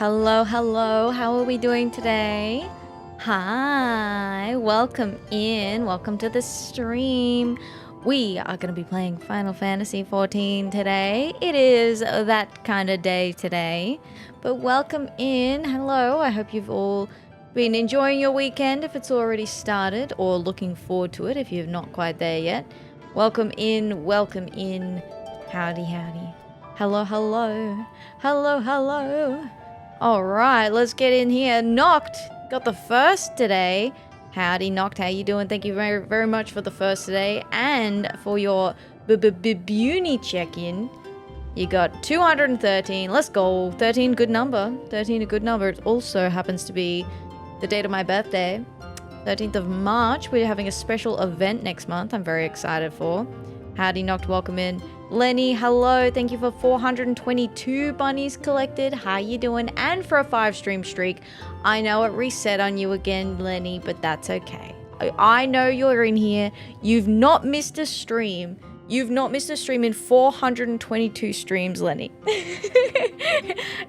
Hello, hello. How are we doing today? Hi, welcome in. Welcome to the stream. We are going to be playing Final Fantasy XIV today. It is that kind of day today. But welcome in. Hello. I hope you've all been enjoying your weekend if it's already started, or looking forward to it if you're not quite there yet. Welcome in. Welcome in. Howdy, howdy. Hello, hello. Hello, hello. All right, let's get in here. Noct got the first today. Howdy, Noct. How you doing? Thank you very, very much for the first today, and for your Buni check-in. You got 213. Let's go. 13, good number. 13, a good number. It also happens to be the date of my birthday, 13th of March. We're having a special event next month. I'm very excited for. Howdy, Noct. Welcome in. Lenny, hello. Thank you for 422 bunnies collected. How you doing? And for a 5-stream streak. I know it reset on you again, Lenny, but that's okay. I know you're in here. You've not missed a stream. You've not missed a stream in 422 streams, Lenny.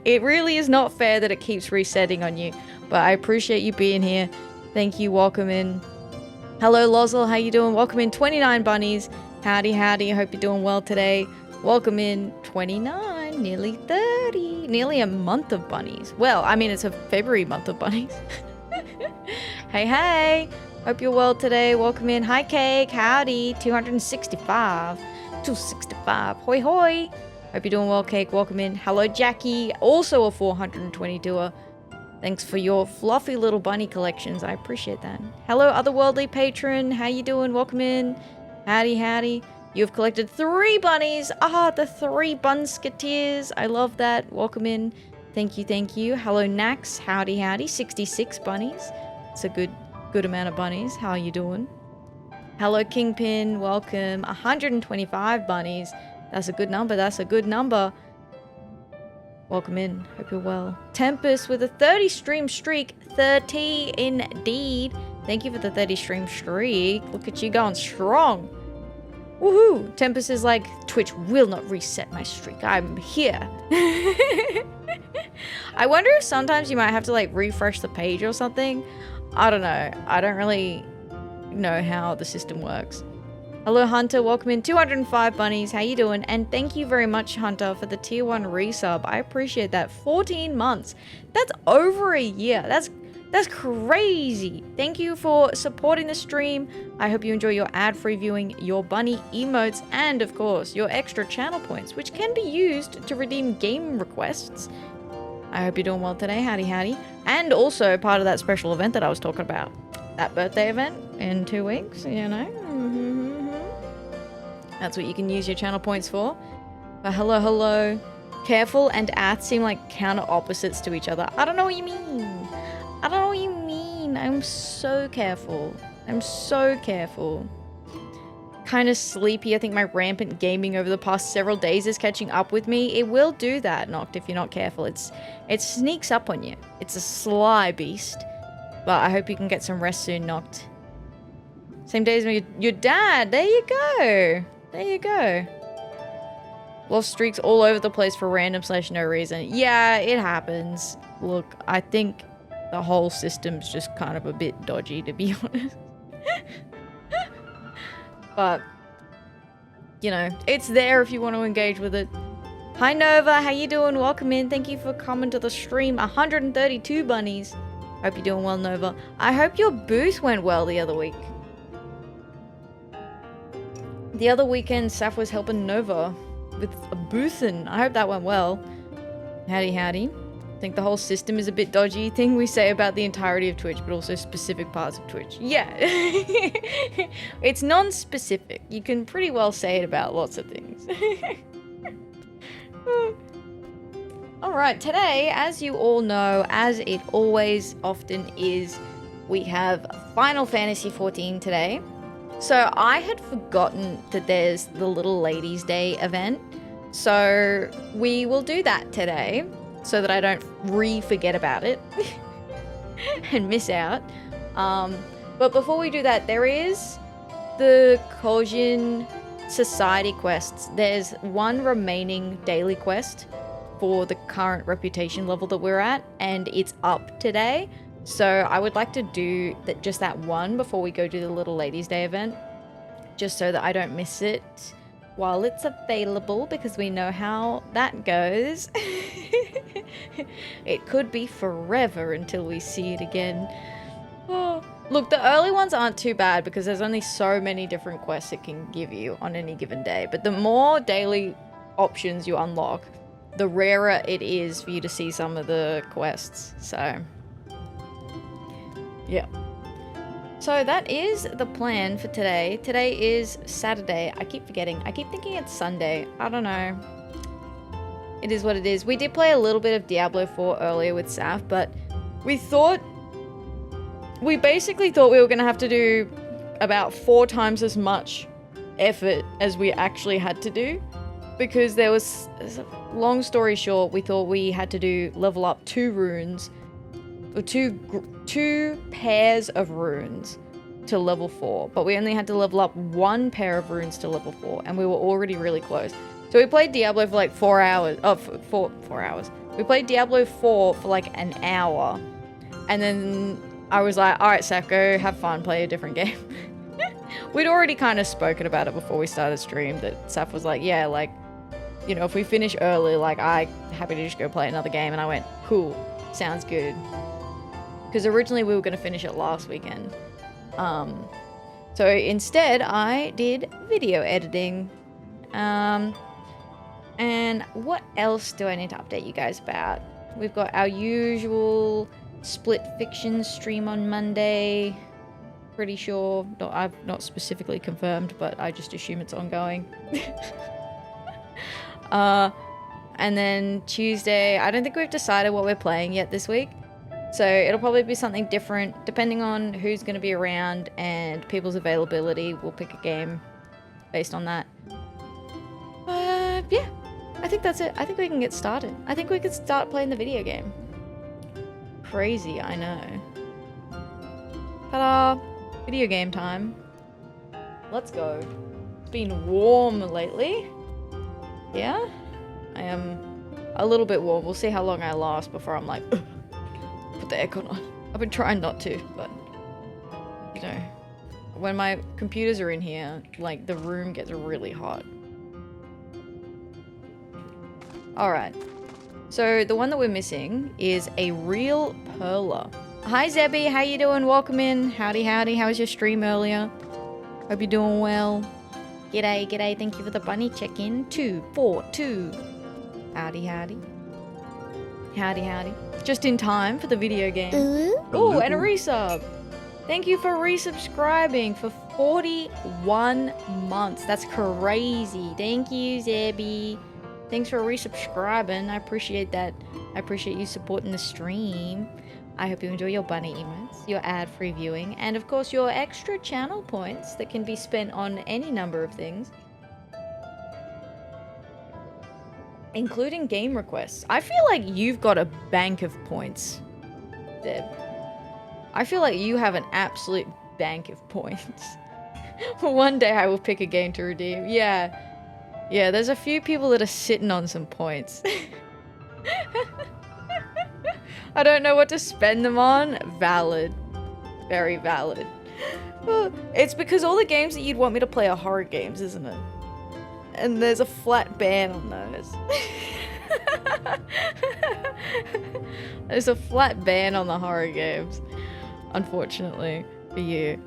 It really is not fair that it keeps resetting on you, but I appreciate you being here. Thank you. Welcome in. Hello, Lozel. How you doing? Welcome in. 29 bunnies. Howdy, howdy. I hope you're doing well today. Welcome in. 29, nearly 30, nearly a month of bunnies. Well, I mean, it's a February month of bunnies. Hey, hey. Hope you're well today. Welcome in. Hi, Cake. Howdy. 265. 265. Hoi, hoi. Hope you're doing well, Cake. Welcome in. Hello, Jackie. Also a 422er. Thanks for your fluffy little bunny collections. I appreciate that. Hello, otherworldly patron. How you doing? Welcome in. Howdy, howdy. You've collected 3 bunnies. Ah, the 3 bunsketiers. I love that. Welcome in. Thank you, thank you. Hello, Nax. Howdy, howdy. 66 bunnies. It's a good amount of bunnies. How are you doing? Hello, Kingpin. Welcome. 125 bunnies. That's a good number. That's a good number. Welcome in. Hope you're well. Tempest with a 30 stream streak. 30 indeed. Thank you for the 30 stream streak. Look at you going strong. Woohoo! Tempest is like, Twitch will not reset my streak. I'm here. I wonder if sometimes you might have to like refresh the page or something. I don't know. I don't really know how the system works. Hello, Hunter. Welcome in. 205 bunnies. How you doing? And thank you very much, Hunter, for the tier 1 resub. I appreciate that. 14 months. That's over a year. That's crazy. Thank you for supporting the stream. I hope you enjoy your ad-free viewing, your bunny emotes, and of course, your extra channel points, which can be used to redeem game requests. I hope you're doing well today. Howdy, howdy. And also part of that special event that I was talking about. That birthday event in 2 weeks, you know. That's what you can use your channel points for. But hello, hello. Careful and ath seem like counter opposites to each other. I don't know what you mean. I don't know what you mean. I'm so careful. I'm so careful. Kind of sleepy. I think my rampant gaming over the past several days is catching up with me. It will do that, Noct, if you're not careful. It sneaks up on you. It's a sly beast. But I hope you can get some rest soon, Noct. Same day as your dad. There you go. There you go. Lost streaks all over the place for random/no reason. Yeah, it happens. Look, I think the whole system's just kind of a bit dodgy, to be honest. But, you know, it's there if you want to engage with it. Hi, Nova. How you doing? Welcome in. Thank you for coming to the stream. 132 bunnies. Hope you're doing well, Nova. I hope your booth went well the other week. The other weekend, Saf was helping Nova with a boothin'. I hope that went well. Howdy, howdy. I think the whole system is a bit dodgy. Thing we say about the entirety of Twitch, but also specific parts of Twitch. Yeah. It's non-specific. You can pretty well say it about lots of things. Alright, today, as you all know, as it always often is, we have Final Fantasy XIV today. So I had forgotten that there's the Little Ladies' Day event. So we will do that today so that I don't forget about it and miss out. But before we do that, there is the Kojin Society quests. There's one remaining daily quest for the current reputation level that we're at, and it's up today. So I would like to do just that one before we go do the Little Ladies Day event, just so that I don't miss it while it's available, because we know how that goes. It could be forever until we see it again. Oh. Look, the early ones aren't too bad because there's only so many different quests it can give you on any given day. But the more daily options you unlock, the rarer it is for you to see some of the quests. So, yeah. So that is the plan for today. Today is Saturday. I keep forgetting. I keep thinking it's Sunday. I don't know. It is what it is. We did play a little bit of Diablo 4 earlier with Saf, but we basically thought we were going to have to do about 4 times as much effort as we actually had to do, because there was, long story short, we thought we had to level up 2 runes, or two pairs of runes to level 4, but we only had to level up 1 pair of runes to level 4, and we were already really close. So we played Diablo for like 4 hours, 4 hours. We played Diablo 4 for like an hour, and then I was like, alright, Saf, go have fun, play a different game. We'd already kind of spoken about it before we started stream, that Saf was like, yeah, like, you know, if we finish early, like, I'm happy to just go play another game. And I went, cool, sounds good. Because originally we were going to finish it last weekend. So instead, I did video editing. And what else do I need to update you guys about? We've got our usual Split Fiction stream on Monday. Pretty sure. I've not specifically confirmed, but I just assume it's ongoing. And then Tuesday, I don't think we've decided what we're playing yet this week. So it'll probably be something different depending on who's going to be around and people's availability. We'll pick a game based on that. Yeah, I think that's it. I think we can get started. I think we could start playing the video game. Crazy, I know. Ta-da! Video game time. Let's go. It's been warm lately. Yeah? I am a little bit warm. We'll see how long I last before I'm like, ugh, put the aircon on. I've been trying not to, but, you know, when my computers are in here, like, the room gets really hot. Alright. So the one that we're missing is a real perler. Hi Zebby, how you doing? Welcome in. Howdy howdy, how was your stream earlier? Hope you're doing well. G'day, g'day, thank you for the bunny check-in. 242. Howdy howdy. Howdy howdy. Just in time for the video game. Oh, and a resub. Thank you for resubscribing for 41 months. That's crazy. Thank you, Zebby. Thanks for resubscribing. I appreciate that. I appreciate you supporting the stream. I hope you enjoy your bunny emotes, your ad-free viewing, and of course your extra channel points that can be spent on any number of things, including game requests. I feel like you've got a bank of points, Deb. I feel like you have an absolute bank of points. One day I will pick a game to redeem. Yeah, there's a few people that are sitting on some points. I don't know what to spend them on. Valid. Very valid. It's because all the games that you'd want me to play are horror games, isn't it? And there's a flat ban on those. There's a flat ban on the horror games, unfortunately for you.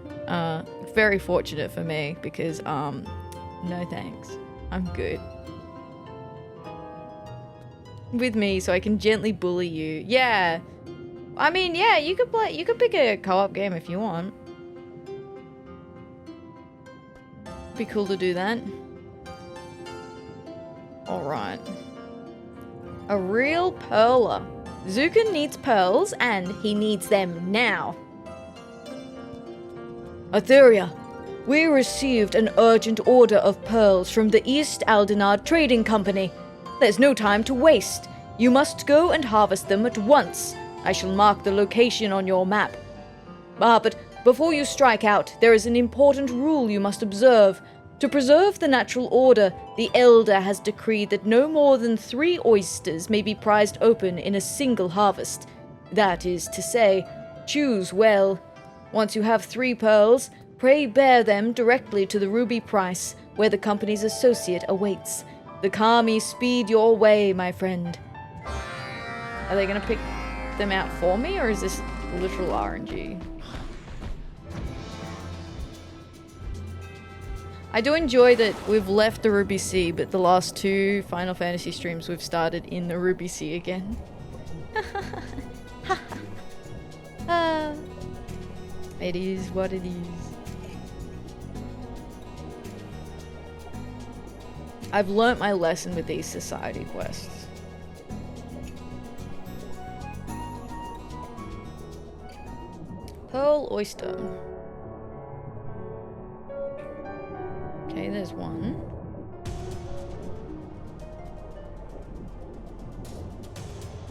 Very fortunate for me because, no thanks. I'm good. With me, so I can gently bully you. Yeah. I mean, yeah, you could pick a co-op game if you want. Be cool to do that. Alright. A real pearler. Zukin needs pearls, and he needs them now. Atheria. We received an urgent order of pearls from the East Aldenard Trading Company. There's no time to waste. You must go and harvest them at once. I shall mark the location on your map. But before you strike out, there is an important rule you must observe. To preserve the natural order, the Elder has decreed that no more than 3 oysters may be prized open in a single harvest. That is to say, choose well. Once you have 3 pearls, pray bear them directly to the ruby price, where the company's associate awaits. The Kami speed your way, my friend. Are they gonna pick them out for me, or is this literal RNG? I do enjoy that we've left the Ruby Sea, but the last 2 Final Fantasy streams we've started in the Ruby Sea again. It is what it is. I've learnt my lesson with these society quests. Pearl Oyster. Okay, there's one.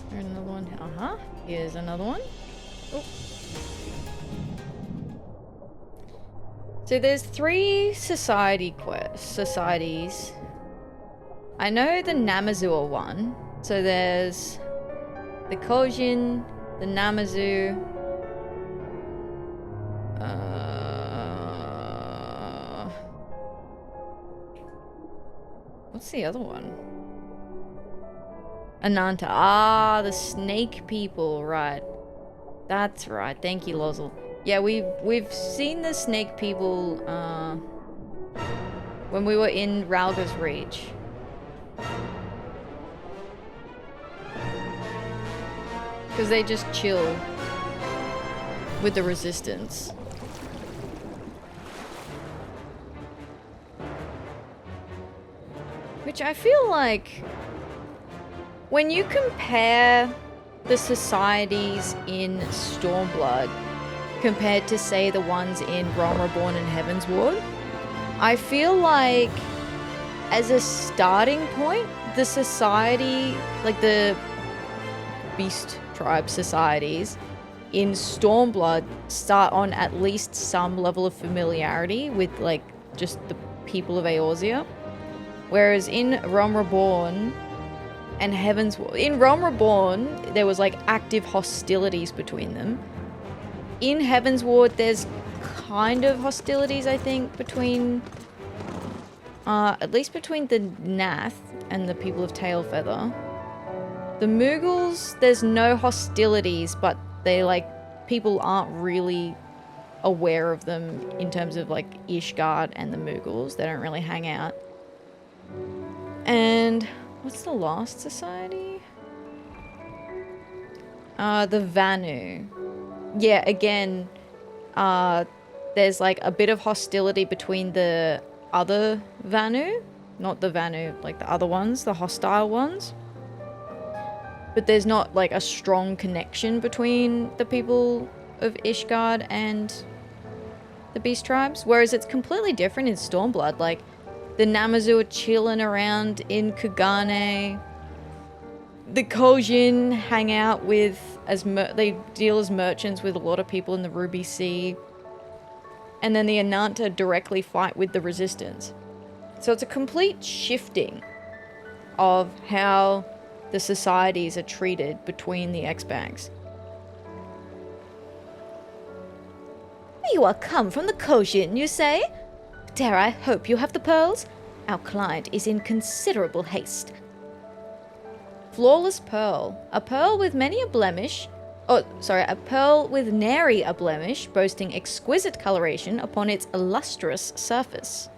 There's another one. Uh-huh. Here's another one. Oh. So there's 3 societies. I know the Namazua one. So there's the Kojin, the Namazu. What's the other one? Ananta. Ah, the snake people, right. That's right. Thank you, Lozel. Yeah, we've seen the snake people when we were in Ralga's Reach. Because they just chill with the resistance. Which I feel like when you compare the societies in Stormblood compared to, say, the ones in Realm Reborn and Heaven's Ward, I feel like as a starting point, the society, like the Beast Tribe societies in Stormblood start on at least some level of familiarity with, like, just the people of Eorzea. Whereas in Realm Reborn and Heaven's Ward, in Realm Reborn, there was like active hostilities between them. In Heaven's Ward, there's kind of hostilities, I think, between, at least between the Nath and the people of Tailfeather. The Moogles, there's no hostilities, but they, like, people aren't really aware of them in terms of, like, Ishgard and the Moogles. They don't really hang out. And what's the last society? The Vanu. Yeah, again, there's like a bit of hostility between the other Vanu. Not the Vanu, like the other ones, the hostile ones. But there's not like a strong connection between the people of Ishgard and the Beast Tribes. Whereas it's completely different in Stormblood. Like, the Namazu are chilling around in Kugane. The Kojin hang out with, they deal as merchants with a lot of people in the Ruby Sea. And then the Ananta directly fight with the Resistance. So it's a complete shifting of how the societies are treated between the X-Banks. You are come from the Kojin, you say? Dare I hope you have the pearls? Our client is in considerable haste. Flawless pearl. A pearl with many a blemish. A pearl with nary a blemish, boasting exquisite coloration upon its lustrous surface.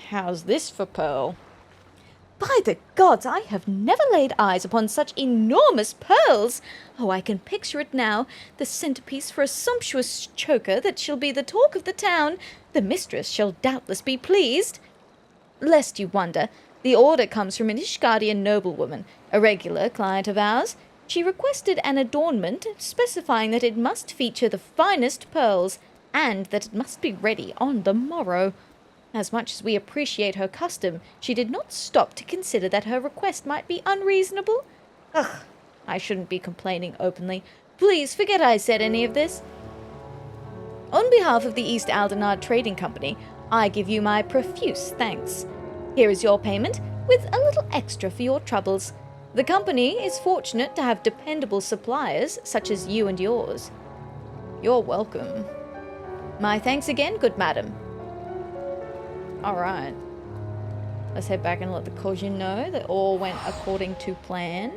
How's this for pearl? By the gods, I have never laid eyes upon such enormous pearls! Oh, I can picture it now, the centerpiece for a sumptuous choker that shall be the talk of the town. The mistress shall doubtless be pleased. Lest you wonder, the order comes from an Ishgardian noblewoman, a regular client of ours. She requested an adornment, specifying that it must feature the finest pearls, and that it must be ready on the morrow. As much as we appreciate her custom, she did not stop to consider that her request might be unreasonable. Ugh, I shouldn't be complaining openly. Please forget I said any of this. On behalf of the East Aldenard Trading Company, I give you my profuse thanks. Here is your payment, with a little extra for your troubles. The company is fortunate to have dependable suppliers such as you and yours. You're welcome. My thanks again, good madam. Alright. Let's head back and let the Kojin know that all went according to plan.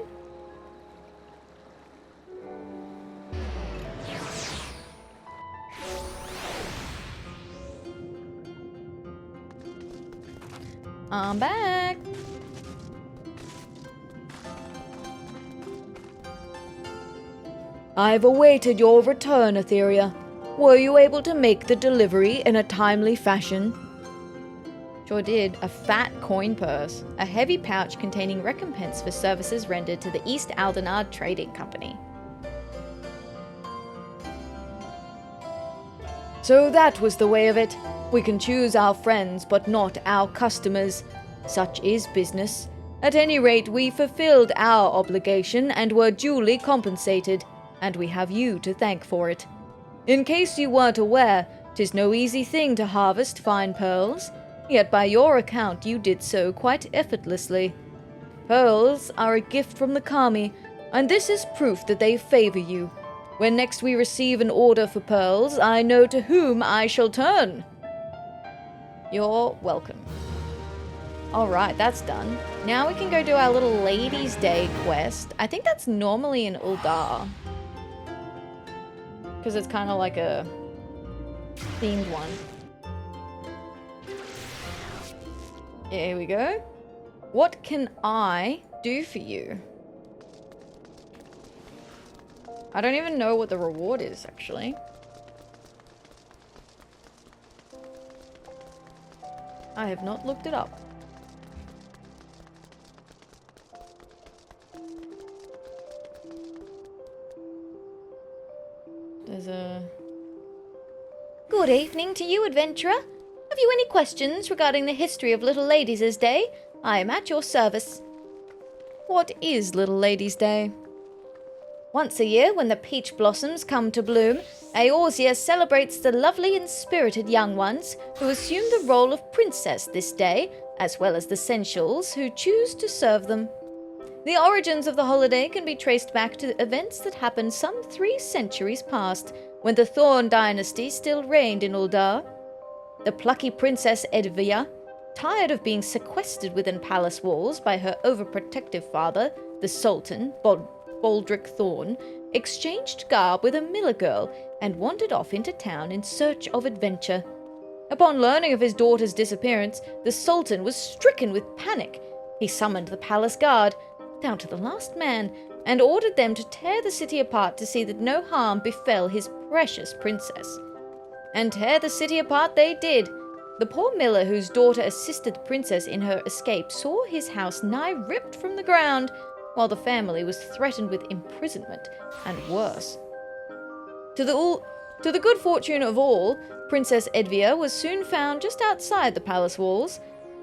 I'm back. I've awaited your return, Atheria. Were you able to make the delivery in a timely fashion? Sure did. A fat coin purse. A heavy pouch containing recompense for services rendered to the East Aldenard Trading Company. So that was the way of it. We can choose our friends, but not our customers. Such is business. At any rate, we fulfilled our obligation and were duly compensated, and we have you to thank for it. In case you weren't aware, 'tis no easy thing to harvest fine pearls, yet by your account you did so quite effortlessly. Pearls are a gift from the Kami, and this is proof that they favor you. When next we receive an order for pearls, I know to whom I shall turn. You're welcome. Alright, that's done. Now we can go do our little Ladies' Day quest. I think that's normally in Uldar. Because it's kind of like a themed one. Here we go. What can I do for you? I don't even know what the reward is, actually. I have not looked it up. There's a... Good evening to you, adventurer. Have you any questions regarding the history of Little Ladies' Day? I am at your service. What is Little Ladies' Day? Once a year, when the peach blossoms come to bloom, Eorzea celebrates the lovely and spirited young ones who assume the role of princess this day, as well as the sensuals who choose to serve them. The origins of the holiday can be traced back to events that happened some 3 centuries past, when the Thorn dynasty still reigned in Uldar. The plucky Princess Edvia, tired of being sequestered within palace walls by her overprotective father, the Sultan, Baldric Thorn, exchanged garb with a miller girl and wandered off into town in search of adventure. Upon learning of his daughter's disappearance, the Sultan was stricken with panic. He summoned the palace guard, down to the last man, and ordered them to tear the city apart to see that no harm befell his precious princess. And tear the city apart they did. The poor miller whose daughter assisted the princess in her escape saw his house nigh ripped from the ground, while the family was threatened with imprisonment and worse. To the good fortune of all, Princess Edvia was soon found just outside the palace walls.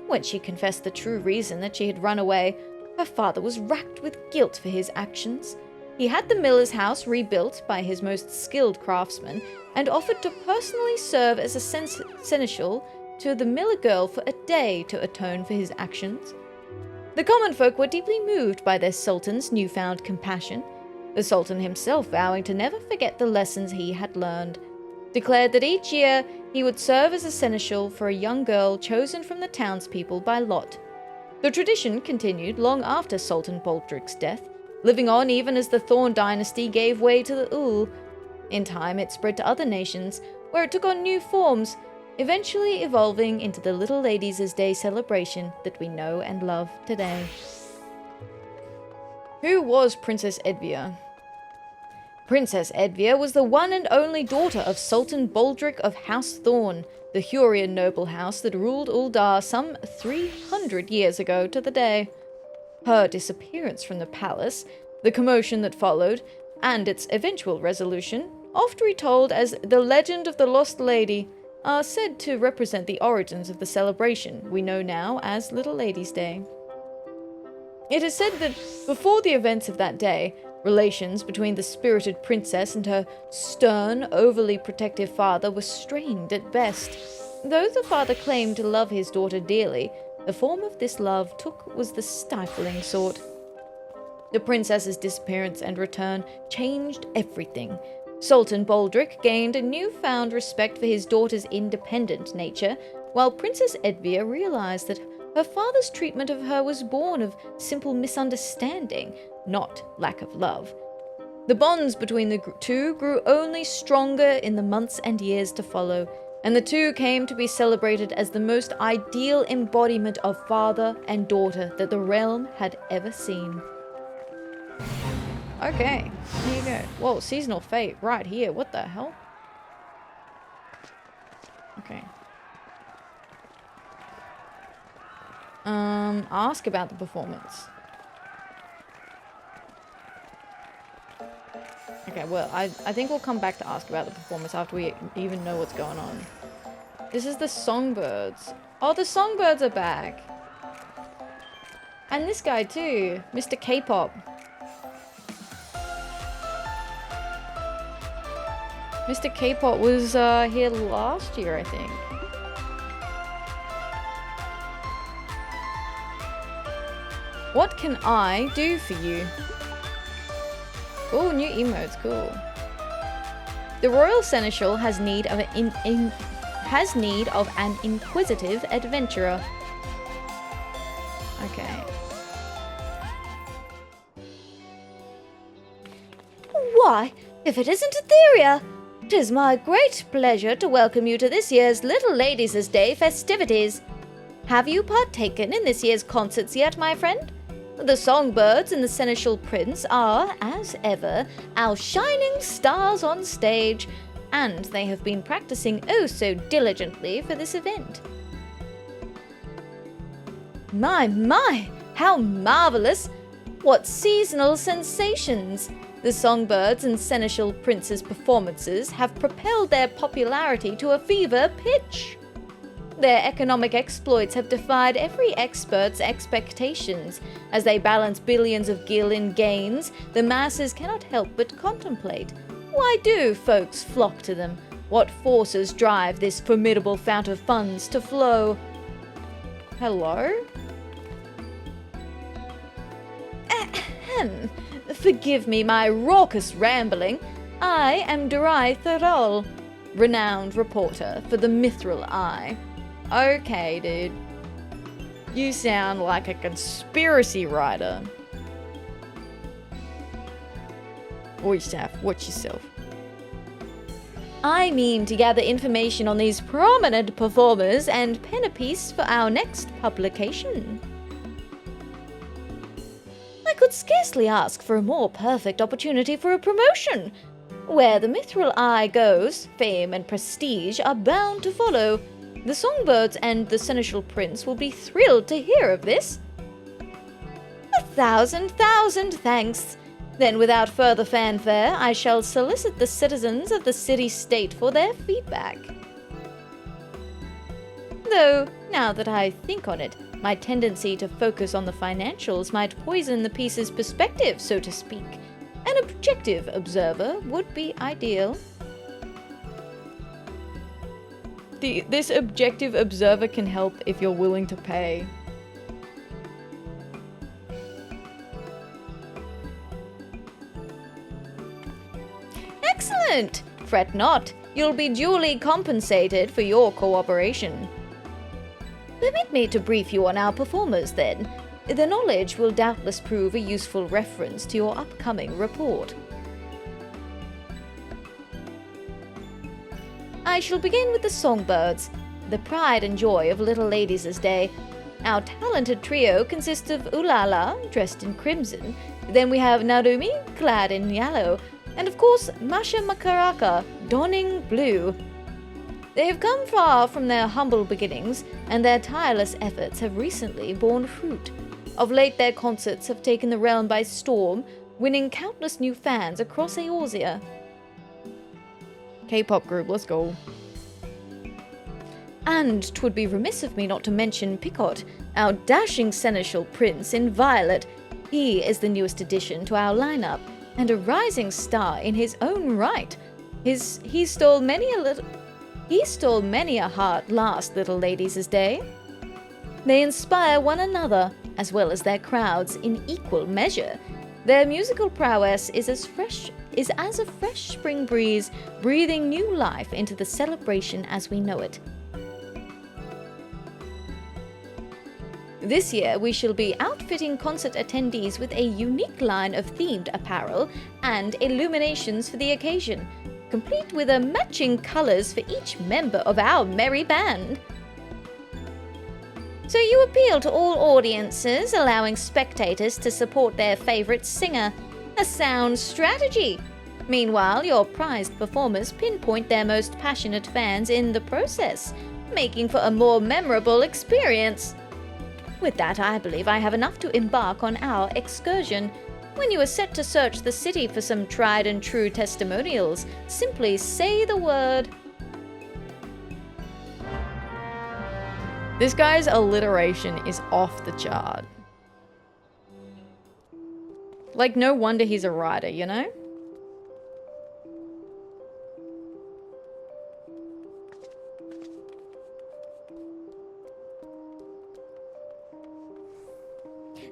When she confessed the true reason that she had run away, her father was racked with guilt for his actions. He had the miller's house rebuilt by his most skilled craftsman and offered to personally serve as a seneschal to the miller girl for a day to atone for his actions. The common folk were deeply moved by their sultan's newfound compassion. The sultan himself, vowing to never forget the lessons he had learned, declared that each year he would serve as a seneschal for a young girl chosen from the townspeople by lot. The tradition continued long after Sultan Baldric's death, living on even as the Thorn dynasty gave way to the Ul. In time it spread to other nations, where it took on new forms, eventually evolving into the Little Ladies' Day celebration that we know and love today. Who was Princess Edvia? Princess Edvia was the one and only daughter of Sultan Baldric of House Thorn, the Hurrian noble house that ruled Uldar some 300 years ago to the day. Her disappearance from the palace, the commotion that followed, and its eventual resolution, oft retold as the Legend of the Lost Lady, are said to represent the origins of the celebration we know now as Little Ladies' Day. It is said that before the events of that day, Relations between the spirited princess and her stern, overly protective father were strained at best. Though the father claimed to love his daughter dearly, the form of this love was the stifling sort. The princess's disappearance and return changed everything. Sultan Baldric gained a newfound respect for his daughter's independent nature, while Princess Edvia realized that her father's treatment of her was born of simple misunderstanding, not lack of love. The bonds between the two grew only stronger in the months and years to follow, and the two came to be celebrated as the most ideal embodiment of father and daughter that the realm had ever seen. Okay, here you go. Whoa, seasonal fate right here. What the hell? Okay. Ask about the performance. Okay, well, I think we'll come back to ask about the performance after we even know what's going on. This is the Songbirds. Oh, the Songbirds are back. And this guy too, Mr. K-pop. Mr. K-pop was here last year, I think. What can I do for you? Oh, new emotes, cool. The royal seneschal has need of an inquisitive adventurer. Okay. Why, if it isn't Atheria! 'Tis my great pleasure to welcome you to this year's Little Ladies' Day festivities. Have you partaken in this year's concerts yet, my friend? The Songbirds and the Seneschal Prince are, as ever, our shining stars on stage, and they have been practicing oh so diligently for this event. My, how marvelous! What seasonal sensations! The Songbirds and Seneschal Prince's performances have propelled their popularity to a fever pitch. Their economic exploits have defied every expert's expectations. As they balance billions of gil in gains, the masses cannot help but contemplate. Why do folks flock to them? What forces drive this formidable fount of funds to flow? Hello? Ahem. Forgive me my raucous rambling. I am Durai Tharal, renowned reporter for the Mithril Eye. Okay, dude. You sound like a conspiracy writer. Oi, Saf, watch yourself. I mean to gather information on these prominent performers and pen a piece for our next publication. I could scarcely ask for a more perfect opportunity for a promotion. Where the Mithril Eye goes, fame and prestige are bound to follow. The Songbirds and the Seneschal Prince will be thrilled to hear of this. 1,000 thanks. Then without further fanfare, I shall solicit the citizens of the city-state for their feedback. Though, now that I think on it, my tendency to focus on the financials might poison the piece's perspective, so to speak. An objective observer would be ideal. This objective observer can help if you're willing to pay. Excellent! Fret not, you'll be duly compensated for your cooperation. Permit me to brief you on our performers then. The knowledge will doubtless prove a useful reference to your upcoming report. I shall begin with the Songbirds, the pride and joy of Little Ladies' Day. Our talented trio consists of Ulala, dressed in crimson, then we have Narumi, clad in yellow, and of course Masha Makaraka, donning blue. They have come far from their humble beginnings, and their tireless efforts have recently borne fruit. Of late their concerts have taken the realm by storm, winning countless new fans across Eorzea. K-pop group, let's go. And 'twould be remiss of me not to mention Picot, our dashing seneschal prince in violet. He is the newest addition to our lineup. and a rising star in his own right. He stole many a heart last little ladies' day. They inspire one another, as well as their crowds, in equal measure. Their musical prowess is as a fresh spring breeze, breathing new life into the celebration as we know it. This year, we shall be outfitting concert attendees with a unique line of themed apparel and illuminations for the occasion, complete with matching colors for each member of our merry band. So you appeal to all audiences, allowing spectators to support their favorite singer. A sound strategy. Meanwhile, your prized performers pinpoint their most passionate fans in the process, making for a more memorable experience. With that, I believe I have enough to embark on our excursion. When you are set to search the city for some tried and true testimonials, simply say the word. This guy's alliteration is off the chart. Like, no wonder he's a writer, you know?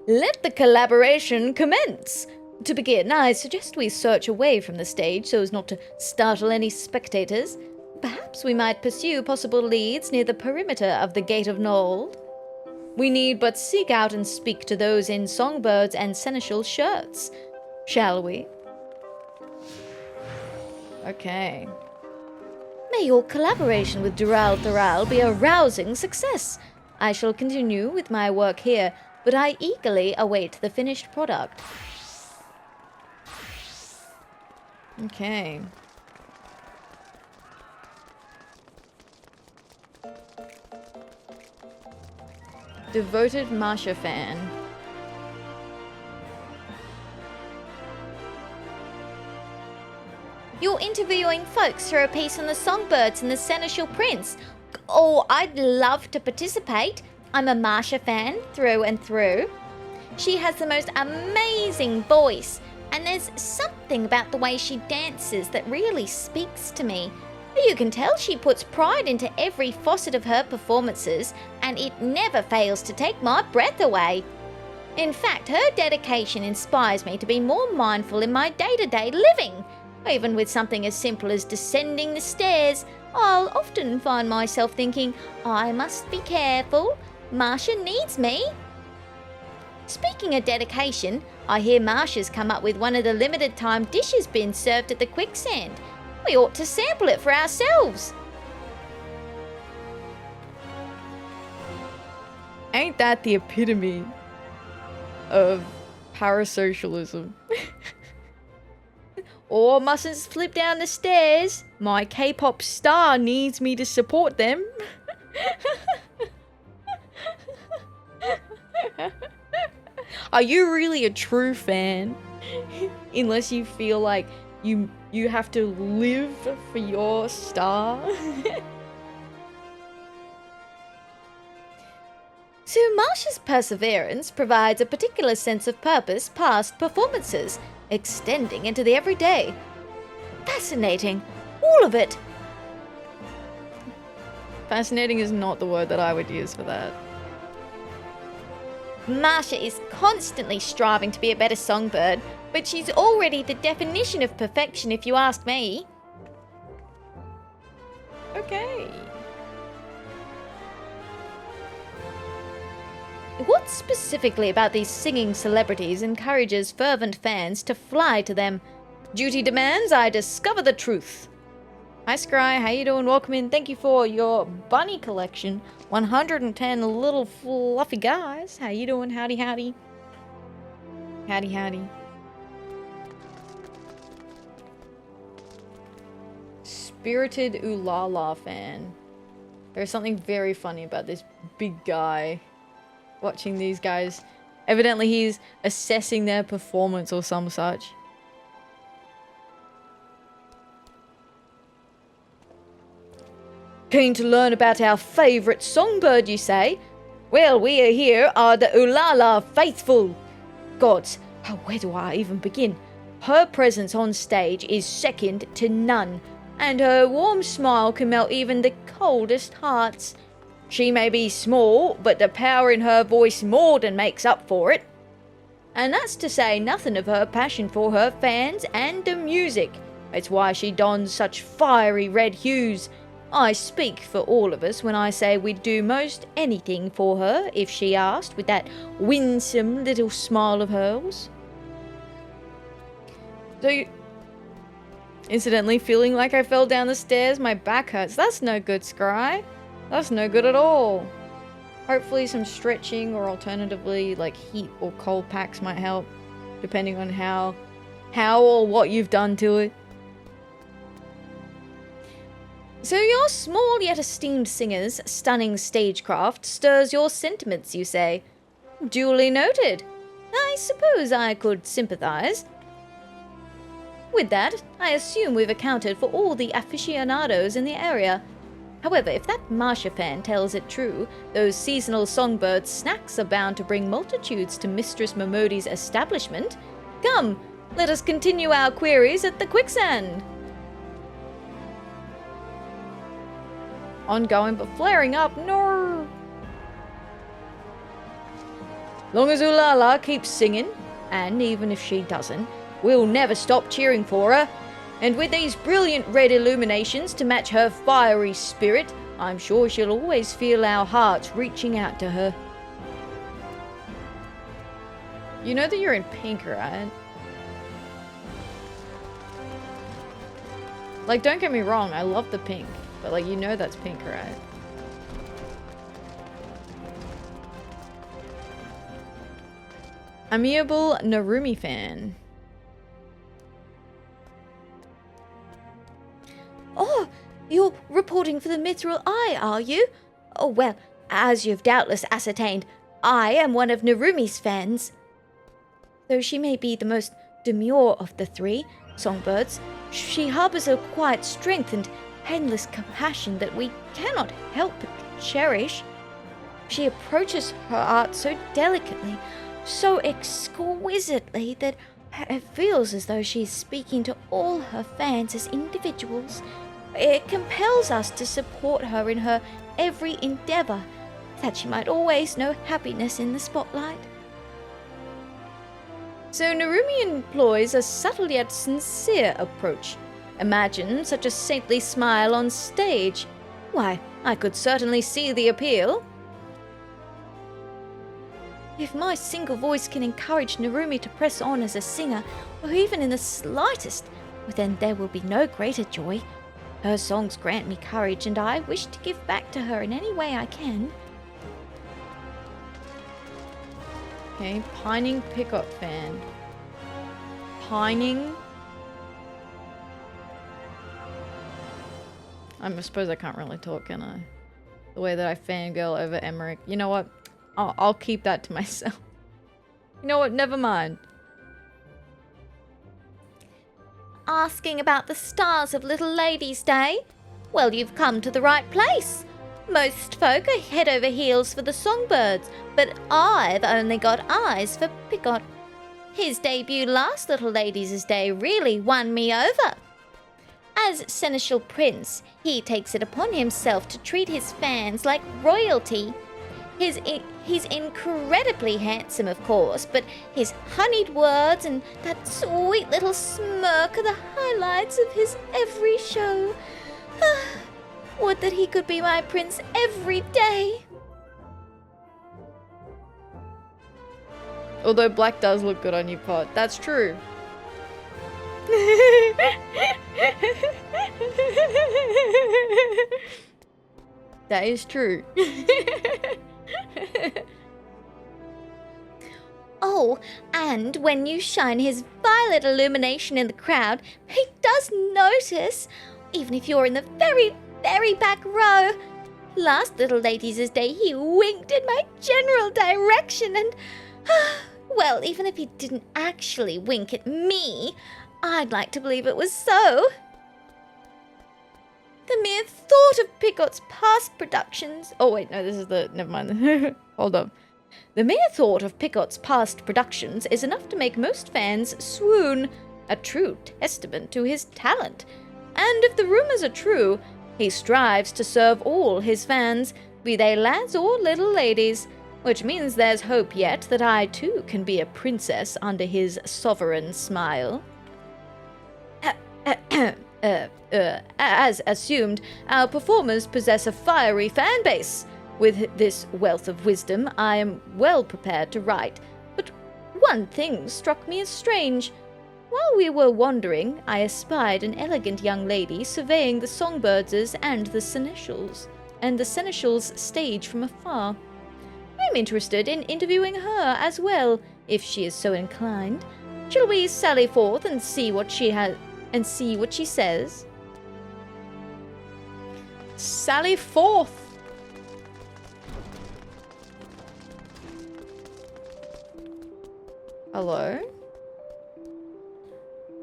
Let the collaboration commence! To begin, I suggest we search away from the stage so as not to startle any spectators. Perhaps we might pursue possible leads near the perimeter of the Gate of Nold. We need but seek out and speak to those in songbirds and seneschal shirts. Shall we? Okay. May your collaboration with Dural be a rousing success. I shall continue with my work here, but I eagerly await the finished product. Okay. Devoted Marsha fan. You're interviewing folks for a piece on the songbirds and the seneschal prince. Oh, I'd love to participate. I'm a Marsha fan through and through. She has the most amazing voice, and there's something about the way she dances that really speaks to me. You can tell she puts pride into every facet of her performances, and it never fails to take my breath away. In fact, her dedication inspires me to be more mindful in my day-to-day living. Even with something as simple as descending the stairs, I'll often find myself thinking, I must be careful. Marsha needs me. Speaking of dedication, I hear Marsha's come up with one of the limited time dishes being served at the quicksand. We ought to sample it for ourselves. Ain't that the epitome of parasocialism? Or mustn't slip down the stairs. My K-pop star needs me to support them. Are you really a true fan? Unless you feel like you have to live for your star. So Marsha's perseverance provides a particular sense of purpose past performances, extending into the everyday. Fascinating. All of it. Fascinating is not the word that I would use for that. Marsha is constantly striving to be a better songbird, but she's already the definition of perfection if you ask me. Okay. What specifically about these singing celebrities encourages fervent fans to fly to them? Duty demands I discover the truth. Hi Scry, how you doing? Welcome in. Thank you for your bunny collection. 110 little fluffy guys. How you doing? Howdy, howdy. Howdy, howdy. Spirited Ulala fan. There's something very funny about this big guy watching these guys. Evidently he's assessing their performance or some such. Keen to learn about our favourite songbird, you say? Well, we here are the Ulala faithful. Gods, where do I even begin? Her presence on stage is second to none, and her warm smile can melt even the coldest hearts. She may be small, but the power in her voice more than makes up for it. And that's to say nothing of her passion for her fans and the music. It's why she dons such fiery red hues. I speak for all of us when I say we'd do most anything for her if she asked, with that winsome little smile of hers. So, incidentally, feeling like I fell down the stairs, my back hurts. That's no good, Scry. That's no good at all. Hopefully some stretching or alternatively like heat or cold packs might help, depending on how or what you've done to it. So your small yet esteemed singer's stunning stagecraft stirs your sentiments, you say? Duly noted. I suppose I could sympathize. With that, I assume we've accounted for all the aficionados in the area. However, if that Marsha fan tells it true, those seasonal songbird snacks are bound to bring multitudes to Mistress Momodi's establishment. Come, let us continue our queries at the quicksand. Ongoing but flaring up, no. Long as Ulala keeps singing, and even if she doesn't, we'll never stop cheering for her. And with these brilliant red illuminations to match her fiery spirit, I'm sure she'll always feel our hearts reaching out to her. You know that you're in pink, right? Like, don't get me wrong, I love the pink. But, like, you know that's pink, right? Amiable Narumi fan. Oh, you're reporting for the Mithril Eye, are you? Oh, well, as you've doubtless ascertained, I am one of Narumi's fans. Though she may be the most demure of the three songbirds, she harbors a quiet strength and endless compassion that we cannot help but cherish. She approaches her art so delicately, so exquisitely, that it feels as though she is speaking to all her fans as individuals. It compels us to support her in her every endeavor, that she might always know happiness in the spotlight. So Narumi employs a subtle yet sincere approach. Imagine such a saintly smile on stage. Why, I could certainly see the appeal. If my single voice can encourage Narumi to press on as a singer, or even in the slightest, well, then there will be no greater joy. Her songs grant me courage, and I wish to give back to her in any way I can. Okay, pining pickup fan. Pining. I suppose I can't really talk, can I? The way that I fangirl over Emmerich. You know what? I'll keep that to myself. You know what? Never mind. Asking about the stars of Little Ladies' Day? Well, you've come to the right place. Most folk are head over heels for the songbirds, but I've only got eyes for Picot. His debut last Little Ladies' Day really won me over. As Seneschal Prince, he takes it upon himself to treat his fans like royalty. He's incredibly handsome, of course, but his honeyed words and that sweet little smirk are the highlights of his every show. Would that he could be my prince every day. Although black does look good on you, Pot. That's true. That is true. Oh, and when you shine his violet illumination in the crowd, he does notice, even if you're in the very, very back row. Last Little Ladies' Day, he winked in my general direction and... well, even if he didn't actually wink at me, I'd like to believe it was so. The mere thought of Picot's past productions... Oh, wait, no, this is the... Never mind. Hold up. The mere thought of Picot's past productions is enough to make most fans swoon. a true testament to his talent. And if the rumors are true, he strives to serve all his fans, be they lads or little ladies, which means there's hope yet that I too can be a princess under his sovereign smile. As assumed, our performers possess a fiery fan base. With this wealth of wisdom, I am well prepared to write. But one thing struck me as strange. While we were wandering, I espied an elegant young lady surveying the songbirds and the seneschals stage from afar. I'm interested in interviewing her as well, if she is so inclined. Shall we sally forth and see what she says? Sally forth! Hello?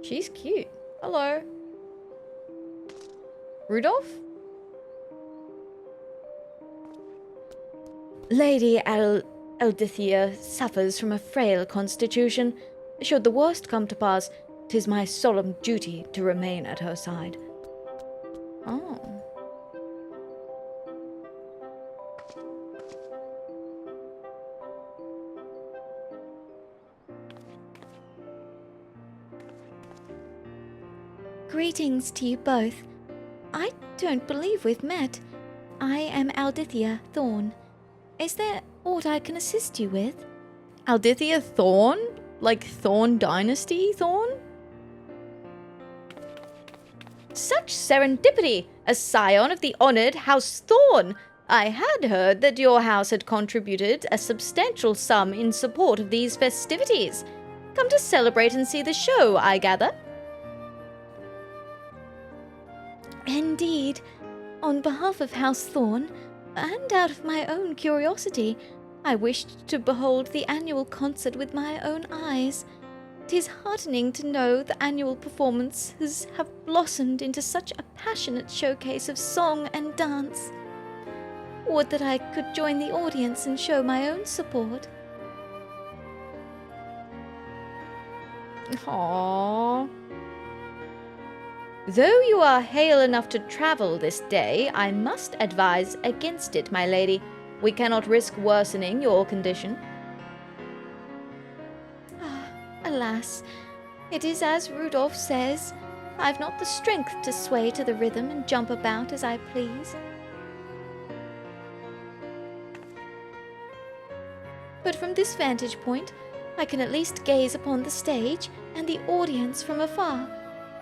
She's cute. Hello. Rudolph? Lady Atheria suffers from a frail constitution. Should the worst come to pass, 'tis my solemn duty to remain at her side. Oh. Greetings to you both. I don't believe we've met. I am Aldithia Thorn. Is there aught I can assist you with? Aldithia Thorn? Like Thorn Dynasty Thorn? Such serendipity! A scion of the honored House Thorn! I had heard that your house had contributed a substantial sum in support of these festivities. Come to celebrate and see the show, I gather? Indeed. On behalf of House Thorn, and out of my own curiosity, I wished to behold the annual concert with my own eyes. 'Tis heartening to know the annual performances have blossomed into such a passionate showcase of song and dance. Would that I could join the audience and show my own support. Aww. Though you are hale enough to travel this day, I must advise against it, my lady. We cannot risk worsening your condition. Alas, it is as Rudolph says. I've not the strength to sway to the rhythm and jump about as I please. But from this vantage point, I can at least gaze upon the stage and the audience from afar.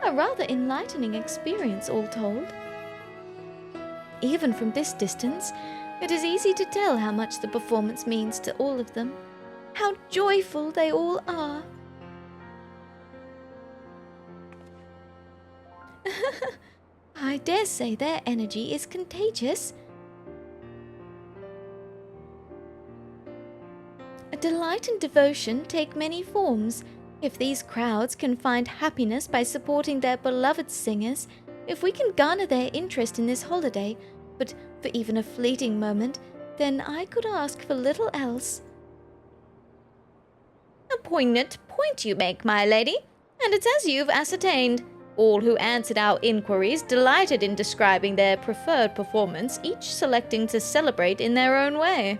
A rather enlightening experience, all told. Even from this distance, it is easy to tell how much the performance means to all of them. How joyful they all are. I dare say their energy is contagious. Delight and devotion take many forms. If these crowds can find happiness by supporting their beloved singers, if we can garner their interest in this holiday, but for even a fleeting moment, then I could ask for little else. A poignant point you make, my lady, and it's as you've ascertained. All who answered our inquiries delighted in describing their preferred performance, each selecting to celebrate in their own way.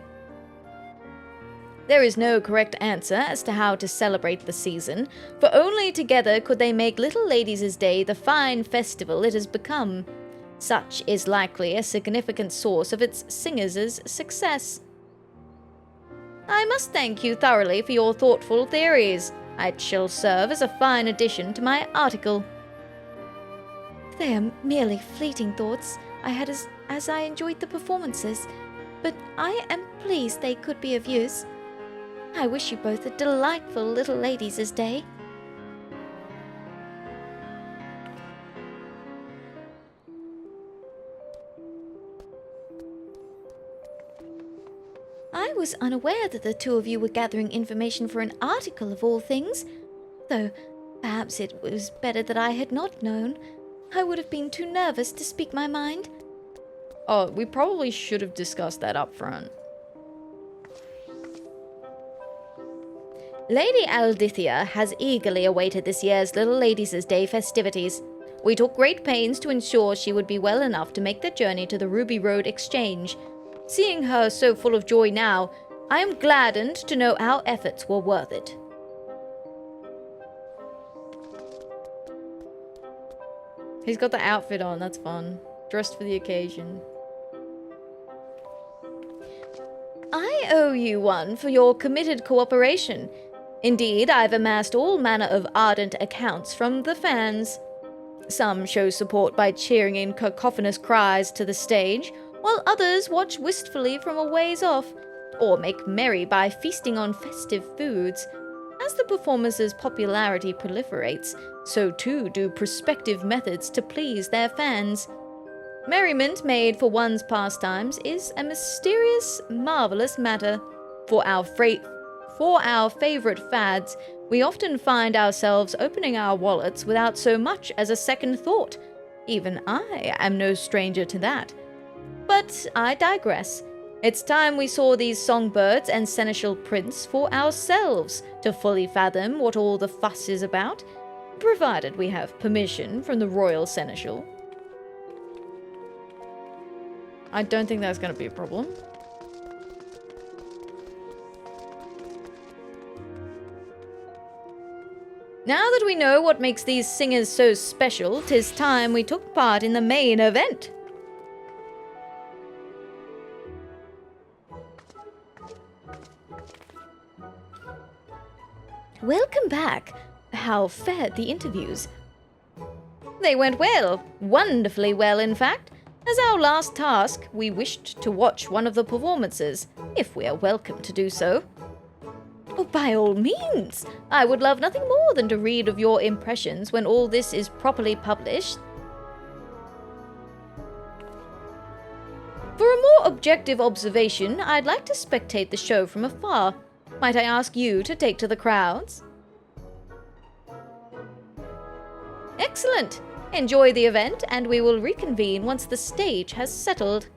There is no correct answer as to how to celebrate the season, for only together could they make Little Ladies' Day the fine festival it has become. Such is likely a significant source of its singers' success. I must thank you thoroughly for your thoughtful theories. It shall serve as a fine addition to my article. They are merely fleeting thoughts I had as I enjoyed the performances, but I am pleased they could be of use. I wish you both a delightful Little Ladies' Day. I was unaware that the two of you were gathering information for an article of all things, though perhaps it was better that I had not known. I would have been too nervous to speak my mind. Oh, we probably should have discussed that up front. Lady Aldithia has eagerly awaited this year's Little Ladies' Day festivities. We took great pains to ensure she would be well enough to make the journey to the Ruby Road Exchange. Seeing her so full of joy now, I am gladdened to know our efforts were worth it. He's got the outfit on, that's fun. Dressed for the occasion. I owe you one for your committed cooperation. Indeed, I've amassed all manner of ardent accounts from the fans. Some show support by cheering in cacophonous cries to the stage, while others watch wistfully from a ways off, or make merry by feasting on festive foods. As the performers' popularity proliferates, so too do prospective methods to please their fans. Merriment made for one's pastimes is a mysterious, marvelous matter. For our favorite fads, we often find ourselves opening our wallets without so much as a second thought. Even I am no stranger to that. But I digress. It's time we saw these songbirds and seneschal prince for ourselves to fully fathom what all the fuss is about, provided we have permission from the royal seneschal. I don't think that's going to be a problem. Now that we know what makes these singers so special, 'tis time we took part in the main event. Welcome back. How fared the interviews? They went well, wonderfully well in fact. As our last task, we wished to watch one of the performances, if we are welcome to do so. Oh, by all means! I would love nothing more than to read of your impressions when all this is properly published. For a more objective observation, I'd like to spectate the show from afar. Might I ask you to take to the crowds? Excellent! Enjoy the event, and we will reconvene once the stage has settled.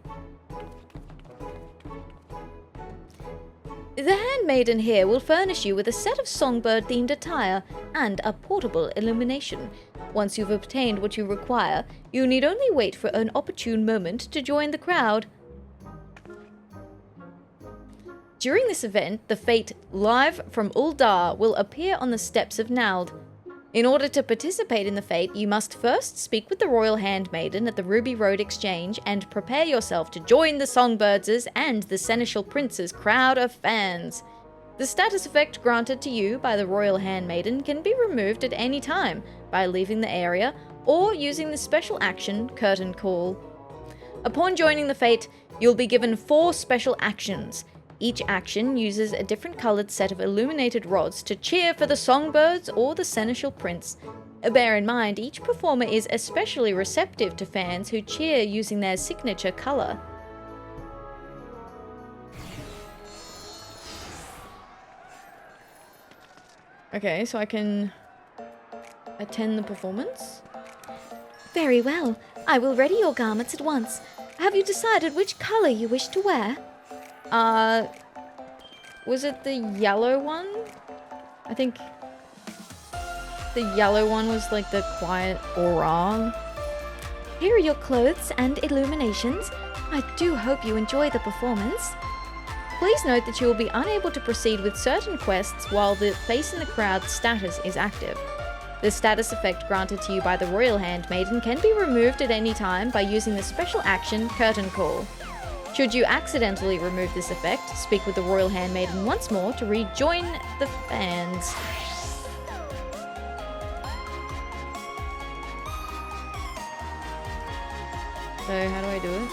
The handmaiden here will furnish you with a set of songbird-themed attire and a portable illumination. Once you've obtained what you require, you need only wait for an opportune moment to join the crowd. During this event, the fate live from Uldar will appear on the steps of Nald. In order to participate in the fate, you must first speak with the Royal Handmaiden at the Ruby Road Exchange and prepare yourself to join the Songbirds' and the Seneschal Prince's crowd of fans. The status effect granted to you by the Royal Handmaiden can be removed at any time by leaving the area or using the special action Curtain Call. Upon joining the fate, you'll be given 4 special actions. Each action uses a different colored set of illuminated rods to cheer for the Songbirds or the Seneschal Prince. Bear in mind, each performer is especially receptive to fans who cheer using their signature color. Okay, so I can attend the performance? Very well. I will ready your garments at once. Have you decided which color you wish to wear? Was it the yellow one? I think the yellow one was like the quiet aura. Here are your clothes and illuminations. I do hope you enjoy the performance. Please note that you will be unable to proceed with certain quests while the face in the crowd status is active. The status effect granted to you by the Royal Handmaiden can be removed at any time by using the special action Curtain Call. Should you accidentally remove this effect, speak with the Royal Handmaiden once more to rejoin the fans. So, how do I do it?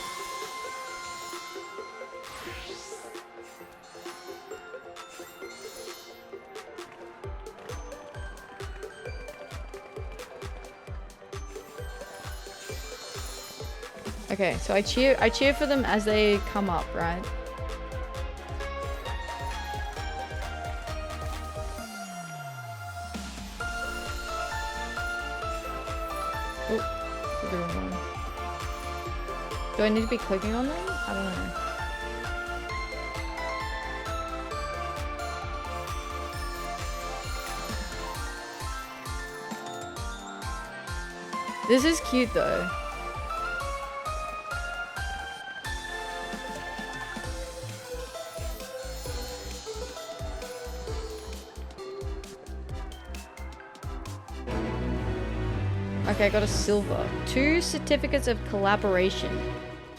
Okay, so I cheer for them as they come up, right? Oh, the wrong one. Do I need to be clicking on them? I don't know. This is cute though. Okay, I got a silver. 2 certificates of collaboration.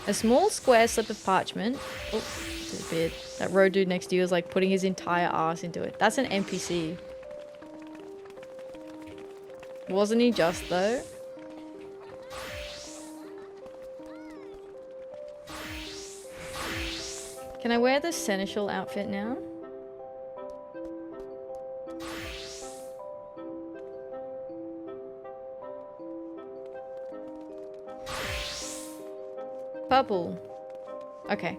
A small square slip of parchment. Oh, disappeared. That road dude next to you is like putting his entire ass into it. That's an NPC. Wasn't he just though? Can I wear the seneschal outfit now? Purple. Okay.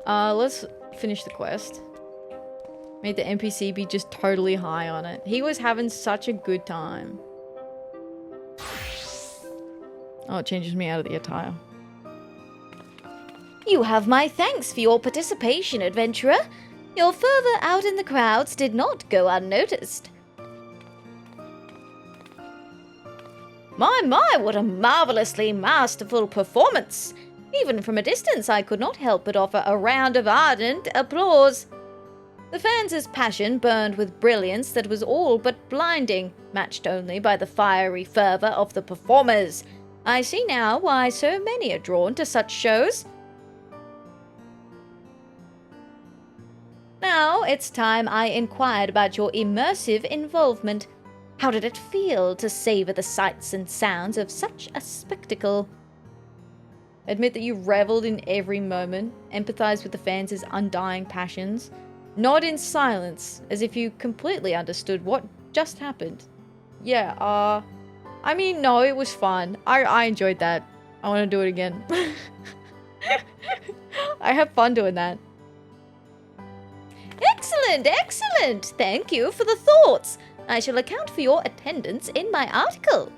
Let's finish the quest. Made the NPC be just totally high on it. He was having such a good time. Oh, it changes me out of the attire. You have my thanks for your participation, adventurer. Your fervor out in the crowds did not go unnoticed. My, what a marvelously masterful performance! Even from a distance, I could not help but offer a round of ardent applause. The fans' passion burned with brilliance that was all but blinding, matched only by the fiery fervor of the performers. I see now why so many are drawn to such shows. Now it's time I inquired about your immersive involvement. How did it feel to savor the sights and sounds of such a spectacle? Admit that you reveled in every moment, empathize with the fans' undying passions, nod in silence as if you completely understood what just happened. Yeah, I mean, no, it was fun. I enjoyed that. I want to do it again. I have fun doing that. Excellent, excellent! Thank you for the thoughts. I shall account for your attendance in my article.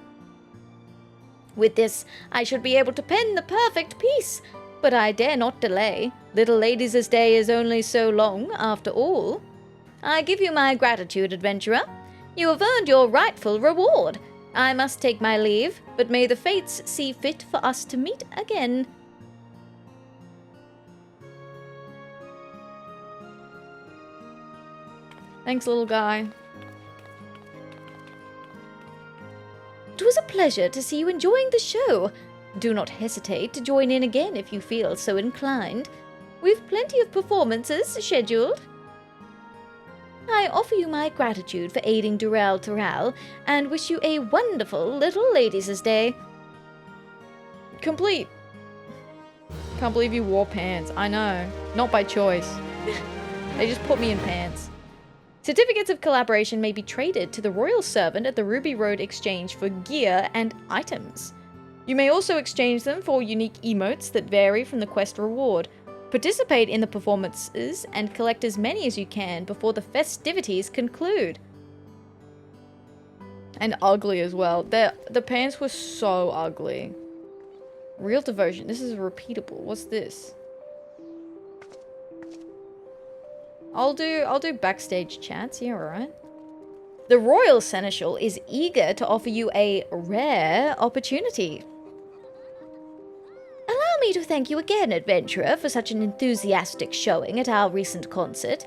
With this, I should be able to pen the perfect piece, but I dare not delay. Little Ladies' Day is only so long, after all. I give you my gratitude, adventurer. You have earned your rightful reward. I must take my leave, but may the fates see fit for us to meet again. Thanks, little guy. It was a pleasure to see you enjoying the show. Do not hesitate to join in again if you feel so inclined. We've plenty of performances scheduled. I offer you my gratitude for aiding Durell Terrell and wish you a wonderful Little Ladies' Day. Complete. Can't believe you wore pants. I know. Not by choice. They just put me in pants. Certificates of collaboration may be traded to the royal servant at the Ruby Road Exchange for gear and items. You may also exchange them for unique emotes that vary from the quest reward. Participate in the performances and collect as many as you can before the festivities conclude. And ugly as well. The pants were so ugly. Real devotion. This is repeatable. What's this? I'll do backstage chats. Yeah, alright. The Royal Seneschal is eager to offer you a rare opportunity. Allow me to thank you again, adventurer, for such an enthusiastic showing at our recent concert.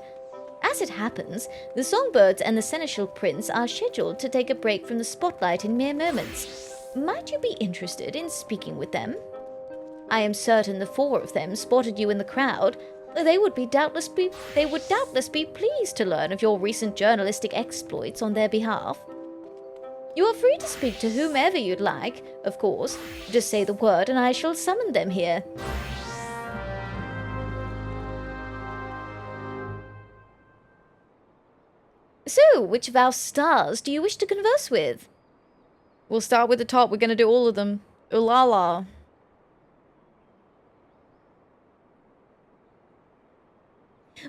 As it happens, the Songbirds and the Seneschal Prince are scheduled to take a break from the spotlight in mere moments. Might you be interested in speaking with them? I am certain the 4 of them spotted you in the crowd. They would doubtless be pleased to learn of your recent journalistic exploits on their behalf. You are free to speak to whomever you'd like, of course. Just say the word and I shall summon them here. So, which of our stars do you wish to converse with? We'll start with the top. We're going to do all of them. Ulala.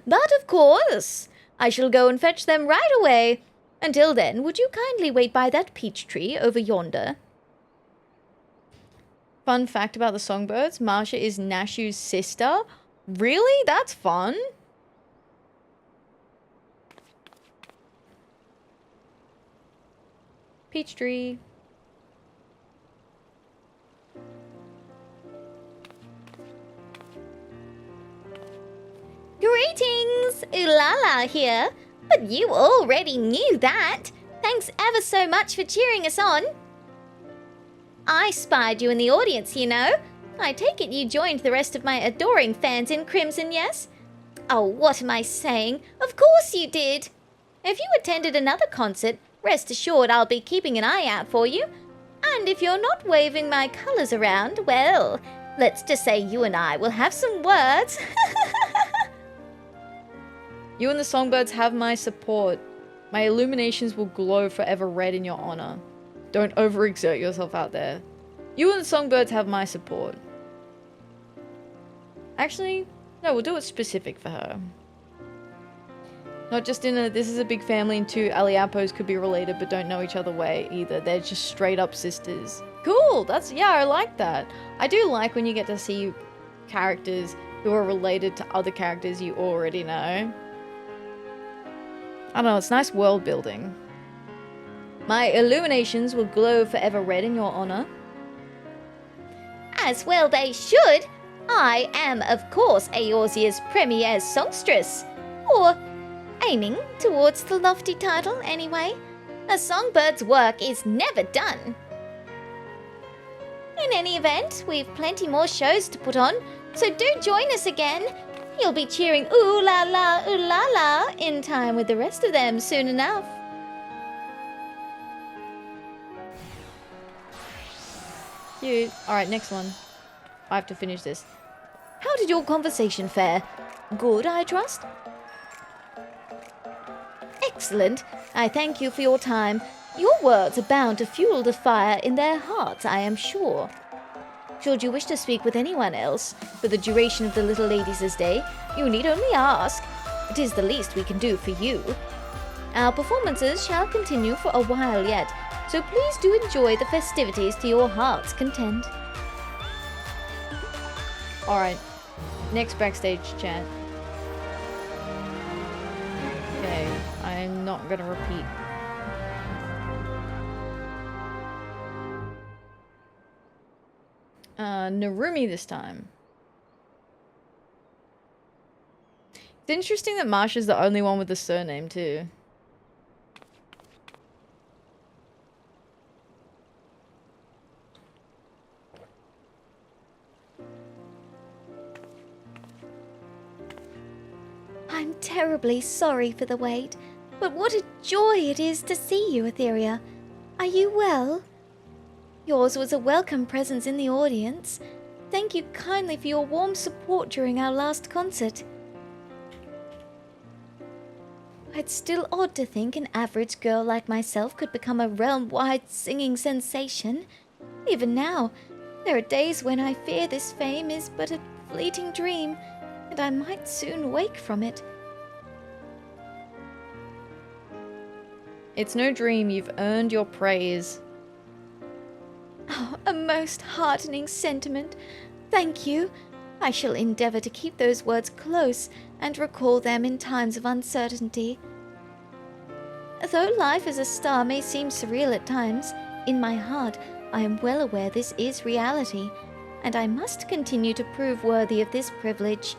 But of course, I shall go and fetch them right away. Until then, would you kindly wait by that peach tree over yonder? Fun fact about the Songbirds, Marsha is Nashu's sister. Really? That's fun. Peach tree. are here. But you already knew that. Thanks ever so much for cheering us on. I spied you in the audience, you know. I take it you joined the rest of my adoring fans in Crimson, yes? Oh, what am I saying? Of course you did. If you attended another concert, rest assured I'll be keeping an eye out for you. And if you're not waving my colours around, well, let's just say you and I will have some words. You and the songbirds have my support. My illuminations will glow forever red in your honor. Don't overexert yourself out there. You and the songbirds have my support. Actually, no, we'll do it specific for her. Not just in a, this is a big family, and two Aliapos could be related but don't know each other way either. They're just straight up sisters. Cool, yeah, I like that. I do like when you get to see characters who are related to other characters you already know. I don't know, it's nice world building. My illuminations will glow forever red in your honor. As well they should. I am, of course, Eorzea's premier songstress. Or aiming towards the lofty title, anyway. A songbird's work is never done. In any event, we've plenty more shows to put on, so do join us again. You'll be cheering ooh la la in time with the rest of them soon enough. Cute. Alright, next one. I have to finish this. How did your conversation fare? Good, I trust? Excellent. I thank you for your time. Your words are bound to fuel the fire in their hearts, I am sure. Should you wish to speak with anyone else for the duration of the little ladies' day, you need only ask. It is the least we can do for you. Our performances shall continue for a while yet, so please do enjoy the festivities to your heart's content. Alright, next backstage chat. Okay, I'm not gonna repeat. Narumi this time. It's interesting that Marsha's the only one with the surname too. I'm terribly sorry for the wait, but what a joy it is to see you, Atheria. Are you well? Yours was a welcome presence in the audience. Thank you kindly for your warm support during our last concert. It's still odd to think an average girl like myself could become a realm-wide singing sensation. Even now, there are days when I fear this fame is but a fleeting dream, and I might soon wake from it. It's no dream, you've earned your praise. Oh, a most heartening sentiment. Thank you. I shall endeavour to keep those words close and recall them in times of uncertainty. Though life as a star may seem surreal at times, in my heart I am well aware this is reality, and I must continue to prove worthy of this privilege.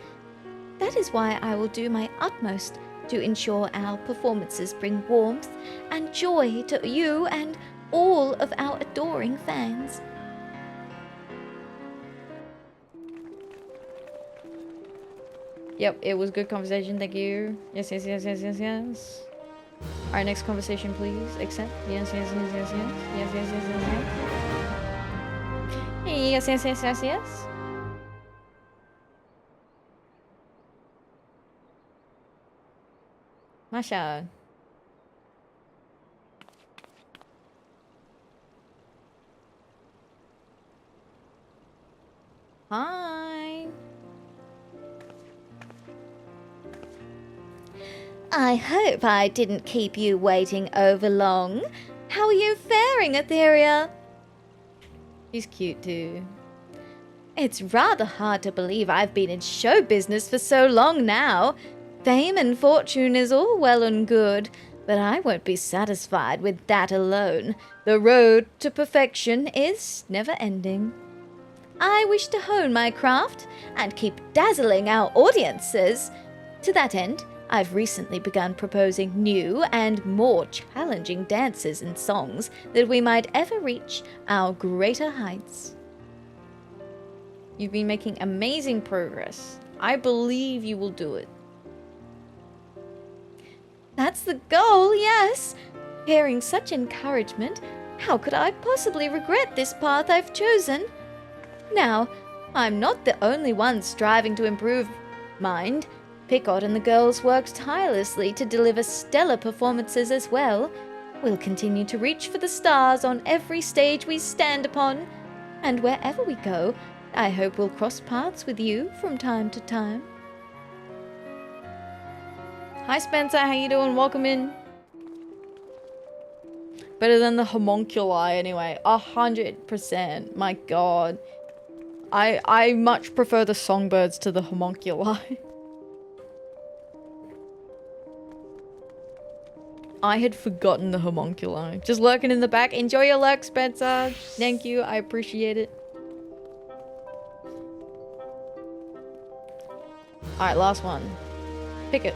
That is why I will do my utmost to ensure our performances bring warmth and joy to you and all of our adoring fans. Yep, it was good conversation, thank you. Yes, yes, yes, yes, yes, yes. Alright, next conversation, please. Accept. Yes, yes, yes, yes, yes. Yes, yes, yes, yes, yes. Yes, yes, yes, yes, yes. Masha. Hi. I hope I didn't keep you waiting over long. How are you faring, Atheria? She's cute too. It's rather hard to believe I've been in show business for so long now. Fame and fortune is all well and good, but I won't be satisfied with that alone. The road to perfection is never ending. I wish to hone my craft and keep dazzling our audiences. To that end, I've recently begun proposing new and more challenging dances and songs that we might ever reach our greater heights. You've been making amazing progress. I believe you will do it. That's the goal, yes. Hearing such encouragement, how could I possibly regret this path I've chosen? Now, I'm not the only one striving to improve, mind. Picot and the girls worked tirelessly to deliver stellar performances as well. We'll continue to reach for the stars on every stage we stand upon. And wherever we go, I hope we'll cross paths with you from time to time. Hi Spencer, how you doing? Welcome in. Better than the homunculi anyway. 100%. My god. I much prefer the songbirds to the homunculi. I had forgotten the homunculi. Just lurking in the back. Enjoy your lurk, Spencer. Thank you. I appreciate it. Alright, last one. Pick it.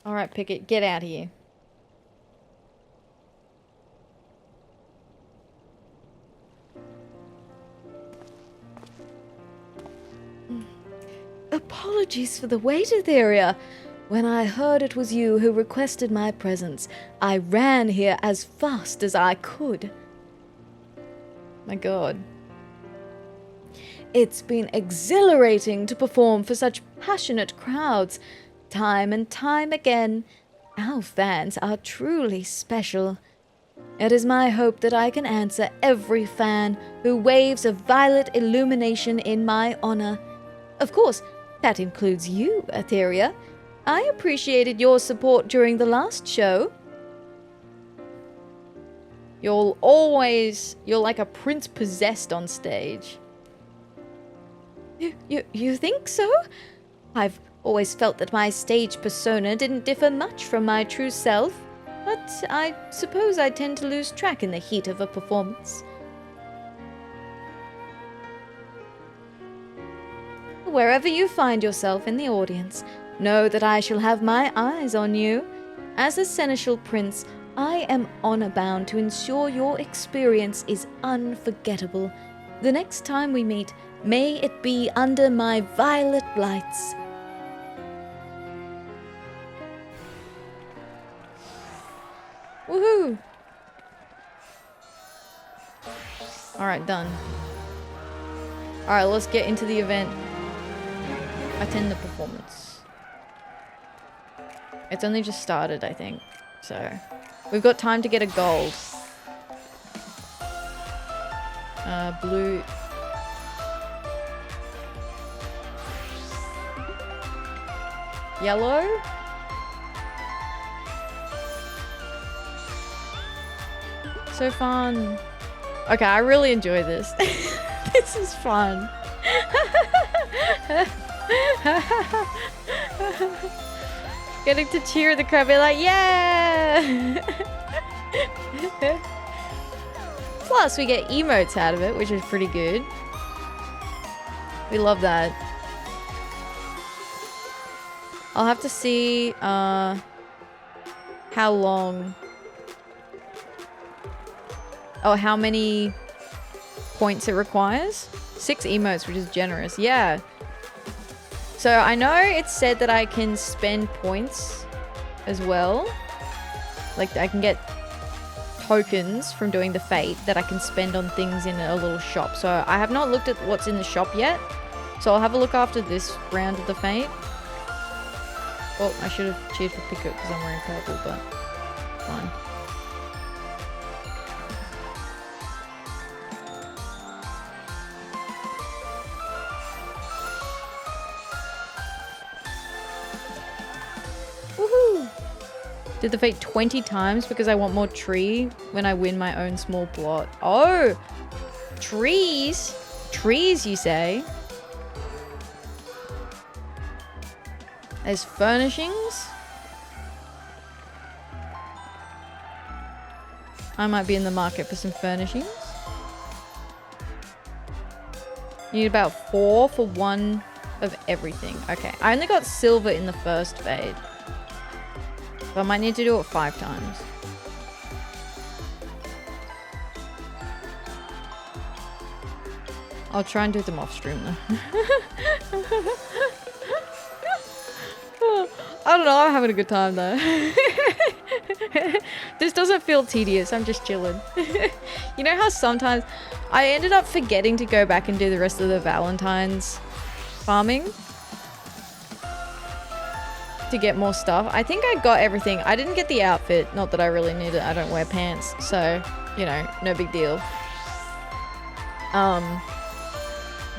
Alright, Pickett, get out of here. Apologies for the wait, Atheria. When I heard it was you who requested my presence, I ran here as fast as I could. My god. It's been exhilarating to perform for such passionate crowds. Time and time again, our fans are truly special. It is my hope that I can answer every fan who waves a violet illumination in my honor. Of course, that includes you, Atheria. I appreciated your support during the last show. You're like a prince possessed on stage. You think so? I've always felt that my stage persona didn't differ much from my true self, but I suppose I tend to lose track in the heat of a performance. Wherever you find yourself in the audience, know that I shall have my eyes on you. As a seneschal prince, I am honor-bound to ensure your experience is unforgettable. The next time we meet, may it be under my violet lights. Woohoo! Alright, done. Alright, let's get into the event. Attend the performance. It's only just started, I think. So, we've got time to get a gold. Blue. Yellow? So fun. Okay, I really enjoy this. This is fun. Getting to cheer the crowd, be like, yeah! Plus, we get emotes out of it, which is pretty good. We love that. I'll have to see how long... Oh, how many points it requires? 6 emotes, which is generous. Yeah. So I know it said that I can spend points as well. Like I can get tokens from doing the fate that I can spend on things in a little shop. So I have not looked at what's in the shop yet. So I'll have a look after this round of the fate. Oh, I should have cheered for Pickett because I'm wearing purple, but fine. Woohoo! Did the fate 20 times because I want more tree when I win my own small plot. Oh! Trees? Trees, you say? There's furnishings. I might be in the market for some furnishings. You need about 4 for 1 of everything. Okay, I only got silver in the first fade. So I might need to do it 5 times. I'll try and do them off stream though. I don't know, I'm having a good time though. This doesn't feel tedious, I'm just chilling. You know how sometimes I ended up forgetting to go back and do the rest of the Valentine's farming to get more stuff. I think I got everything. I didn't get the outfit, not that I really need it. I don't wear pants, so, you know, no big deal.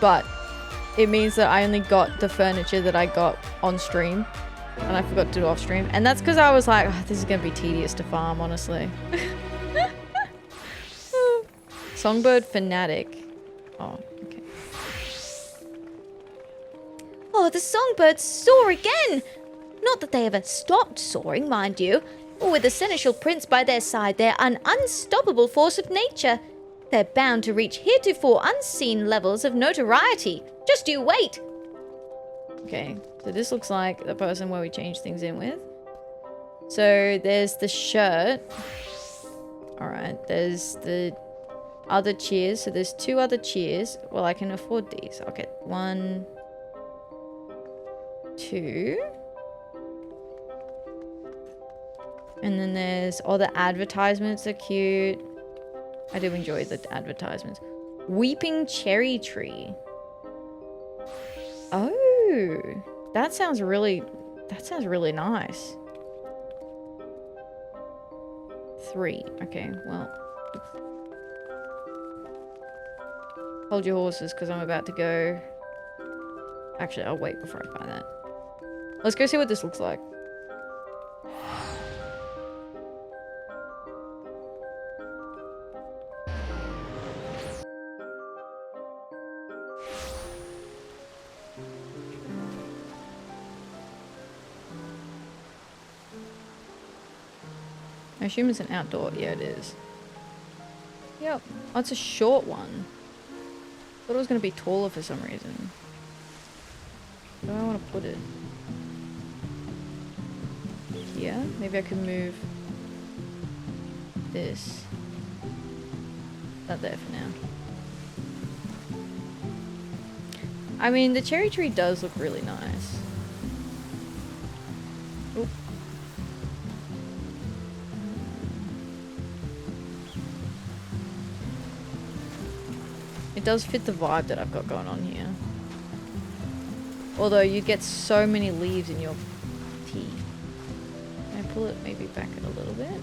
But it means that I only got the furniture that I got on stream. And I forgot to do off stream. And that's because I was like, oh, this is going to be tedious to farm, honestly. Songbird Fanatic. Oh, okay. Oh, the songbirds soar again! Not that they ever stopped soaring, mind you. With the Seneschal Prince by their side, they're an unstoppable force of nature. They're bound to reach heretofore unseen levels of notoriety. Just you wait. Okay, so this looks like the person where we change things in with. So there's the shirt. Alright, there's the other cheers. So there's 2 other cheers. Well, I can afford these. I'll get 1, 2. And then there's all the advertisements are cute. I do enjoy the advertisements. Weeping Cherry Tree. Oh, that sounds really nice. 3. Okay, well. Hold your horses because I'm about to go. Actually, I'll wait before I buy that. Let's go see what this looks like. I assume it's an outdoor. Yeah, it is. Yep. Oh, it's a short one. Thought it was going to be taller for some reason. Where do I want to put it? Here? Maybe I could move this. Not there for now. I mean, the cherry tree does look really nice. Oop. It does fit the vibe that I've got going on here. Although you get so many leaves in your tea. Can I pull it maybe back a little bit?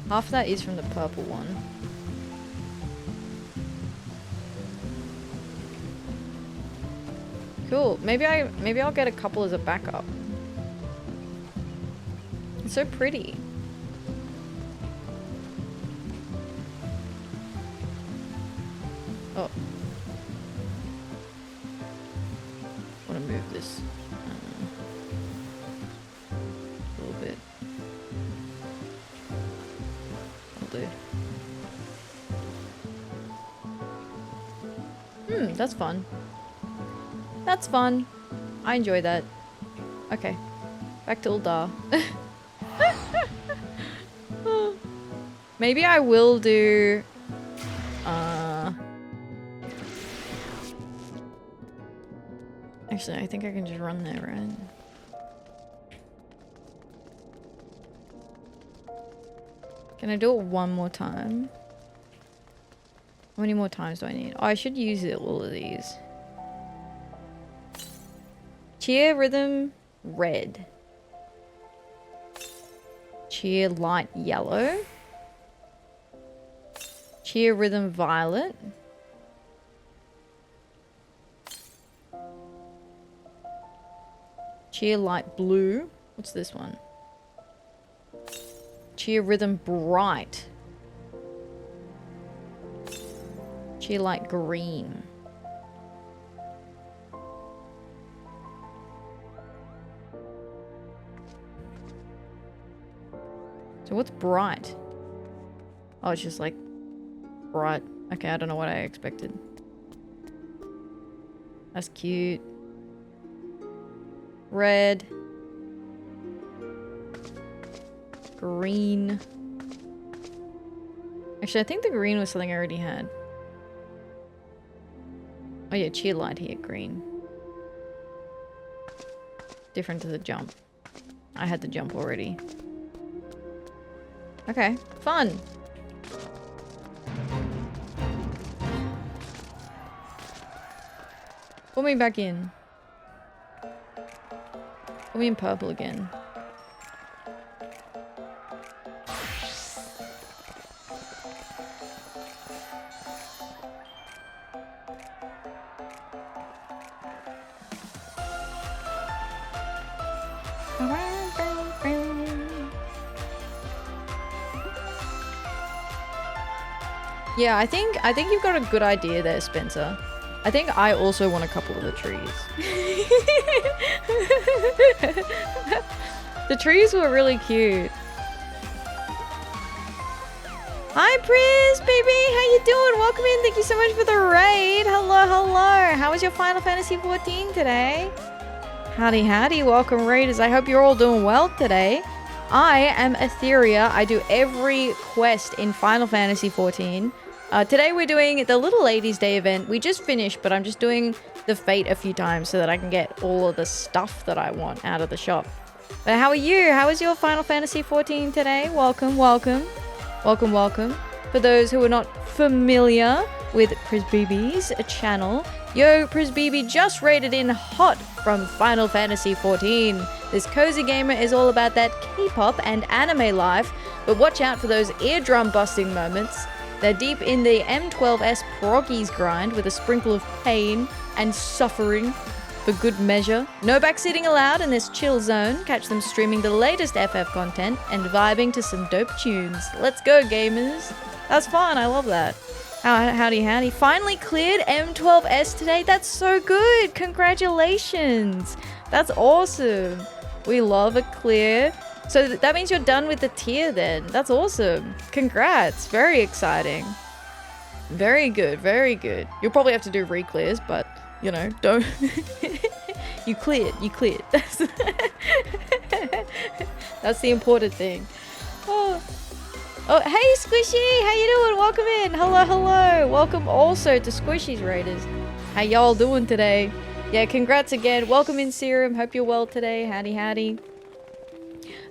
Half of that is from the purple one. Cool. Maybe I'll get a couple as a backup. It's so pretty. Oh. I want to move this a little bit. I'll do. That's fun. That's fun. I enjoy that. Okay. Back to Uldar. Maybe I will do... Actually, I think I can just run there, right? Can I do it one more time? How many more times do I need? Oh, I should use all of these. Cheer rhythm red. Cheer light yellow. Cheer rhythm violet. Cheer light blue. What's this one? Cheer rhythm bright. Cheer light green. So what's bright? Oh, it's just like bright. Okay, I don't know what I expected. That's cute. Red. Green. Actually, I think the green was something I already had. Oh yeah, cheer light here, green. Different to the jump. I had the jump already. Okay, fun. Put me back in. Put me in purple again. Yeah, I think you've got a good idea there, Spencer. I think I also want a couple of the trees. The trees were really cute. Hi, Priz, baby. How you doing? Welcome in. Thank you so much for the raid. Hello, hello. How was your Final Fantasy 14 today? Howdy, howdy. Welcome, raiders. I hope you're all doing well today. I am Atheria. I do every quest in Final Fantasy 14. Today we're doing the Little Ladies Day event. We just finished, but I'm just doing the Fate a few times so that I can get all of the stuff that I want out of the shop. But how are you? How was your Final Fantasy 14 today? Welcome, welcome. Welcome, welcome. For those who are not familiar with PrizBB's channel, yo, PrizBB just rated in hot from Final Fantasy 14. This cozy gamer is all about that K-pop and anime life, but watch out for those eardrum busting moments. They're deep in the M12S proggies grind with a sprinkle of pain and suffering for good measure. No backseating allowed in this chill zone. Catch them streaming the latest FF content and vibing to some dope tunes. Let's go, gamers. That's fun. I love that. Howdy, howdy. Finally cleared M12S today. That's so good. Congratulations. That's awesome. We love a clear. So that means you're done with the tier then. That's awesome. Congrats. Very exciting. Very good. Very good. You'll probably have to do re-clears, but, you know, don't... You cleared. You cleared. That's the important thing. Oh, hey, Squishy. How you doing? Welcome in. Hello, hello. Welcome also to Squishy's Raiders. How y'all doing today? Yeah, congrats again. Welcome in, Serum. Hope you're well today. Howdy, howdy.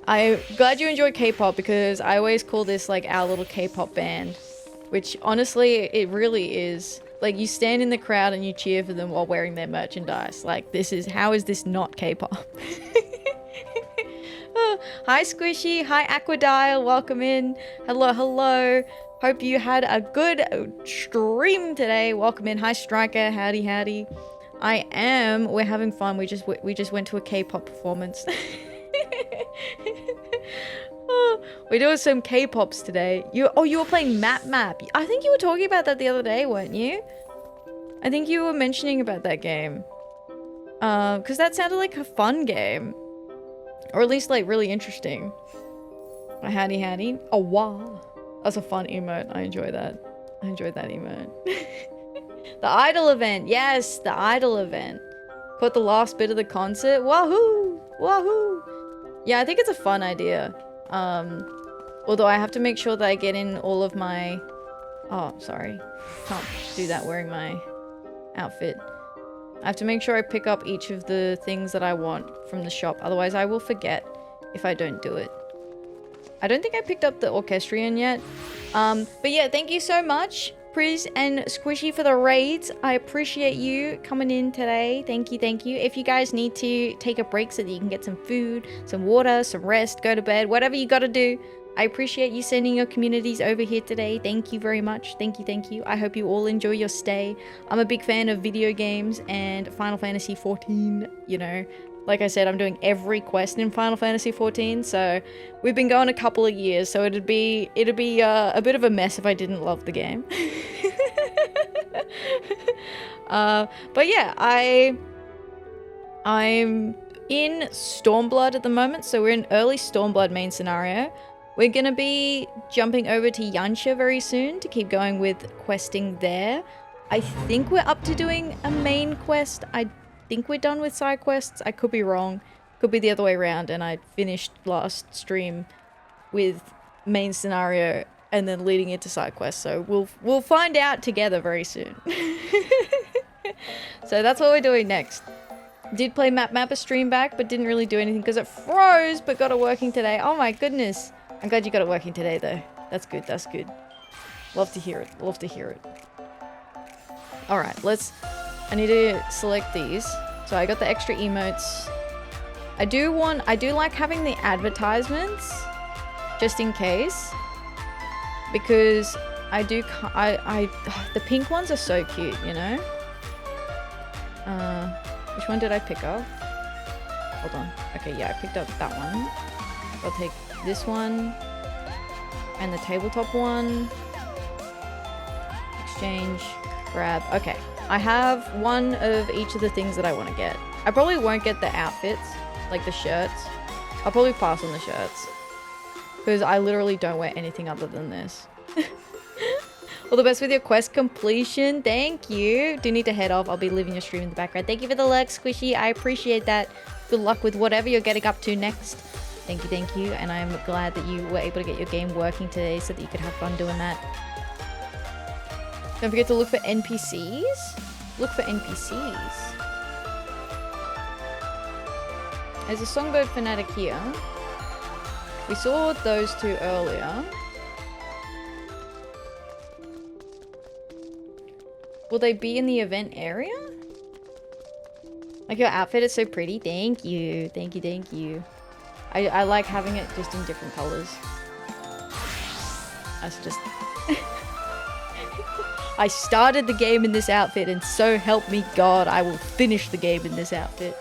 I'm glad you enjoy K-pop because I always call this like our little K-pop band, which honestly, it really is. Like you stand in the crowd and you cheer for them while wearing their merchandise. Like how is this not K-pop? Oh, hi Squishy, hi Aquadial, welcome in. Hello, hello. Hope you had a good stream today. Welcome in. Hi Striker, howdy, howdy. We're having fun. We just went to a K-pop performance. Oh, we're doing some K-pops today. You were playing Map. I think you were talking about that the other day, weren't you? I think you were mentioning about that game. Because that sounded like a fun game. Or at least like really interesting. Howdy, howdy. Oh, wow. That's a fun emote. I enjoy that. I enjoyed that emote. The Idol event. Yes, the Idol event. Caught the last bit of the concert. Wahoo! Wahoo! Yeah, I think it's a fun idea. Although I have to make sure that I get in all of my... Oh, sorry. Can't do that wearing my outfit. I have to make sure I pick up each of the things that I want from the shop. Otherwise, I will forget if I don't do it. I don't think I picked up the Orchestrion yet. But yeah, thank you so much, Priz and Squishy, for the raids. I appreciate you coming in today. Thank you, thank you. If you guys need to take a break so that you can get some food, some water, some rest, go to bed, whatever you gotta do, I appreciate you sending your communities over here today. Thank you very much. Thank you, thank you. I hope you all enjoy your stay. I'm a big fan of video games and Final Fantasy 14, you know. Like I said, I'm doing every quest in Final Fantasy 14, so we've been going a couple of years, so it'd be a bit of a mess if I didn't love the game. But yeah, I'm in Stormblood at the moment, so we're in early Stormblood main scenario. We're gonna be jumping over to Yansha very soon to keep going with questing there. I think we're up to doing a main quest. I think we're done with side quests. I could be wrong. Could be the other way around, and I finished last stream with main scenario and then leading into side quests. So we'll find out together very soon. So that's what we're doing next. Did play Mapper stream back, but didn't really do anything because it froze, but got it working today. Oh my goodness. I'm glad you got it working today though. That's good, that's good. Love to hear it, love to hear it. Alright, I need to select these. So I got the extra emotes. I do like having the advertisements, just in case. Because the pink ones are so cute, you know? Which one did I pick up? Hold on. Okay, yeah, I picked up that one. I'll take this one. And the tabletop one. Exchange. Grab. Okay. I have one of each of the things that I want to get. I probably won't get the outfits, like the shirts. I'll probably pass on the shirts. Because I literally don't wear anything other than this. All the best with your quest completion. Thank you. Do need to head off. I'll be leaving your stream in the background. Thank you for the lurk, Squishy. I appreciate that. Good luck with whatever you're getting up to next. Thank you. And I'm glad that you were able to get your game working today so that you could have fun doing that. Don't forget to look for NPCs. Look for NPCs. There's a Songbird Fanatic here. We saw those two earlier. Will they be in the event area? Like, your outfit is so pretty. Thank you. Thank you. I like having it just in different colors. That's just... I started the game in this outfit, and so help me God, I will finish the game in this outfit.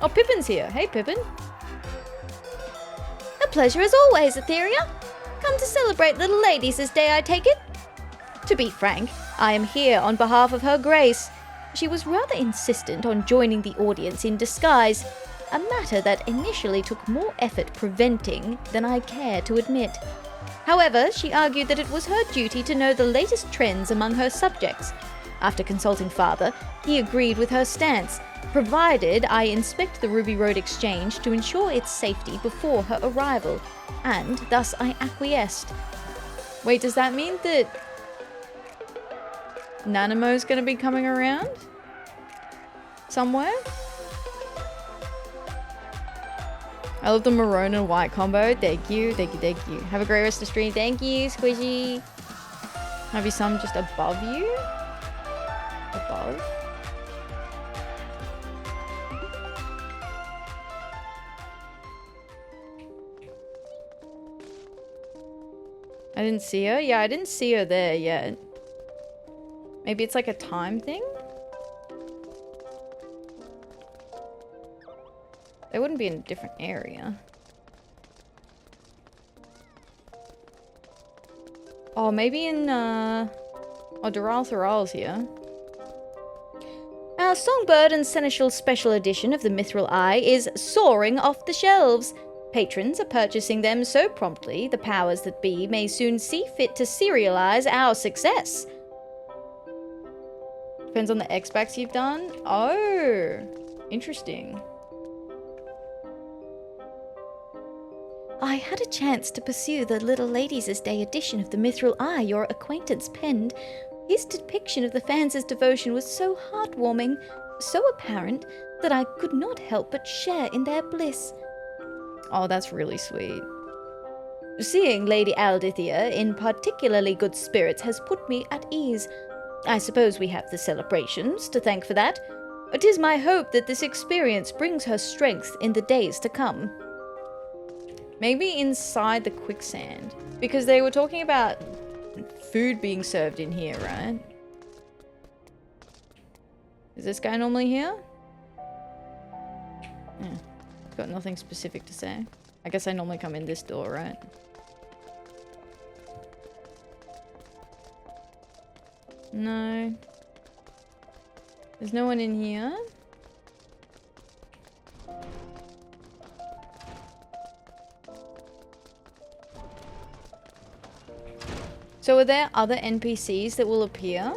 Oh, Pippin's here. Hey, Pippin. A pleasure as always, Atheria. Come to celebrate little ladies this day, I take it? To be frank, I am here on behalf of Her Grace. She was rather insistent on joining the audience in disguise, a matter that initially took more effort preventing than I care to admit. However, she argued that it was her duty to know the latest trends among her subjects. After consulting Father, he agreed with her stance, provided I inspect the Ruby Road Exchange to ensure its safety before her arrival, and thus I acquiesced. Wait, does that mean that Nanamo's gonna be coming around? Somewhere? I love the maroon and white combo. Thank you. Have a great rest of the stream. Thank you, Squishy. Have you some just above you? Above? I didn't see her? Yeah, I didn't see her there yet. Maybe it's like a time thing? They wouldn't be in a different area. Oh, maybe in, Oh, Doral Thoral's here. Our Songbird and Seneschal Special Edition of the Mithril Eye is soaring off the shelves. Patrons are purchasing them so promptly, the powers that be may soon see fit to serialize our success. Depends on the X-Backs you've done. Oh, interesting. I had a chance to pursue the Little Ladies' Day edition of the Mithril Eye your acquaintance penned. His depiction of the fans' devotion was so heartwarming, so apparent, that I could not help but share in their bliss. Oh, that's really sweet. Seeing Lady Aldithia in particularly good spirits has put me at ease. I suppose we have the celebrations to thank for that. It is my hope that this experience brings her strength in the days to come. Maybe inside the quicksand. Because they were talking about food being served in here, right? Is this guy normally here? Yeah. Got nothing specific to say. I guess I normally come in this door, right? No. There's no one in here. So are there other NPCs that will appear?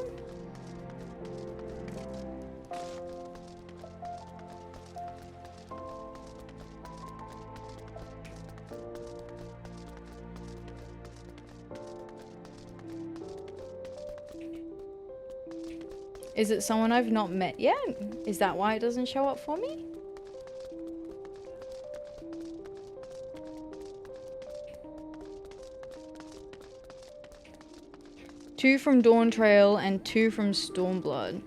Is it someone I've not met yet? Is that why it doesn't show up for me? Two from Dawn Trail and 2 from Stormblood.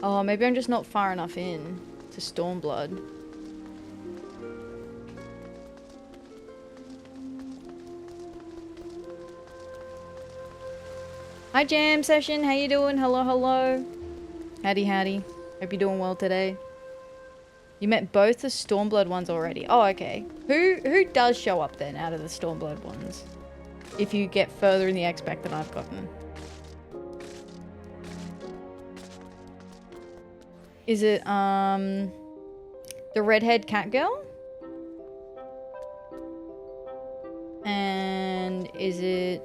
Oh, maybe I'm just not far enough in to Stormblood. Hi Jam Session, how you doing? Hello, hello. Howdy, howdy. Hope you're doing well today. You met both the Stormblood ones already. Oh, okay. Who does show up then out of the Stormblood ones? If you get further in the X-Pack than I've gotten. Is it, the redhead cat girl? And is it...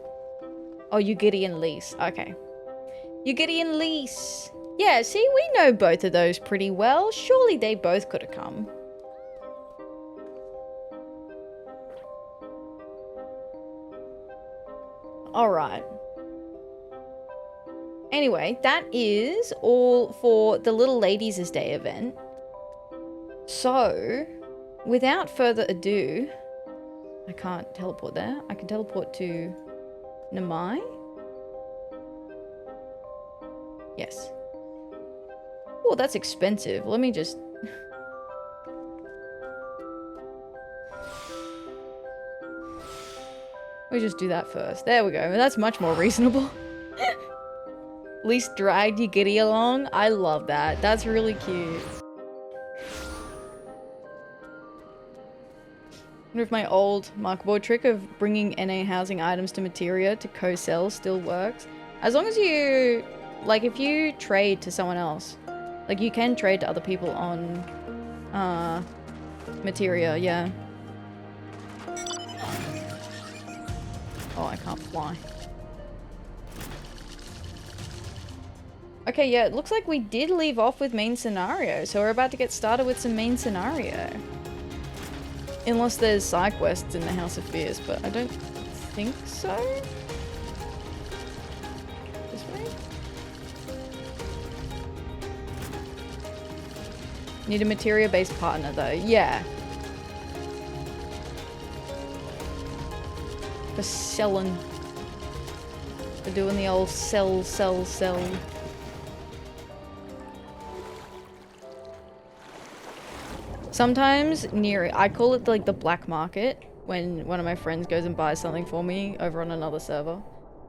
Oh, Eugideon Lease. Okay. Eugideon Lease. Yeah, see, we know both of those pretty well. Surely they both could have come. Alright. Anyway, that is all for the Little Ladies' Day event. So, without further ado... I can't teleport there. I can teleport to... Namai? Yes. Oh, that's expensive. Let me just... we just do that first. There we go. That's much more reasonable. At least dragged you Giddy along. I love that. That's really cute. I wonder if my old markboard trick of bringing NA housing items to Materia to co-sell still works. As long as you... like, if you trade to someone else. Like, you can trade to other people on... Materia, yeah. Oh, I can't fly. Okay, yeah, it looks like we did leave off with main scenario. So we're about to get started with some main scenario. Unless there's side quests in the House of Fierce, but I don't think so. This way? Need a materia-based partner though, yeah. For selling. For doing the old sell. Sometimes I call it like the black market when one of my friends goes and buys something for me over on another server.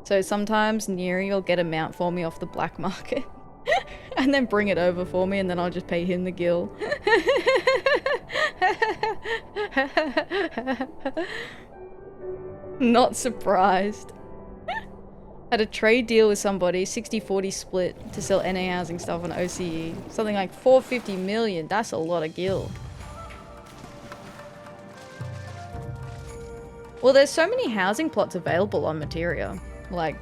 So sometimes Neri will get a mount for me off the black market and then bring it over for me and then I'll just pay him the gil. Not surprised. Had a trade deal with somebody, 60-40 split to sell NA housing stuff on OCE. Something like 450 million, that's a lot of gil. Well, there's so many housing plots available on Materia. Like,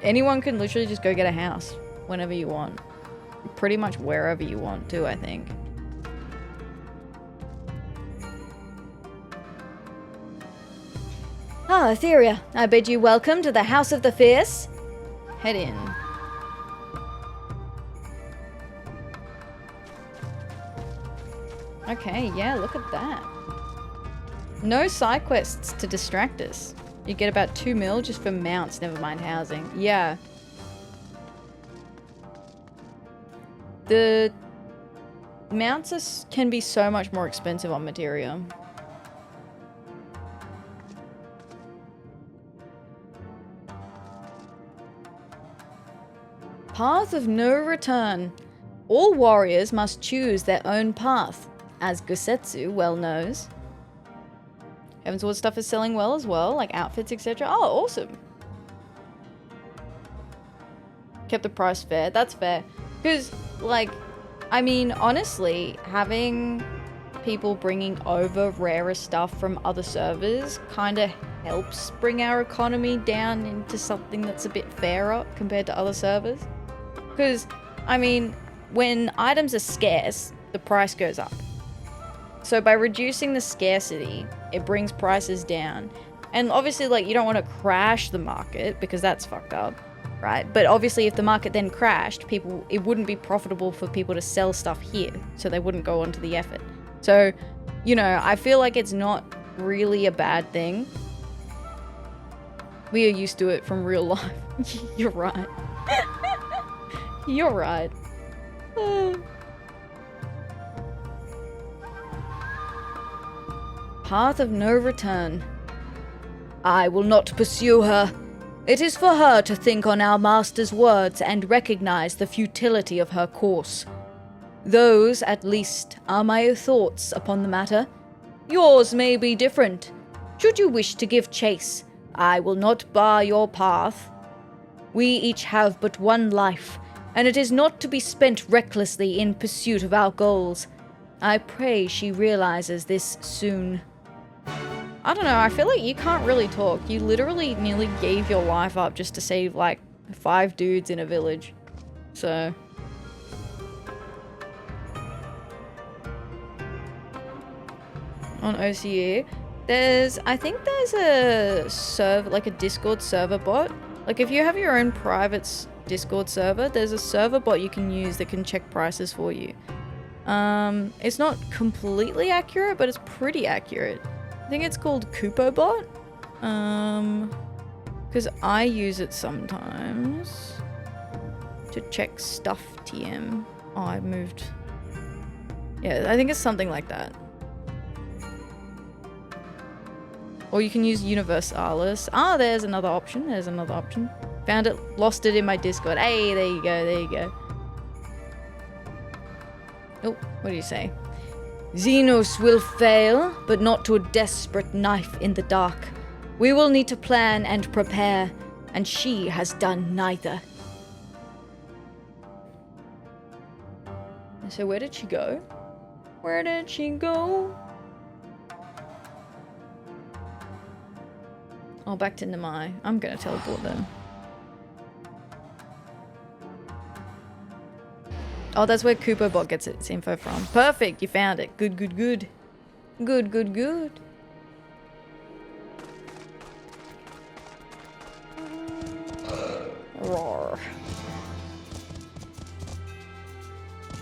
anyone can literally just go get a house whenever you want. Pretty much wherever you want to, I think. Ah, Atheria, I bid you welcome to the House of the Fierce. Head in. Okay, yeah, look at that. No side quests to distract us. You get about 2 mil just for mounts, never mind housing. Yeah. The mounts can be so much more expensive on Materia. Path of no return. All warriors must choose their own path, as Gusetsu well knows. Heavensward stuff is selling well as well, like outfits, etc. Oh, awesome. kept the price fair. That's fair. Because, like, I mean, honestly, having people bringing over rarer stuff from other servers kind of helps bring our economy down into something that's a bit fairer compared to other servers. Because, I mean, when items are scarce, the price goes up. So by reducing the scarcity, it brings prices down. And obviously, like, you don't want to crash the market because that's fucked up, right? But obviously, if the market then crashed, it wouldn't be profitable for people to sell stuff here, so they wouldn't go onto the effort. So, you know, I feel like it's not really a bad thing. We are used to it from real life. You're right. You're right. Path of no return. I will not pursue her. It is for her to think on our master's words and recognize the futility of her course. Those, at least, are my thoughts upon the matter. Yours may be different. Should you wish to give chase, I will not bar your path. We each have but one life, and it is not to be spent recklessly in pursuit of our goals. I pray she realizes this soon. I don't know, I feel like you can't really talk. You literally nearly gave your life up just to save, like, 5 dudes in a village. So... on OCE, I think there's a server, like a Discord server bot. Like, if you have your own private Discord server, there's a server bot you can use that can check prices for you. It's not completely accurate, but it's pretty accurate. I think it's called Kurobana. Because I use it sometimes to check stuff TM. Oh, I moved. Yeah, I think it's something like that. Or you can use Universalis. Ah, there's another option. There's another option. Found it, lost it in my Discord. Hey, there you go, there you go. Oh, what do you say? Xenos will fail, but not to a desperate knife in the dark. We will need to plan and prepare, and she has done neither. So where did she go? Where did she go? Oh, back to Namai. I'm gonna teleport them. Oh, that's where Kurobana gets its info from. Perfect, you found it. Good, good, good. Good, good, good. Roar.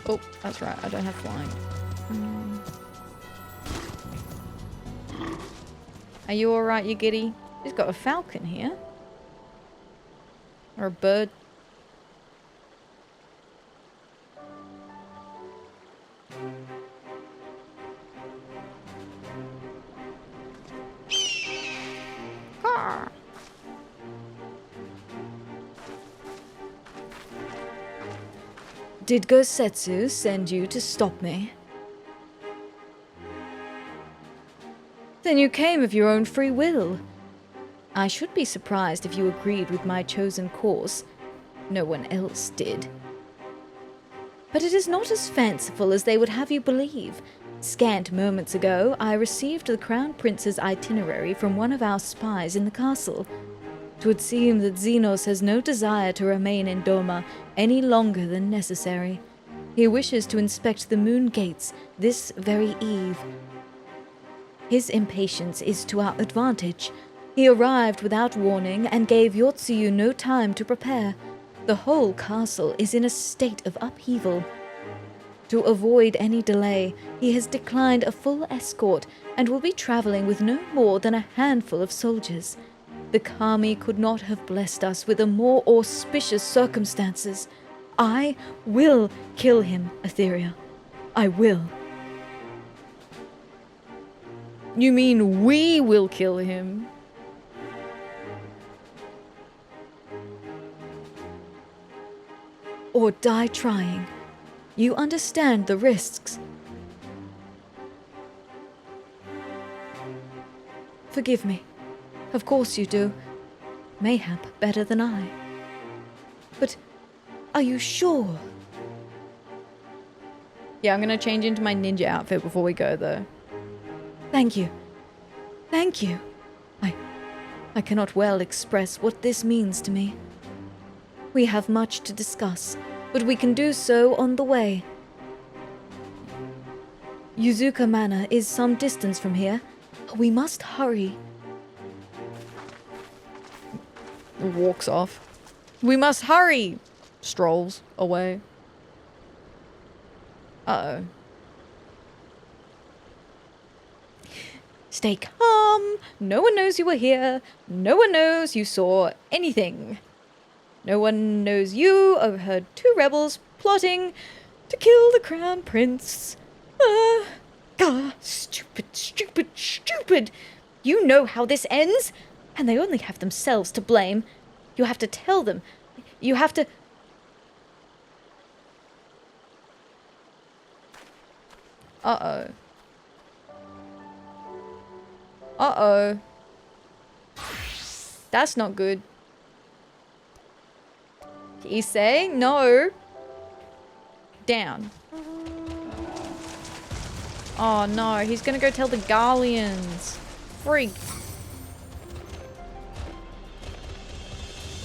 Oh, that's right, I don't have flying. Are you alright, you giddy? He's got a falcon here. Or a bird. Car. Did Gosetsu send you to stop me? Then you came of your own free will. I should be surprised if you agreed with my chosen course. No one else did. But it is not as fanciful as they would have you believe. Scant moments ago, I received the Crown Prince's itinerary from one of our spies in the castle. 'Twould seem that Xenos has no desire to remain in Doma any longer than necessary. He wishes to inspect the moon gates this very eve. His impatience is to our advantage. He arrived without warning and gave Yotsuyu no time to prepare. The whole castle is in a state of upheaval. To avoid any delay, he has declined a full escort and will be traveling with no more than a handful of soldiers. The Kami could not have blessed us with a more auspicious circumstances. I will kill him, Atheria. I will. You mean we will kill him? Or die trying. You understand the risks. Forgive me. Of course you do. Mayhap better than I. But Are you sure? Yeah, I'm gonna change into my ninja outfit before we go, though. Thank you. Thank you. I cannot well express what this means to me. We have much to discuss, but we can do so on the way. Yuzuka Manor is some distance from here. We must hurry. Walks off. We must hurry! Strolls away. Uh-oh. Stay calm. No one knows you were here. No one knows you saw anything. No one knows you overheard two rebels plotting to kill the crown prince. Stupid, stupid, stupid. You know how this ends, and they only have themselves to blame. You have to tell them. You have to... Uh-oh. Uh-oh. That's not good. Issei, no. Down. Oh no, he's gonna go tell the Garleans. Freak.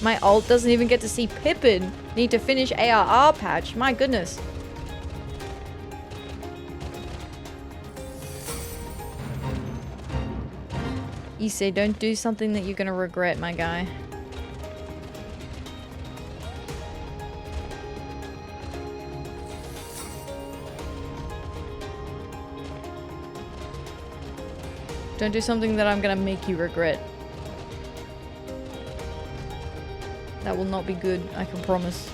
My ult doesn't even get to see Pippin. Need to finish ARR patch. My goodness. Issei, don't do something that you're gonna regret, my guy. Don't do something that I'm gonna make you regret. That will not be good, I can promise.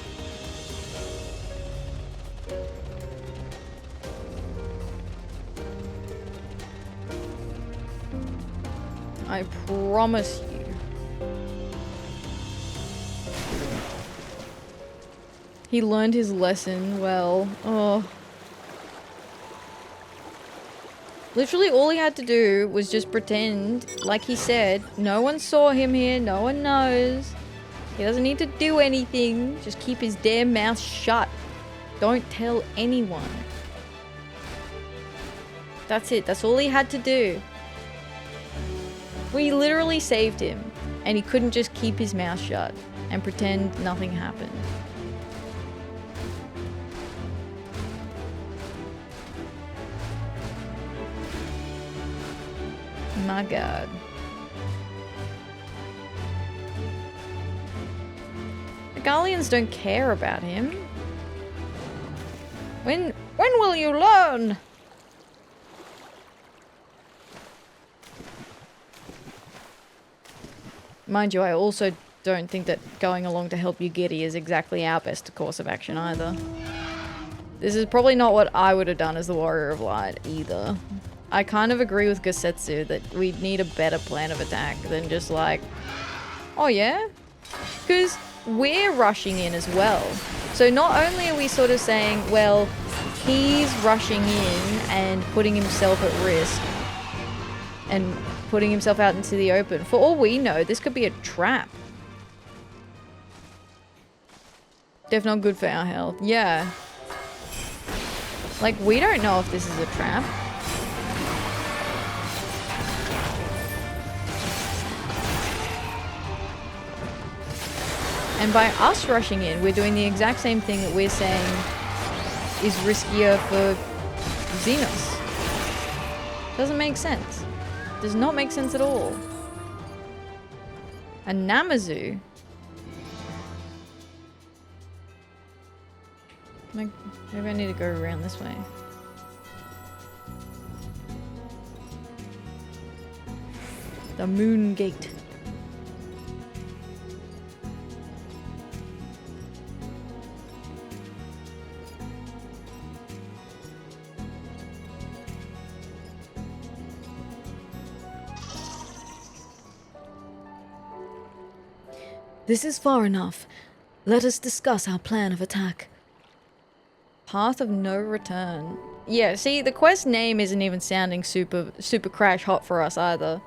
I promise you. He learned his lesson well. Oh. Literally all he had to do was just pretend, like he said, no one saw him here, no one knows. He doesn't need to do anything, just keep his damn mouth shut. Don't tell anyone. That's it, that's all he had to do. We literally saved him, and he couldn't just keep his mouth shut and pretend nothing happened. My god. The Garleans don't care about him. When will you learn? Mind you, I also don't think that going along to help Yugiri is exactly our best course of action either. This is probably not what I would have done as the Warrior of Light either. I kind of agree with Gasetsu that we need a better plan of attack than just like, oh yeah? Because we're rushing in as well. So not only are we sort of saying, well, he's rushing in and putting himself at risk and putting himself out into the open. For all we know, this could be a trap. Definitely not good for our health. Yeah. Like, we don't know if this is a trap. And by us rushing in, we're doing the exact same thing that we're saying is riskier for Xenos. Doesn't make sense. Does not make sense at all. A Namazu? Maybe I need to go around this way. The Moon Gate. This is far enough. Let us discuss our plan of attack. Path of no return. Yeah, see, the quest name isn't even sounding super crash hot for us either.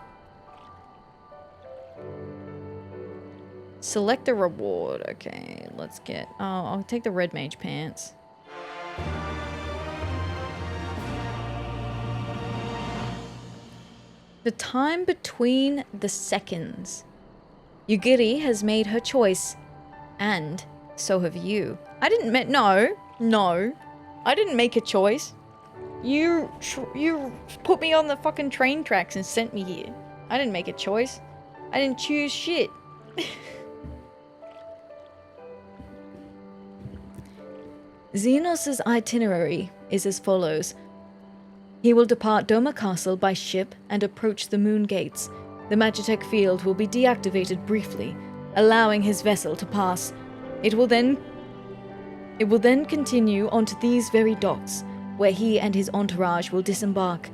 Select a reward. Okay, let's get... Oh, I'll take the red mage pants. The time between the seconds. Yugiri has made her choice. And so have you. I didn't make... No. I didn't make a choice. You put me on the fucking train tracks and sent me here. I didn't make a choice. I didn't choose shit. Xenos' itinerary is as follows. He will depart Doma Castle by ship and approach the moon gates. The Magitech field will be deactivated briefly, allowing his vessel to pass. It will then continue onto these very docks, where he and his entourage will disembark.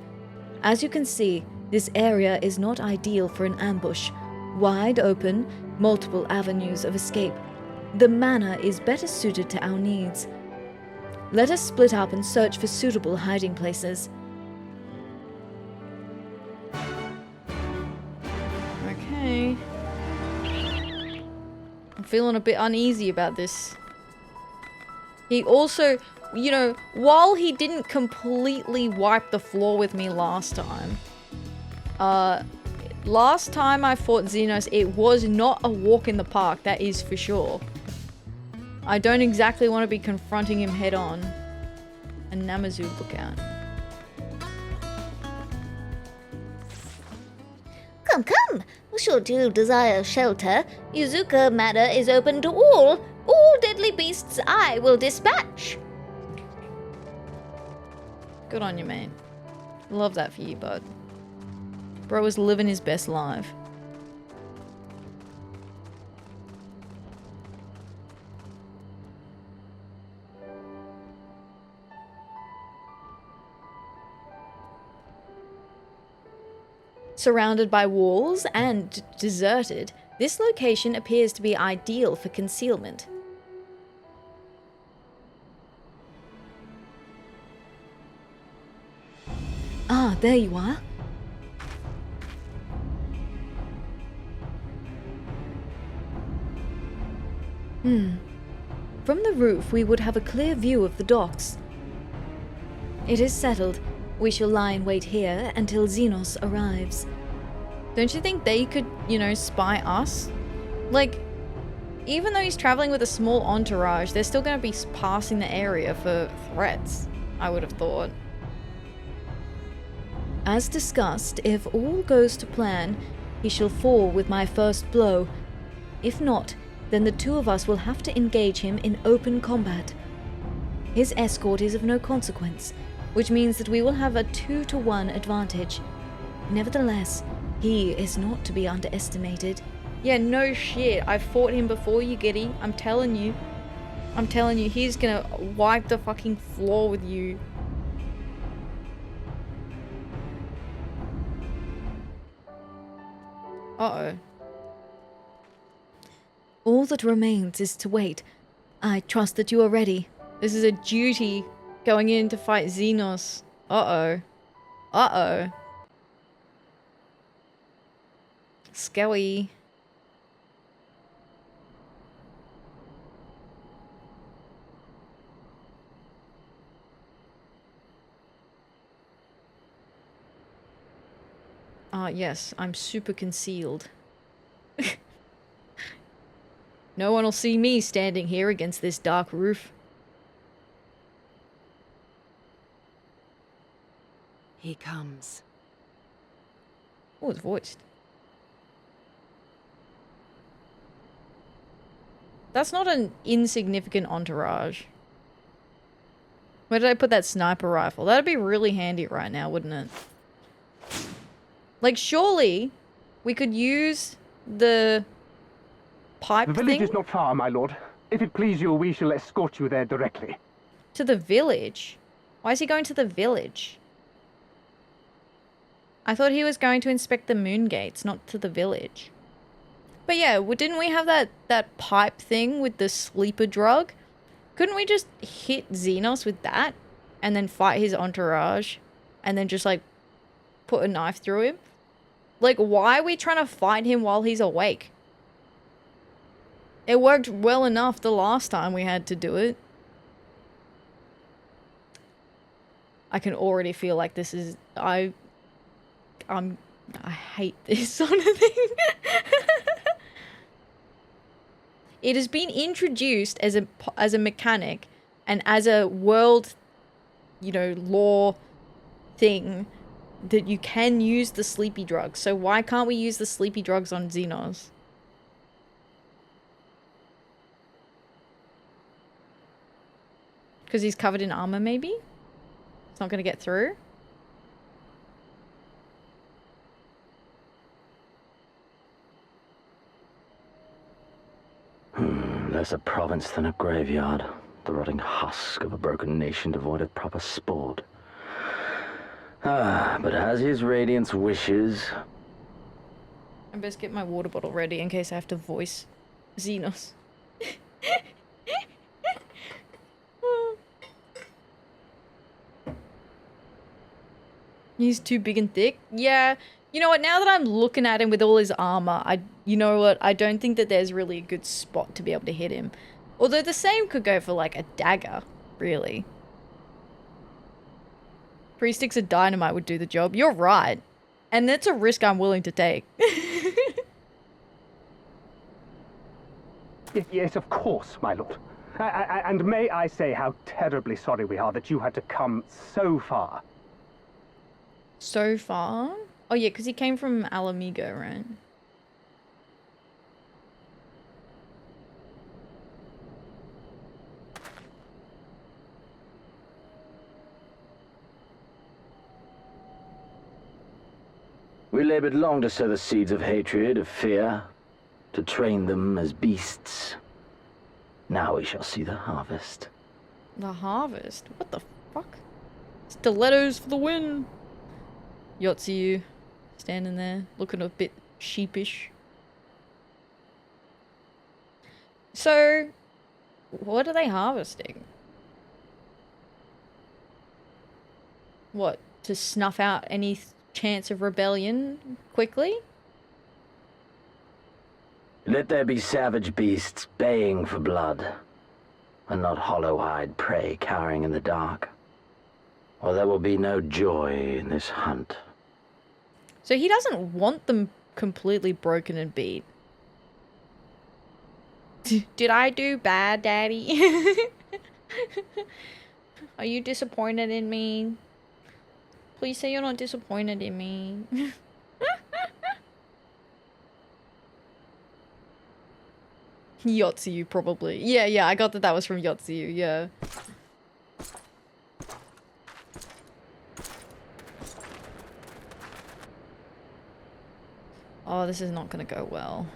As you can see, this area is not ideal for an ambush. Wide open, multiple avenues of escape. The manor is better suited to our needs. Let us split up and search for suitable hiding places. Okay. I'm feeling a bit uneasy about this. He also, you know, while he didn't completely wipe the floor with me last time, last time I fought Xenos, it was not a walk in the park, that is for sure. I don't exactly want to be confronting him head on. And Namazu, look out. Come. Should you desire shelter, Yuzuka Manor is open to all. All deadly beasts I will dispatch. Good on you, man. Love that for you, bud. Bro is living his best life. Surrounded by walls and deserted, this location appears to be ideal for concealment. Ah, there you are. From the roof, we would have a clear view of the docks. It is settled. We shall lie in wait here until Xenos arrives. Don't you think they could, you know, spy us? Like, even though he's traveling with a small entourage, they're still going to be passing the area for threats, I would have thought. As discussed, if all goes to plan, he shall fall with my first blow. If not, then the two of us will have to engage him in open combat. His escort is of no consequence, which means that we will have a 2-to-1 advantage. Nevertheless, he is not to be underestimated. Yeah, no shit. I fought him before, you giddy. I'm telling you, he's gonna wipe the fucking floor with you. Uh-oh. All that remains is to wait. I trust that you are ready. This is a duty. Going in to fight Xenos. Uh-oh. Skelly. Ah, yes, I'm super concealed. No one will see me standing here against this dark roof. He comes. Oh, it's voiced. That's not an insignificant entourage. Where did I put that sniper rifle? That'd be really handy right now, wouldn't it? Like, surely we could use the pipe thing. The village is not far, my lord. If it please you, we shall escort you there directly. To the village? Why is he going to the village? I thought he was going to inspect the moon gates, not to the village. But yeah, didn't we have that pipe thing with the sleeper drug? Couldn't we just hit Xenos with that? And then fight his entourage? And then just, like, put a knife through him? Like, why are we trying to fight him while he's awake? It worked well enough the last time we had to do it. I can already feel like this is... I hate this sort of thing. It has been introduced as a mechanic and as a world, you know, lore thing that you can use the sleepy drugs. So why can't we use the sleepy drugs on Xenos? Because he's covered in armor, maybe? It's not going to get through? Less a province than a graveyard. The rotting husk of a broken nation devoid of proper sport. But as his radiance wishes... I best get my water bottle ready in case I have to voice Xenos. He's too big and thick? Yeah. You know what, now that I'm looking at him with all his armor, you know what, I don't think that there's really a good spot to be able to hit him. Although the same could go for like a dagger, really. 3 sticks of dynamite would do the job. You're right. And that's a risk I'm willing to take. Yes, of course, my lord. And may I say how terribly sorry we are that you had to come so far. So far? Oh yeah, because he came from Alamigo, right? We labored long to sow the seeds of hatred, of fear, to train them as beasts. Now we shall see the harvest. The harvest? What the fuck? Stilettos for the win! Yotsu standing there, looking a bit sheepish. So, what are they harvesting? What, to snuff out any chance of rebellion quickly? Let there be savage beasts baying for blood, and not hollow-eyed prey cowering in the dark. Or there will be no joy in this hunt. So he doesn't want them completely broken and beat. Did I do bad, Daddy? Are you disappointed in me? Please say you're not disappointed in me. Yotsu, probably. Yeah, I got that was from Yotsu, yeah. Oh, this is not gonna go well.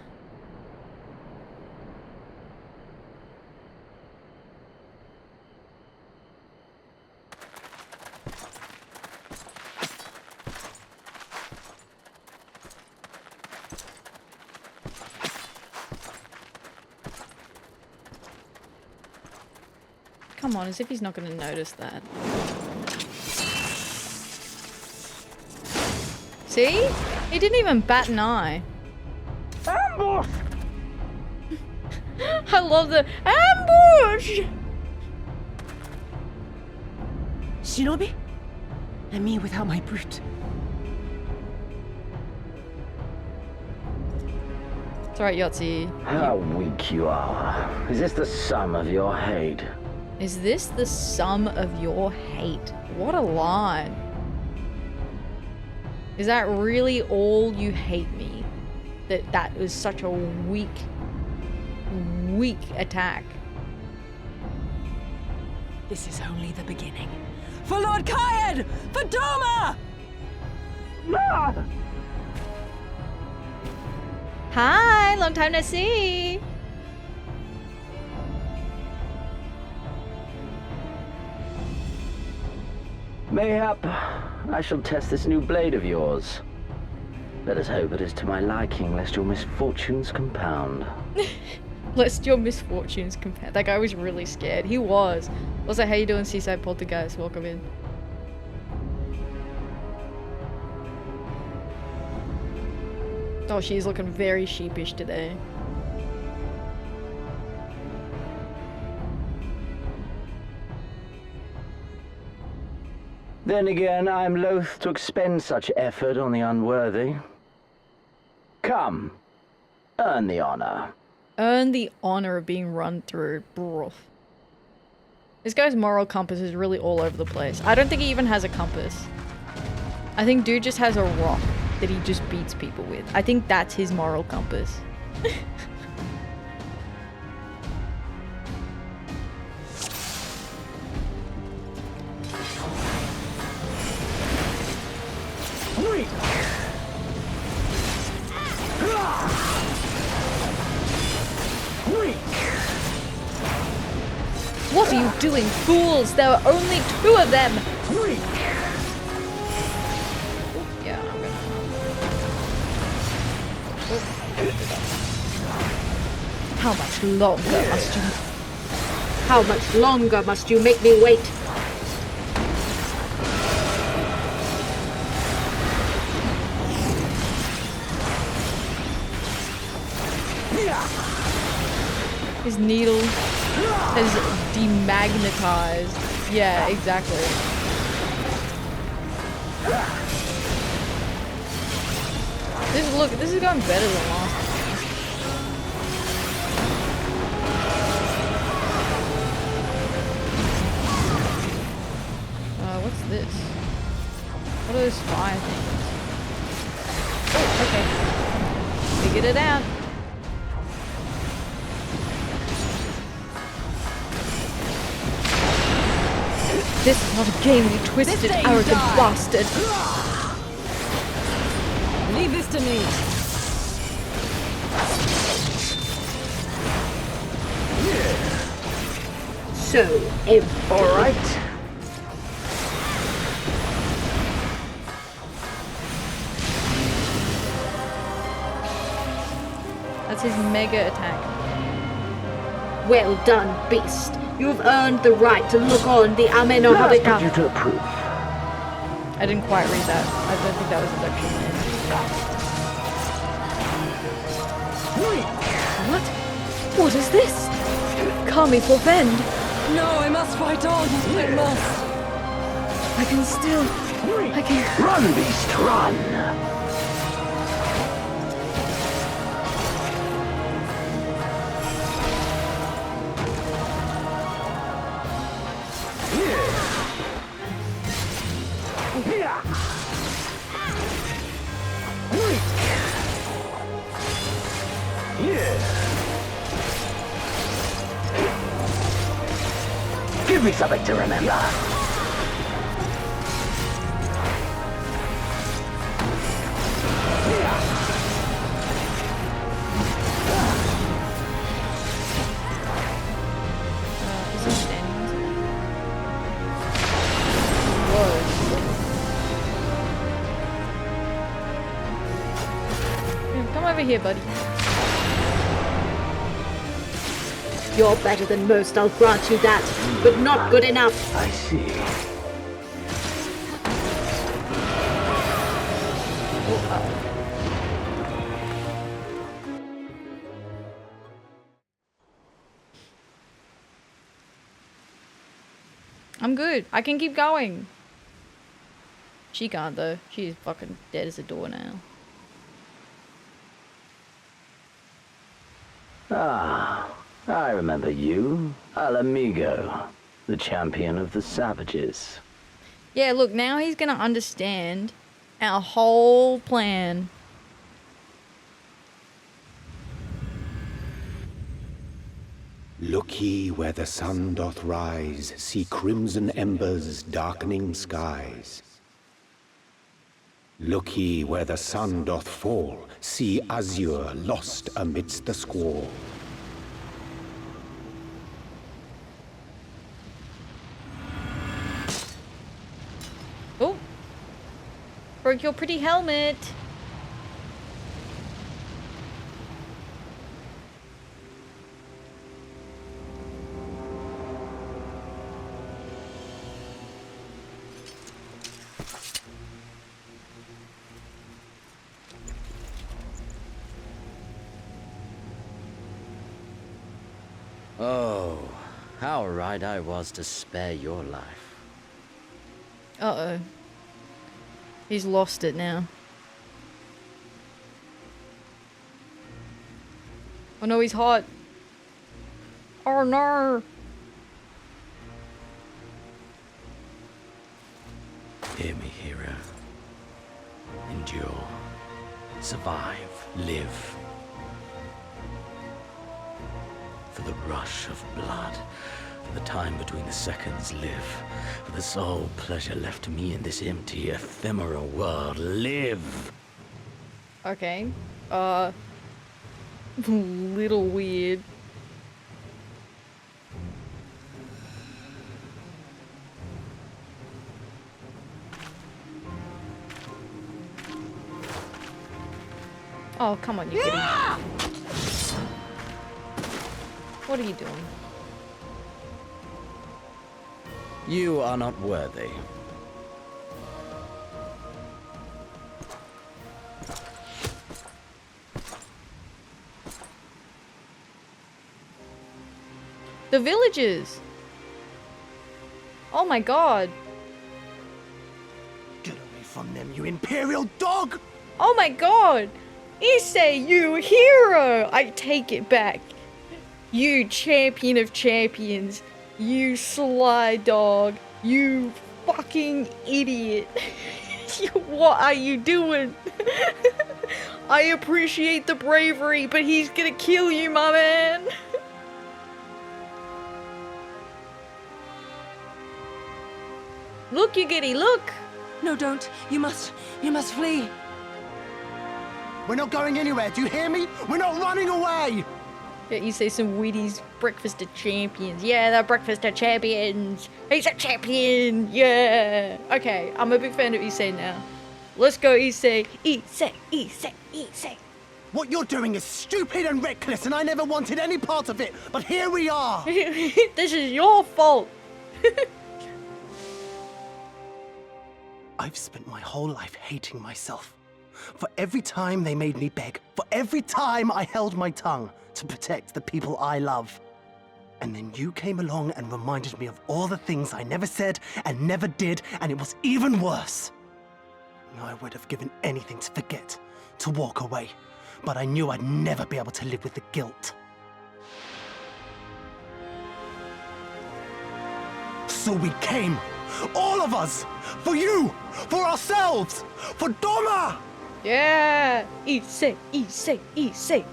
Come on, as if he's not gonna notice that. See? He didn't even bat an eye. Ambush! I love the ambush! Shinobi? And me without my brute. It's alright, Yotzi. How weak you are. Is this the sum of your hate? Is this the sum of your hate? What a line. Is that really all you hate me? That was such a weak attack. This is only the beginning. For Lord Kayed! For Doma! Ah! Hi, long time no see. Mayhap I shall test this new blade of yours. Let us hope it is to my liking, lest your misfortunes compound. Lest your misfortunes compare. That guy was really scared. He was. Also, how you doing, Seaside Poltergeist? Welcome in. Oh, she's looking very sheepish today. Then again, I'm loath to expend such effort on the unworthy. Come, earn the honor. Earn the honor of being run through. Bro. This guy's moral compass is really all over the place. I don't think he even has a compass. I think dude just has a rock that he just beats people with. I think that's his moral compass. What are you doing, fools? There are only 2 of them! Yeah, I'm gonna... How much longer must you make me wait? His needle has demagnetized. Yeah, exactly. This is going better than last time. What's this? What are those fire things? Oh, okay. Figured it out. This is not a game, you twisted, arrogant bastard. Leave this to me. So, All right. That's his mega attack. well done, beast. You've earned the right to look on the Ameno Now I Habitata. you to approve. I didn't quite read that. I don't think that was his actual name. What? What is this? Kami forfend. No, I must fight on. I must. I can still... I can... Run, beast, run! Give me something to remember. Is he standing on something? Whoa. Come over here, buddy. You're better than most, I'll grant you that, but not good enough. I see. I'm good. I can keep going. She can't though. She's fucking dead as a door now. Ah, I remember you. Al Amigo, the champion of the savages. Yeah, look, now he's gonna understand our whole plan. Look ye where the sun doth rise, see crimson embers darkening skies. Look ye where the sun doth fall, see azure lost amidst the squall. Oh! Broke your pretty helmet! Oh, how right I was to spare your life. Uh-oh. He's lost it now. Oh no, he's hot. Oh no! Hear me, hero. Endure. Survive. Live. For the rush of blood. For the time between the seconds, live. For the sole pleasure left to me in this empty, ephemeral world, live! Okay. Little weird. Oh, come on, you kidding. What are you doing? You are not worthy. The villagers! Oh my god. Get away from them, you imperial dog! Oh my god! Issei, you hero! I take it back. You champion of champions. You sly dog. You fucking idiot. What are you doing? I appreciate the bravery, but he's gonna kill you, my man. Look, you giddy, look! No, don't. You must flee. We're not going anywhere, do you hear me? We're not running away! Yeah, you say some Wheaties breakfast of champions. Yeah, they're breakfast of champions. He's a champion. Yeah. Okay, I'm a big fan of Issei now. Let's go, Issei. Issei, Issei, Issei. What you're doing is stupid and reckless, and I never wanted any part of it, but here we are! This is your fault. I've spent my whole life hating myself. For every time they made me beg, for every time I held my tongue to protect the people I love. And then you came along and reminded me of all the things I never said and never did, and it was even worse. I would have given anything to forget, to walk away, but I knew I'd never be able to live with the guilt. So we came, all of us, for you, for ourselves, for Doma! Yeah. Issei, Issei, Issei.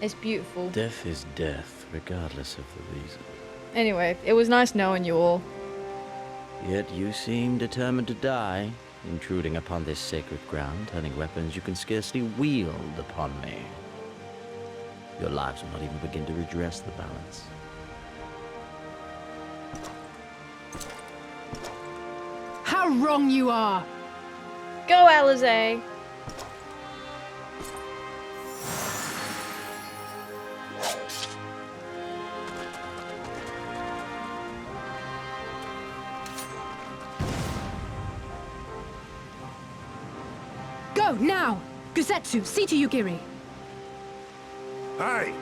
It's beautiful. Death is death, regardless of the reason. Anyway, it was nice knowing you all. Yet you seem determined to die, intruding upon this sacred ground, turning weapons you can scarcely wield upon me. Your lives will not even begin to redress the balance. How wrong you are! Go, Alizé. Go, now! Gusetsu, see to Yugiri. Hey!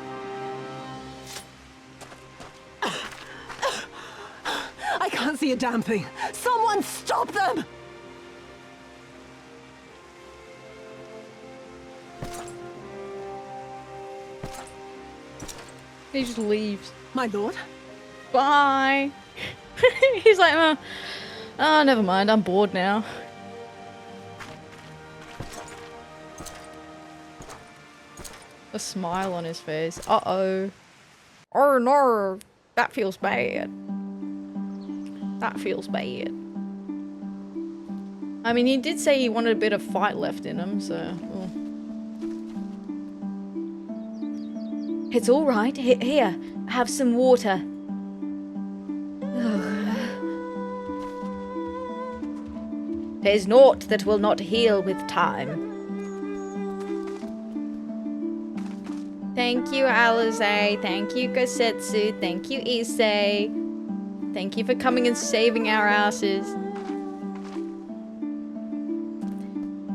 I can't see a damn thing. Someone stop them! He just leaves. My lord? Bye. He's like, oh, never mind. I'm bored now. A smile on his face. Uh-oh. Oh no. That feels bad. That feels bad. I mean, he did say he wanted a bit of fight left in him, so... It's all right. Here, have some water. There's naught that will not heal with time. Thank you, Alizé. Thank you, Gosetsu. Thank you, Issei. Thank you for coming and saving our asses.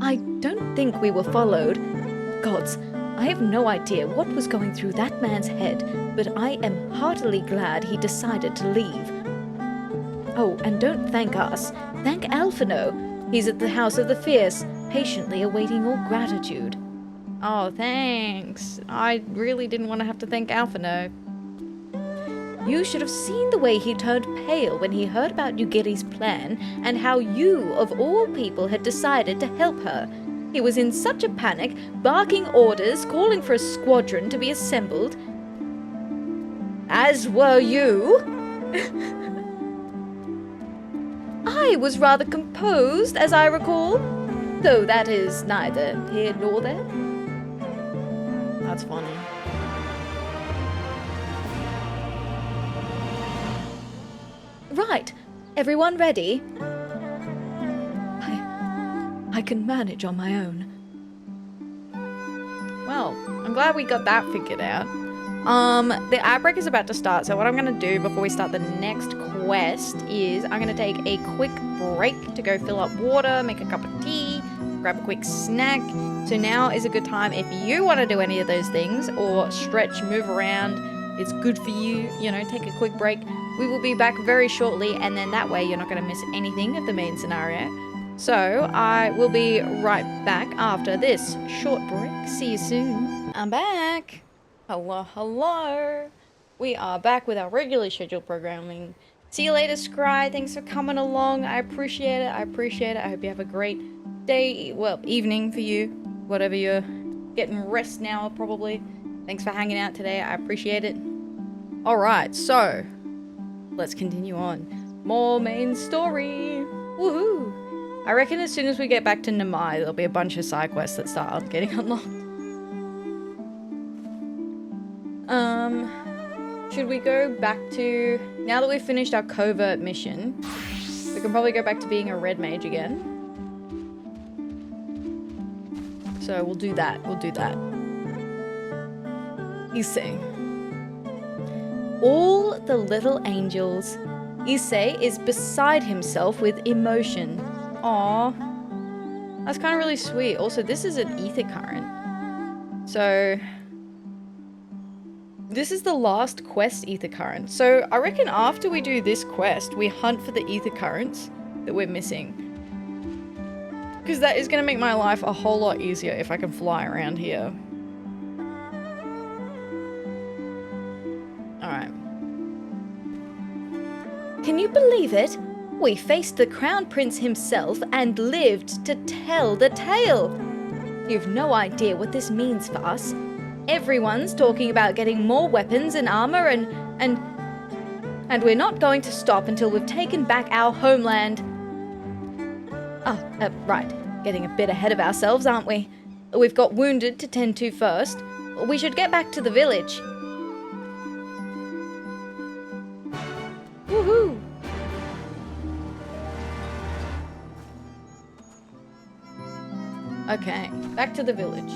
I don't think we were followed. Gods, I have no idea what was going through that man's head, but I am heartily glad he decided to leave. Oh, and don't thank us. Thank Alphino. He's at the House of the Fierce, patiently awaiting your gratitude. Oh, thanks. I really didn't want to have to thank Alphino. You should have seen the way he turned pale when he heard about Yugiri's plan and how you, of all people, had decided to help her. He was in such a panic, barking orders, calling for a squadron to be assembled. As were you. I was rather composed, as I recall, though that is neither here nor there. That's funny. Right, everyone ready? I can manage on my own. Well, I'm glad we got that figured out. The outbreak is about to start, so what I'm going to do before we start the next quest is I'm going to take a quick break to go fill up water, make a cup of tea, grab a quick snack. So now is a good time if you want to do any of those things or stretch, move around. It's good for you, you know, take a quick break. We will be back very shortly, and then that way you're not going to miss anything of the main scenario. So I will be right back after this short break. See you soon. I'm back. Hello. We are back with our regularly scheduled programming. See you later, Scry. Thanks for coming along. I appreciate it. I hope you have a great day, well, evening for you. Whatever you're getting rest now, probably. Thanks for hanging out today. I appreciate it. Alright, so let's continue on. More main story. Woohoo! I reckon as soon as we get back to Namai, there'll be a bunch of side quests that start getting unlocked. Should we go back to... Now that we've finished our covert mission, we can probably go back to being a red mage again. So we'll do that. Issei. All the little angels. Issei is beside himself with emotion. Aww. That's kind of really sweet. Also, this is an ether current. So... This is the last quest ether current. So I reckon after we do this quest, we hunt for the ether currents that we're missing. Because that is going to make my life a whole lot easier if I can fly around here. Alright. Can you believe it? We faced the Crown Prince himself and lived to tell the tale. You've no idea what this means for us. Everyone's talking about getting more weapons and armor and we're not going to stop until we've taken back our homeland. Right. Getting a bit ahead of ourselves, aren't we? We've got wounded to tend to first. We should get back to the village. Woohoo! Okay, back to the village.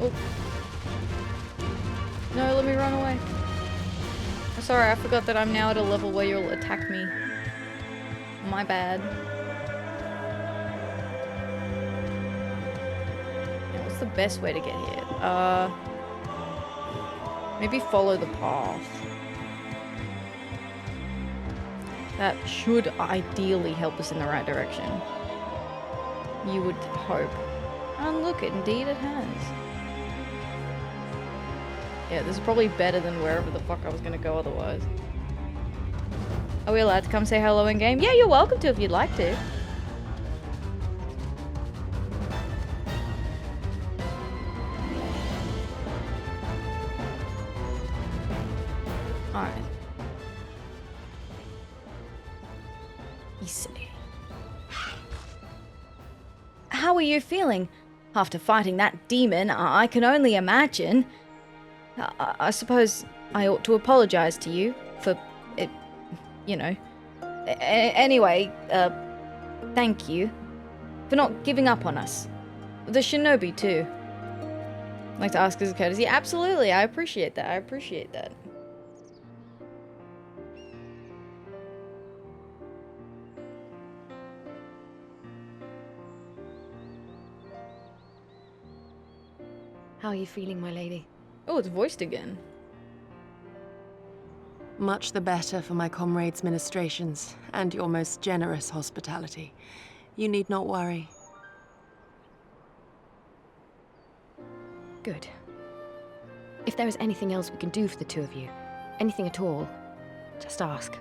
Oh. No, let me run away. Sorry, I forgot that I'm now at a level where you'll attack me. My bad. Yeah, what's the best way to get here? Maybe follow the path. That should ideally help us in the right direction. You would hope. And look, indeed it has. Yeah, this is probably better than wherever the fuck I was gonna go otherwise. Are we allowed to come say hello in game? Yeah, you're welcome to if you'd like to. Alright. Issei. How are you feeling? After fighting that demon, I can only imagine. I suppose I ought to apologize to you for it, you know. Anyway, thank you for not giving up on us. The shinobi too. I'd like to ask as a courtesy. Absolutely, I appreciate that. How are you feeling, my lady? Oh, it's voiced again. Much the better for my comrades' ministrations and your most generous hospitality. You need not worry. Good. If there is anything else we can do for the two of you, anything at all, just ask.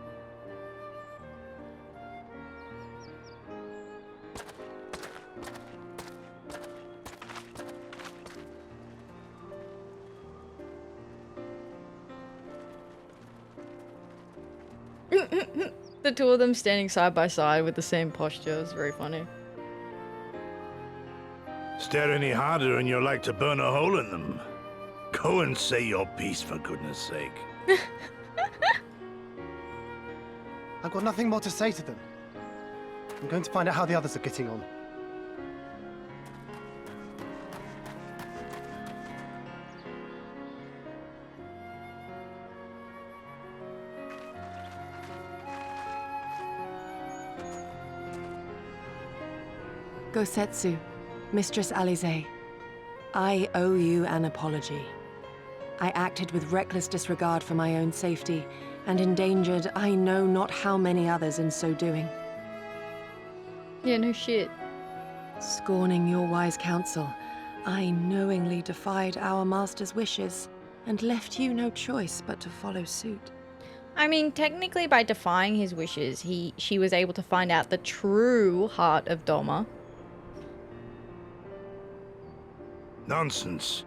The two of them standing side by side with the same posture is very funny. Stare any harder and you're like to burn a hole in them. Go and say your piece, for goodness sake. I've got nothing more to say to them. I'm going to find out how the others are getting on. Gosetsu, Mistress Alize, I owe you an apology. I acted with reckless disregard for my own safety, and endangered I know not how many others in so doing. Yeah, no shit. Scorning your wise counsel, I knowingly defied our master's wishes, and left you no choice but to follow suit. I mean, technically by defying his wishes, she was able to find out the true heart of Doma. Nonsense.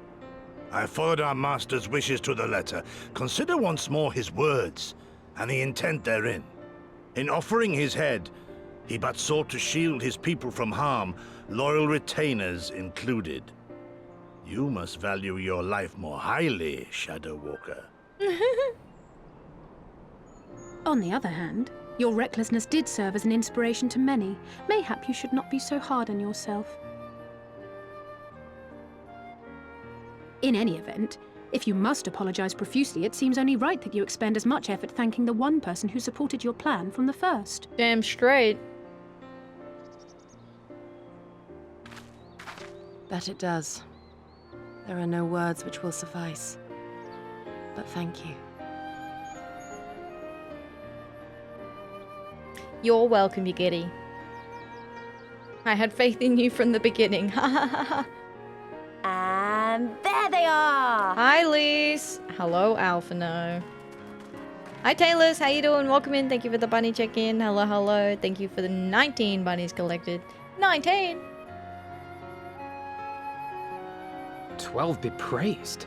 I followed our master's wishes to the letter. Consider once more his words, and the intent therein. In offering his head, he but sought to shield his people from harm, loyal retainers included. You must value your life more highly, Shadow Walker. On the other hand, your recklessness did serve as an inspiration to many. Mayhap you should not be so hard on yourself. In any event, if you must apologize profusely, it seems only right that you expend as much effort thanking the one person who supported your plan from the first. Damn straight. That it does. There are no words which will suffice. But thank you. You're welcome, you giddy. I had faith in you from the beginning. Ha ha ha ha. And there they are! Hi, Lise. Hello, Alphino. Hi, Taylors. How you doing? Welcome in. Thank you for the bunny check-in. Hello, hello. Thank you for the 19 bunnies collected. 19! 12 be praised.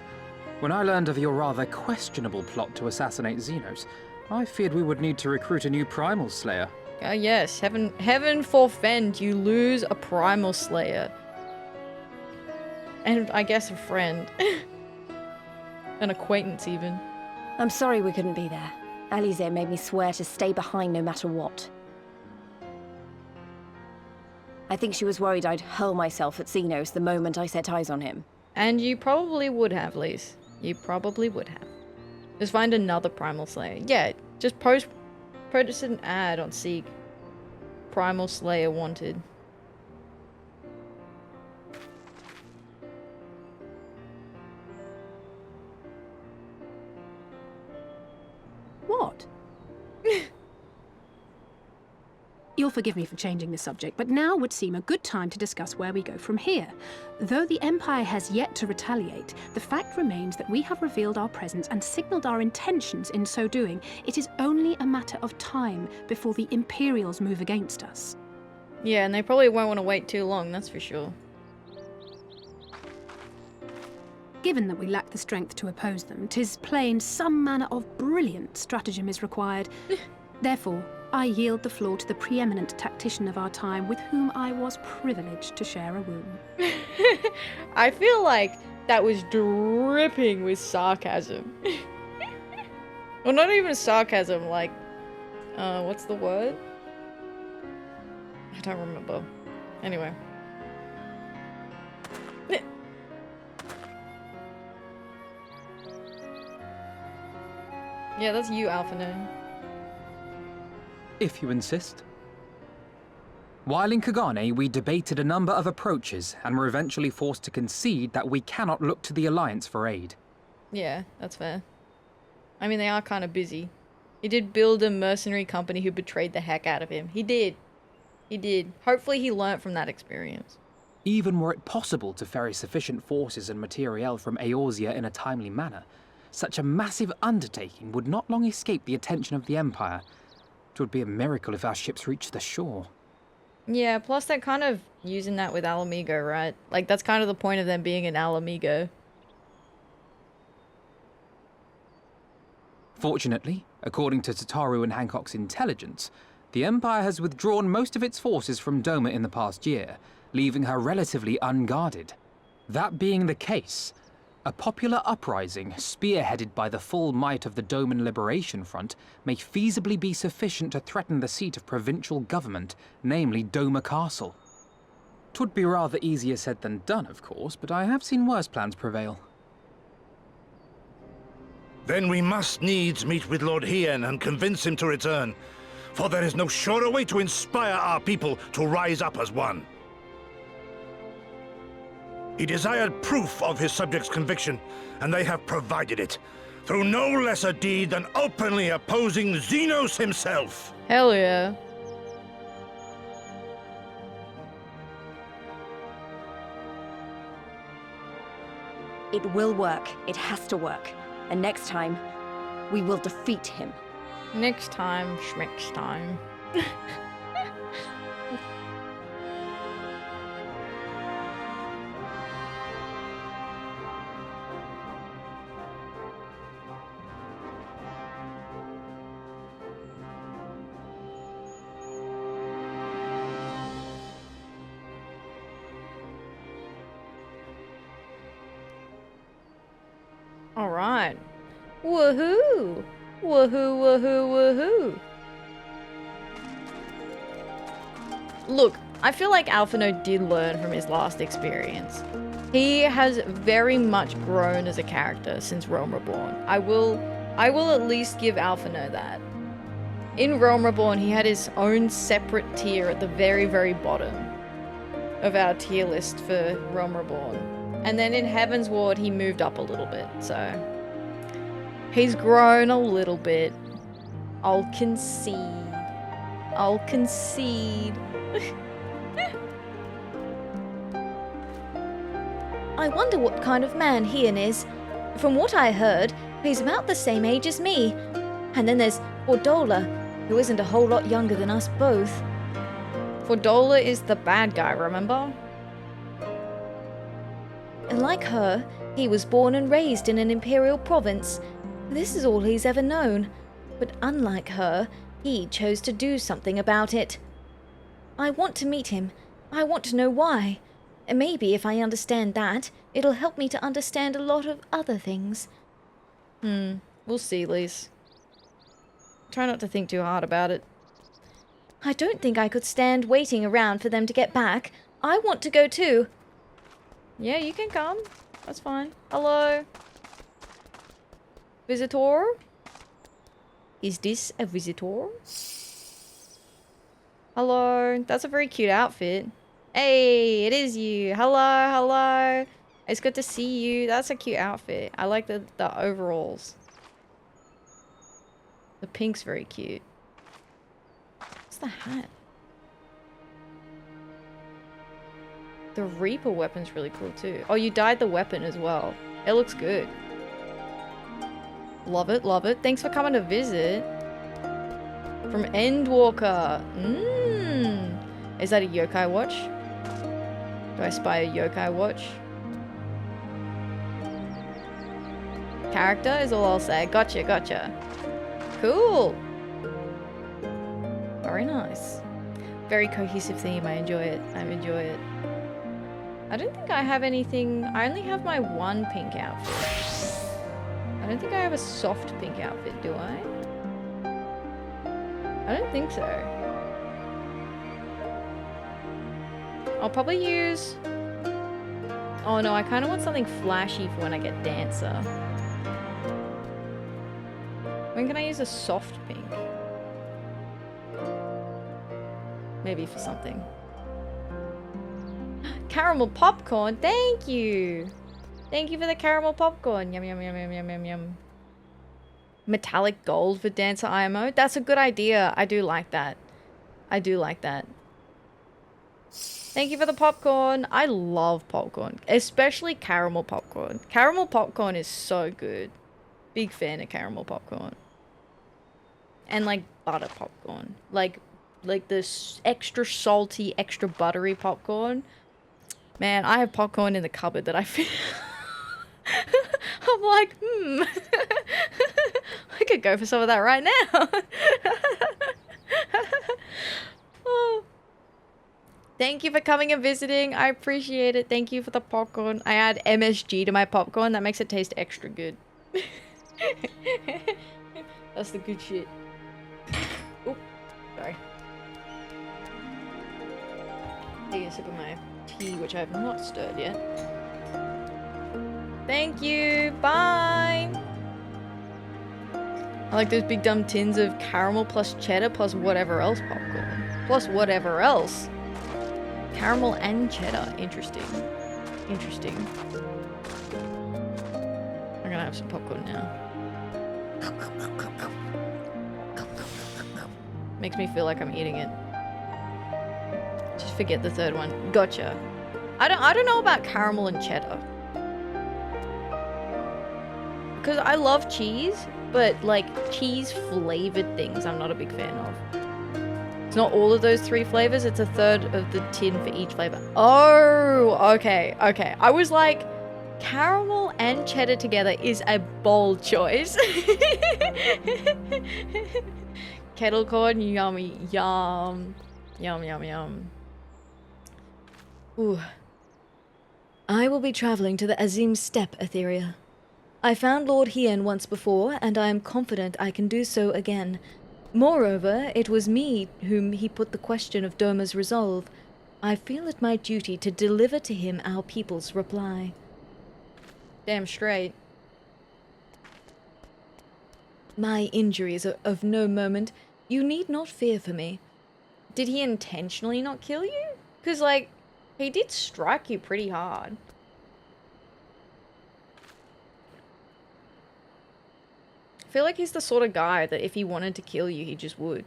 When I learned of your rather questionable plot to assassinate Xenos, I feared we would need to recruit a new Primal Slayer. Oh yes, heaven forfend you lose a Primal Slayer. And I guess a friend. An acquaintance, even. I'm sorry we couldn't be there. Alize made me swear to stay behind no matter what. I think she was worried I'd hurl myself at Xenos the moment I set eyes on him. And you probably would have, Lise. You probably would have. Just find another Primal Slayer. Yeah, just post an ad on Seek. Primal Slayer wanted. What? You'll forgive me for changing the subject, but now would seem a good time to discuss where we go from here. Though the Empire has yet to retaliate, the fact remains that we have revealed our presence and signaled our intentions in so doing. It is only a matter of time before the Imperials move against us. Yeah, and they probably won't want to wait too long, that's for sure. Given that we lack the strength to oppose them, 'tis plain some manner of brilliant stratagem is required. Therefore, I yield the floor to the preeminent tactician of our time, with whom I was privileged to share a room. I feel like that was dripping with sarcasm. Well, not even sarcasm, like, what's the word? I don't remember. Anyway. Yeah, that's you, Alphino. If you insist. While in Kagane, we debated a number of approaches and were eventually forced to concede that we cannot look to the Alliance for aid. Yeah, that's fair. I mean, they are kind of busy. He did build a mercenary company who betrayed the heck out of him. He did. He did. Hopefully he learnt from that experience. Even were it possible to ferry sufficient forces and materiel from Eorzea in a timely manner, such a massive undertaking would not long escape the attention of the Empire. It would be a miracle if our ships reached the shore. Yeah, plus they're kind of using that with Alamigo, right? Like, that's kind of the point of them being an Alamigo. Fortunately, according to Tataru and Hancock's intelligence, the Empire has withdrawn most of its forces from Doma in the past year, leaving her relatively unguarded. That being the case, a popular uprising spearheaded by the full might of the Doman Liberation Front may feasibly be sufficient to threaten the seat of provincial government, namely Doma Castle. 'Twould be rather easier said than done, of course, but I have seen worse plans prevail. Then we must needs meet with Lord Hien and convince him to return, for there is no surer way to inspire our people to rise up as one. He desired proof of his subjects' conviction, and they have provided it, through no less a deed than openly opposing Xenos himself. Hell yeah. It will work. It has to work. And next time, we will defeat him. Next time, schmecks time. Alright. Woohoo! Woohoo, woohoo, woohoo! Look, I feel like Alphino did learn from his last experience. He has very much grown as a character since Realm Reborn. I will at least give Alphino that. In Realm Reborn, he had his own separate tier at the very, very bottom of our tier list for Realm Reborn. And then in Heaven's Ward, he moved up a little bit, so... he's grown a little bit. I'll concede. I'll concede. I wonder what kind of man Hien is. From what I heard, he's about the same age as me. And then there's Fordola, who isn't a whole lot younger than us both. Fordola is the bad guy, remember? And like her, he was born and raised in an imperial province. This is all he's ever known. But unlike her, he chose to do something about it. I want to meet him. I want to know why. And maybe if I understand that, it'll help me to understand a lot of other things. We'll see, Lise. Try not to think too hard about it. I don't think I could stand waiting around for them to get back. I want to go too. Yeah, you can come. That's fine. Hello? Visitor? Is this a visitor? Hello? That's a very cute outfit. Hey, it is you. Hello, hello. It's good to see you. That's a cute outfit. I like the overalls. The pink's very cute. What's the hat? The Reaper weapon's really cool too. Oh, you dyed the weapon as well. It looks good. Love it, love it. Thanks for coming to visit. From Endwalker. Is that a yokai watch? Do I spy a yokai watch? Character is all I'll say. Gotcha, gotcha. Cool. Very nice. Very cohesive theme. I enjoy it. I enjoy it. I don't think I have anything. I only have my one pink outfit. I don't think I have a soft pink outfit, do I? I don't think so. I'll probably use... Oh no, I kind of want something flashy for when I get Dancer. When can I use a soft pink? Maybe for something. caramel popcorn. Thank you. Thank you for the caramel popcorn. Yum, yum, yum, yum, yum, yum, yum. Metallic gold for Dancer IMO. That's a good idea. I do like that. I do like that. Thank you for the popcorn. I love popcorn, especially caramel popcorn. Caramel popcorn is so good. Big fan of caramel popcorn. And like butter popcorn. Like this extra salty, extra buttery popcorn. Man, I have popcorn in the cupboard that I feel... I'm like, I could go for some of that right now. Oh. Thank you for coming and visiting. I appreciate it. Thank you for the popcorn. I add MSG to my popcorn. That makes it taste extra good. That's the good shit. Oh, sorry. Taking a sip of my tea, which I have not stirred yet. Thank you. Bye. I like those big dumb tins of caramel plus cheddar plus whatever else popcorn. Plus whatever else. Caramel and cheddar. Interesting. Interesting. I'm gonna have some popcorn now. Makes me feel like I'm eating it. Just forget the third one. Gotcha. I don't know about caramel and cheddar. Because I love cheese, but like cheese flavored things I'm not a big fan of. It's not all of those 3 flavors, it's a third of the tin for each flavor. Oh, okay, okay. I was like, caramel and cheddar together is a bold choice. Kettle corn, yummy, yum. Yum, yum, yum. Ooh. I will be traveling to the Azim Steppe, Atheria. I found Lord Hien once before, and I am confident I can do so again. Moreover, it was me whom he put the question of Doma's resolve. I feel it my duty to deliver to him our people's reply. Damn straight. My injuries are of no moment. You need not fear for me. Did he intentionally not kill you? Because, like, he did strike you pretty hard. I feel like he's the sort of guy that if he wanted to kill you, he just would.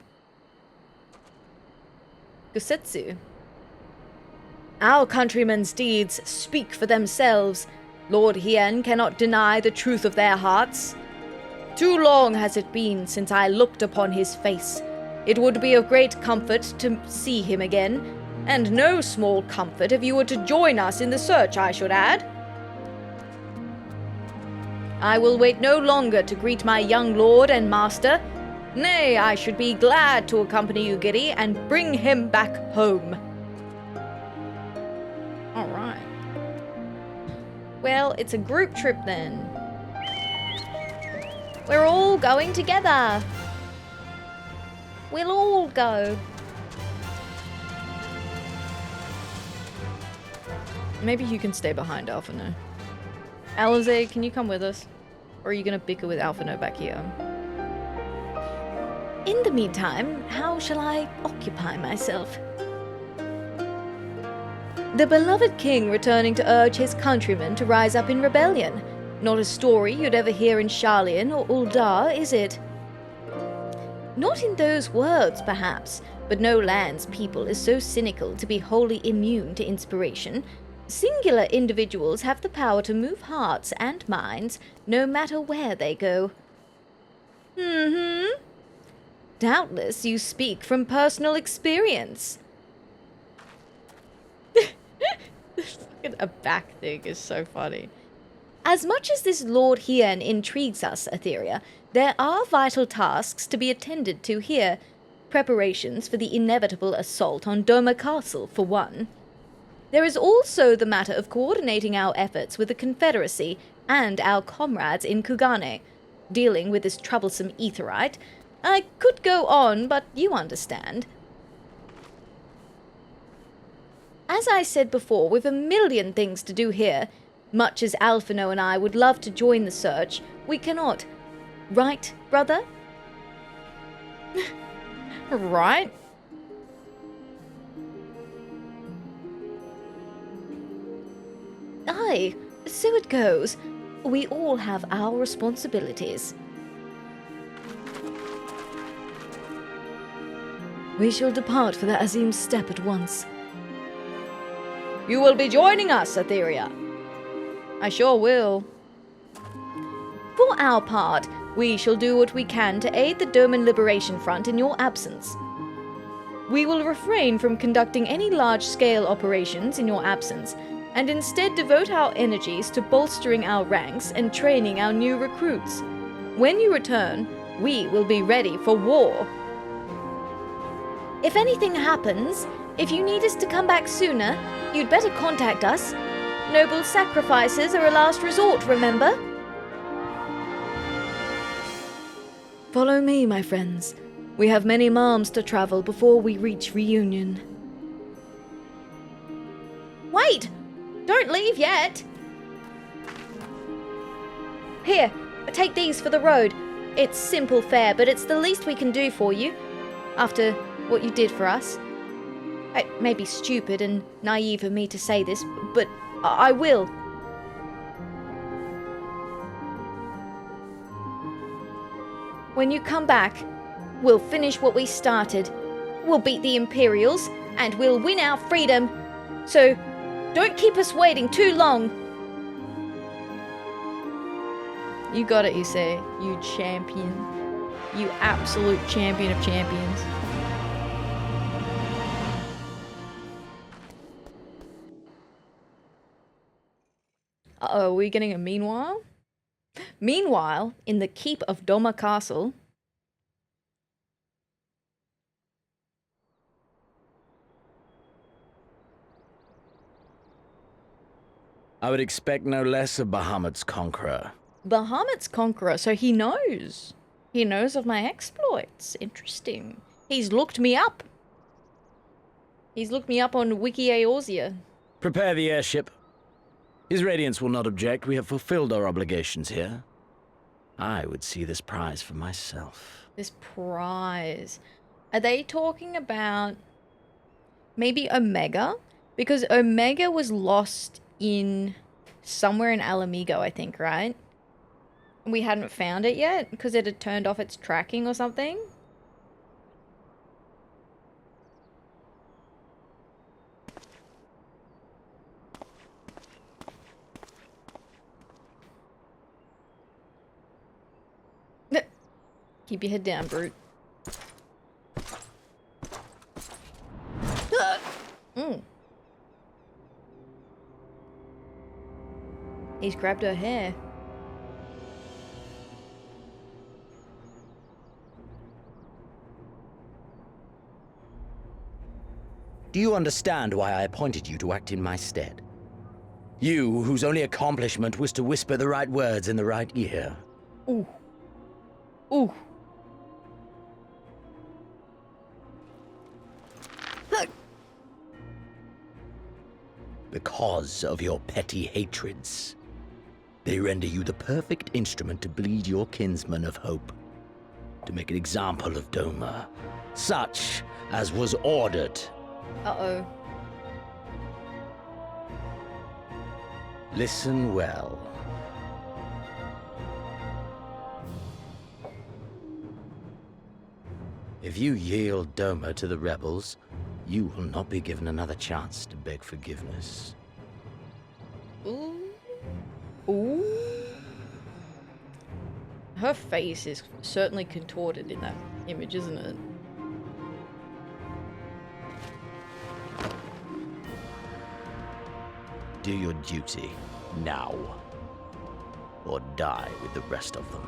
Gusetsu. Our countrymen's deeds speak for themselves. Lord Hien cannot deny the truth of their hearts. Too long has it been since I looked upon his face. It would be of great comfort to see him again, and no small comfort if you were to join us in the search, I should add. I will wait no longer to greet my young lord and master. Nay, I should be glad to accompany you, Giddy, and bring him back home. Alright. Well, it's a group trip then. We're all going together. We'll all go. Maybe you can stay behind, Alphino. Alize, can you come with us? Or are you gonna bicker with Alphino back here? In the meantime, how shall I occupy myself? The beloved king returning to urge his countrymen to rise up in rebellion. Not a story you'd ever hear in Sharlayan or Uldar, is it? Not in those words, perhaps, but no land's people is so cynical to be wholly immune to inspiration. Singular individuals have the power to move hearts and minds, no matter where they go. Doubtless you speak from personal experience. A back thing is so funny. As much as this Lord Hien intrigues us, Atheria, there are vital tasks to be attended to here. Preparations for the inevitable assault on Doma Castle, for one. There is also the matter of coordinating our efforts with the Confederacy and our comrades in Kugane, dealing with this troublesome Aetherite. I could go on, but you understand. As I said before, we've a million things to do here. Much as Alphino and I would love to join the search, we cannot. Right, brother? Right? Aye, so it goes. We all have our responsibilities. We shall depart for the Azim's step at once. You will be joining us, Atheria. I sure will. For our part, we shall do what we can to aid the Doman Liberation Front in your absence. We will refrain from conducting any large-scale operations in your absence, and instead devote our energies to bolstering our ranks and training our new recruits. When you return, we will be ready for war. If anything happens, if you need us to come back sooner, you'd better contact us. Noble sacrifices are a last resort, remember? Follow me, my friends. We have many miles to travel before we reach reunion. Wait! Don't leave yet! Here, take these for the road. It's simple fare, but it's the least we can do for you. After what you did for us. It may be stupid and naive of me to say this, but I will. When you come back, we'll finish what we started. We'll beat the Imperials, and we'll win our freedom. So, don't keep us waiting too long. You got it, you say, you champion. You absolute champion of champions. Uh-oh, are we getting a meanwhile? Meanwhile, in the keep of Doma Castle... I would expect no less of Bahamut's conqueror. Bahamut's conqueror, so he knows. He knows of my exploits. Interesting. He's looked me up. He's looked me up on Wiki Eorzea. Prepare the airship. His Radiance will not object. We have fulfilled our obligations here. I would see this prize for myself. This prize. Are they talking about maybe Omega? Because Omega was lost in somewhere in Alamigo, I think, right? We hadn't found it yet because it had turned off its tracking or something. Keep your head down, brute. He's grabbed her hair. Do you understand why I appointed you to act in my stead? You, whose only accomplishment was to whisper the right words in the right ear. Ooh. Ooh. Because of your petty hatreds. They render you the perfect instrument to bleed your kinsman of hope. To make an example of Doma. Such as was ordered. Uh-oh. Listen well. If you yield Doma to the rebels, you will not be given another chance to beg forgiveness. Ooh. Ooh. Her face is certainly contorted in that image, isn't it? Do your duty now, or die with the rest of them.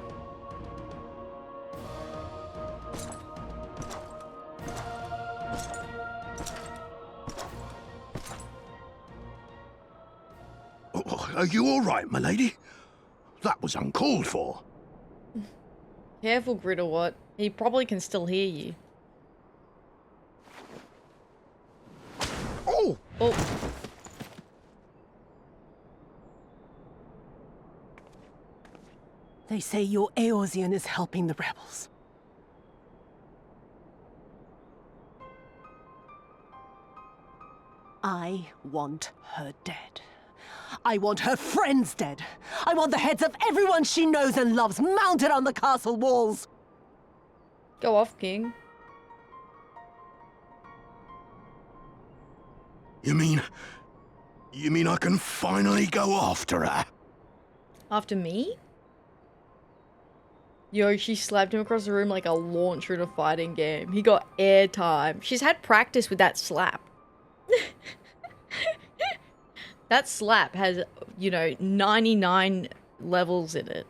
Are you all right, my lady? That was uncalled for. Careful, Griddlewatt. He probably can still hear you. Oh! Oh. They say your Eorzean is helping the rebels. I want her dead. I want her friends dead. I want the heads of everyone she knows and loves mounted on the castle walls. Go off, King. You mean I can finally go after her? After me? Yo, she slapped him across the room like a launcher in a fighting game. He got airtime. She's had practice with that slap. That slap has, you know, 99 levels in it.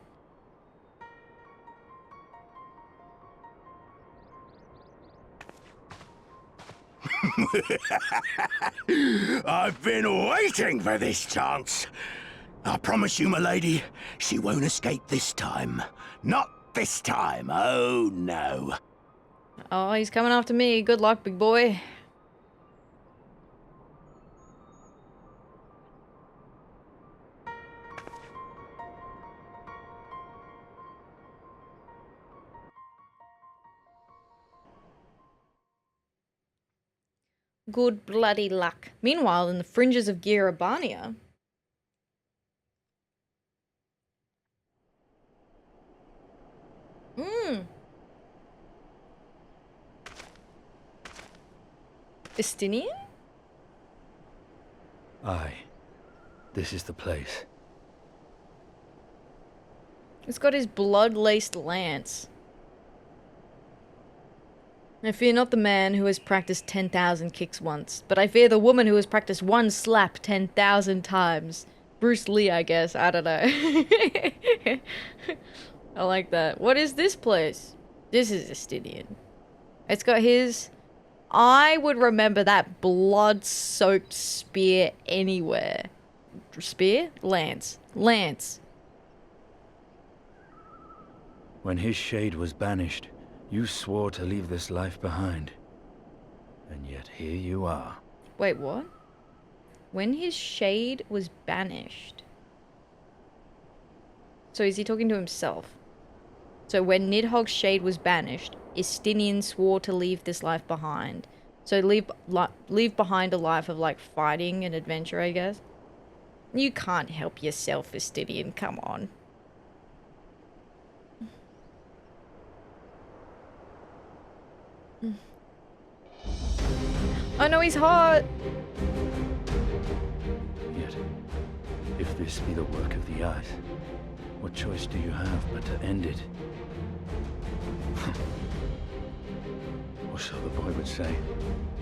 I've been waiting for this chance. I promise you, my lady, she won't escape this time. Not this time, oh no. Oh, he's coming after me. Good luck, big boy. Good bloody luck. Meanwhile, in the fringes of Kurobana. Estinian? Aye. This is the place. It's got his blood-laced lance. I fear not the man who has practiced 10,000 kicks once, but I fear the woman who has practiced one slap 10,000 times. Bruce Lee, I guess. I don't know. I like that. What is this place? This is Estinian. It's got his... I would remember that blood-soaked spear anywhere. Spear? Lance. Lance. When his shade was banished, you swore to leave this life behind. And yet here you are. Wait, what? When his shade was banished. So is he talking to himself? So when Nidhogg's shade was banished, Estinian swore to leave this life behind. So leave behind a life of like fighting and adventure, I guess. You can't help yourself, Estinian, come on. Oh no, he's hot! Yet, if this be the work of the eyes, what choice do you have but to end it? Or so the boy would say.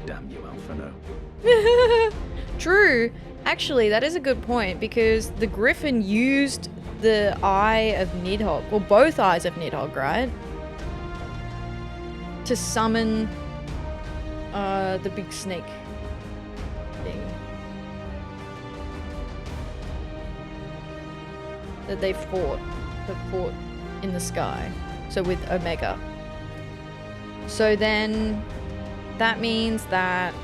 Damn you, Alphino. True. Actually, that is a good point, because the Griffin used the eye of Nidhogg, well, both eyes of Nidhogg, right? To summon the big snake thing that they fought in the sky. So with Omega. So then that means that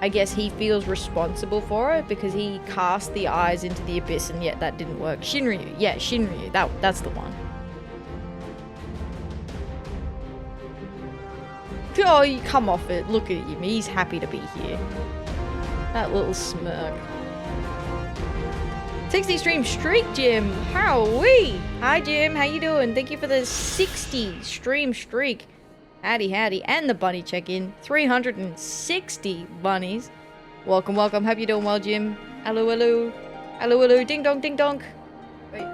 I guess he feels responsible for it because he cast the eyes into the abyss and yet that didn't work. Shinryu, yeah, Shinryu, that's the one. Oh, you come off it. Look at him. He's happy to be here. That little smirk. 60 stream streak, Jim. Howee. Hi, Jim. How you doing? Thank you for the 60 stream streak. Howdy, howdy. And the bunny check-in. 360 bunnies. Welcome, welcome. Hope you're doing well, Jim. Hello, hello. Hello, hello. Ding dong, ding dong. Wait.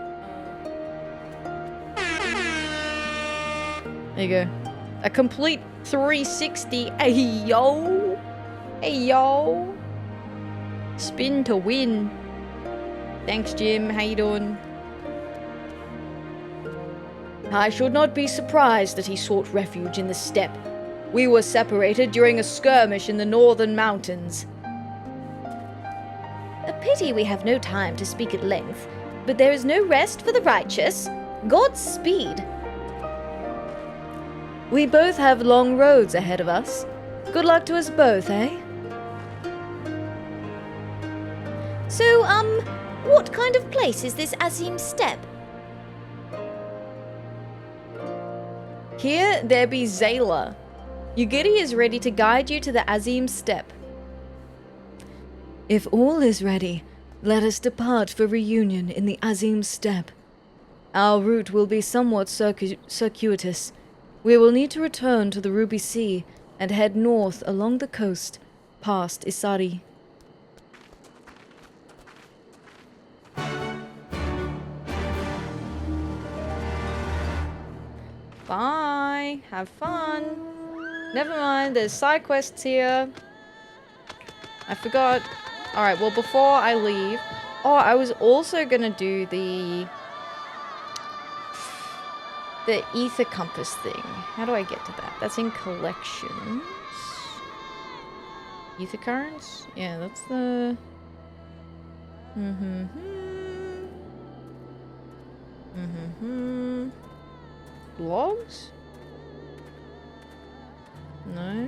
There you go. A complete 360. Hey, yo. Hey, yo. Spin to win. Thanks, Jim. How you doing? I should not be surprised that he sought refuge in the steppe. We were separated during a skirmish in the northern mountains. A pity we have no time to speak at length, but there is no rest for the righteous. Godspeed. We both have long roads ahead of us. Good luck to us both, eh? So, what kind of place is this Azim Steppe? Here there be Xaela. Ugiri is ready to guide you to the Azim Steppe. If all is ready, let us depart for reunion in the Azim Steppe. Our route will be somewhat circuitous. We will need to return to the Ruby Sea and head north along the coast, past Isari. Bye. Have fun. Never mind, there's side quests here. I forgot. Alright, well before I leave... Oh, I was also gonna do the ether compass thing. How do I get to that? That's in collections. Ether currents? Yeah, that's the... Logs? No.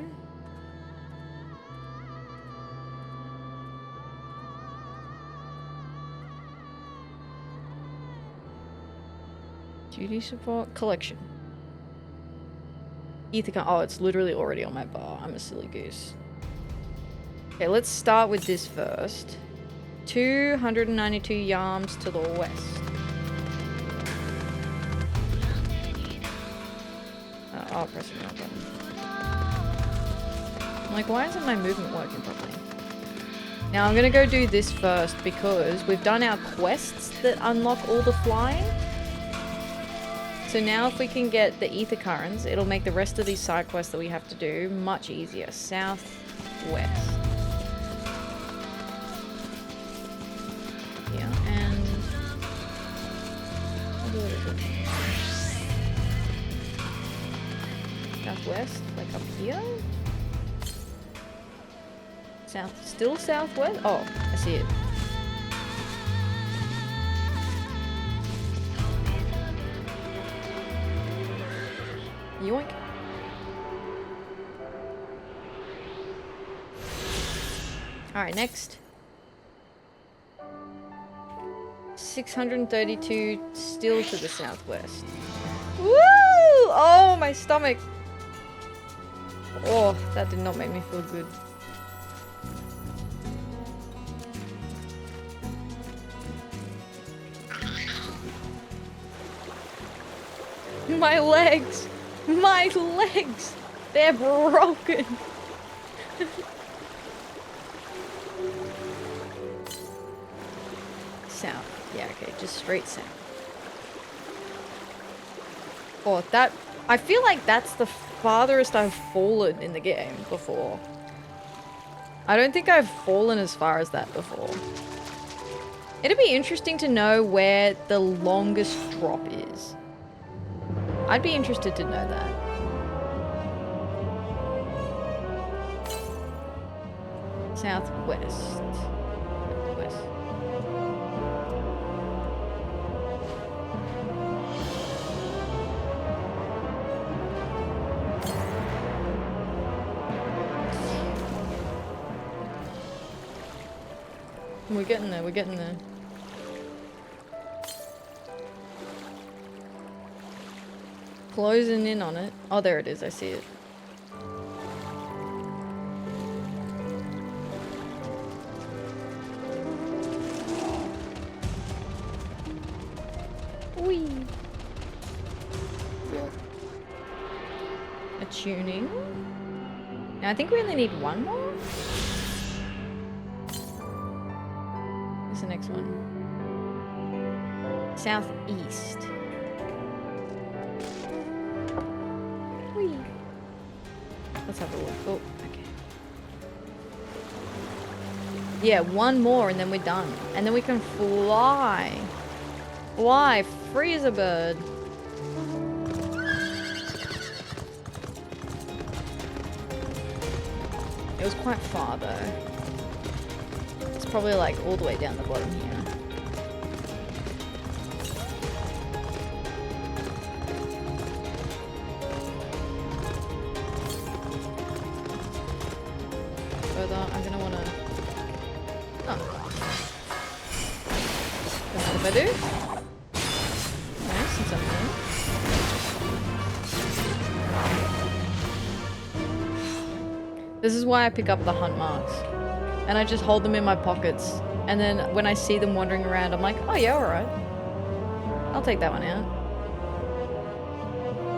Duty support collection. Ether. Oh, it's literally already on my bar. I'm a silly goose. Okay, let's start with this first. 292 yarms to the west. I'll press the wrong button. I'm like, why isn't my movement working properly? Now I'm gonna go do this first because we've done our quests that unlock all the flying. So now if we can get the ether currents, it'll make the rest of these side quests that we have to do much easier. Southwest. Yeah, and... Southwest, like up here? Still southwest? Oh, I see it. Yoink. Alright, next. 632 still to the southwest. Woo! Oh, my stomach. Oh, that did not make me feel good. My legs! My legs! They're broken! South. Yeah, okay, just straight south. Oh, that... I feel like that's the farthest I've fallen in the game before. I don't think I've fallen as far as that before. It'd be interesting to know where the longest drop is. I'd be interested to know that. Southwest. West. We're getting there, we're getting there. Closing in on it. Oh, there it is, I see it. Whee! A tuning. Now I think we only need one more. What's the next one? Southeast. Whee! Let's have a look. Oh, okay. Yeah, one more and then we're done. And then we can fly. Fly, free as a bird. It was quite far though. It's probably like all the way down the bottom here. Further, I'm gonna wanna... Oh. Don't mind if I do. Nice, since I'm here. This is why I pick up the hunt marks. and I just hold them in my pockets. And then when I see them wandering around, I'm like, oh yeah, alright. I'll take that one out.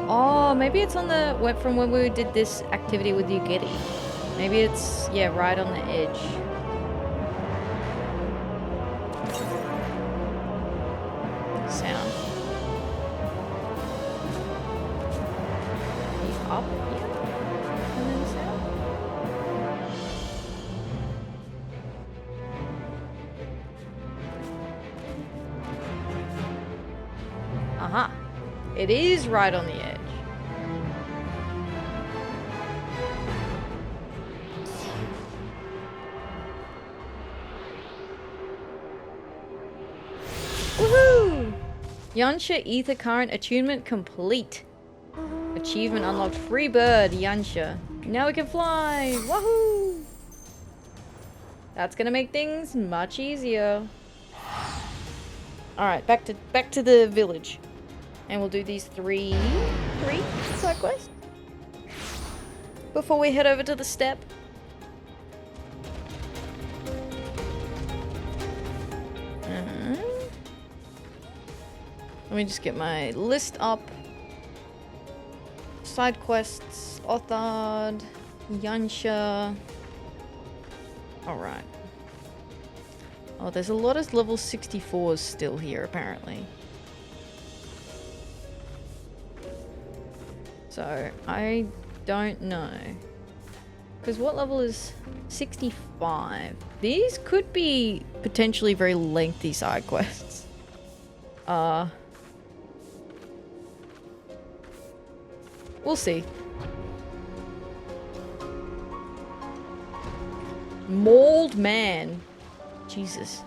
Oh, maybe it's on the went from when we did this activity with Yugiri. Maybe it's, yeah, right on the edge. Sound. He's up here? And then sound? Aha. It is right on the edge. Woohoo! Yansha Ether Current Attunement complete. Achievement unlocked. Free bird, Yansha. Now we can fly! Woohoo! That's gonna make things much easier. Alright, back to the village. And we'll do these three side quests before we head over to the step. Let me just get my list up. Side quests, Othard, Yansha. Alright. Oh, there's a lot of level 64s still here, apparently. So, I don't know. Because what level is 65? These could be potentially very lengthy side quests. We'll see. Mauled man. Jesus.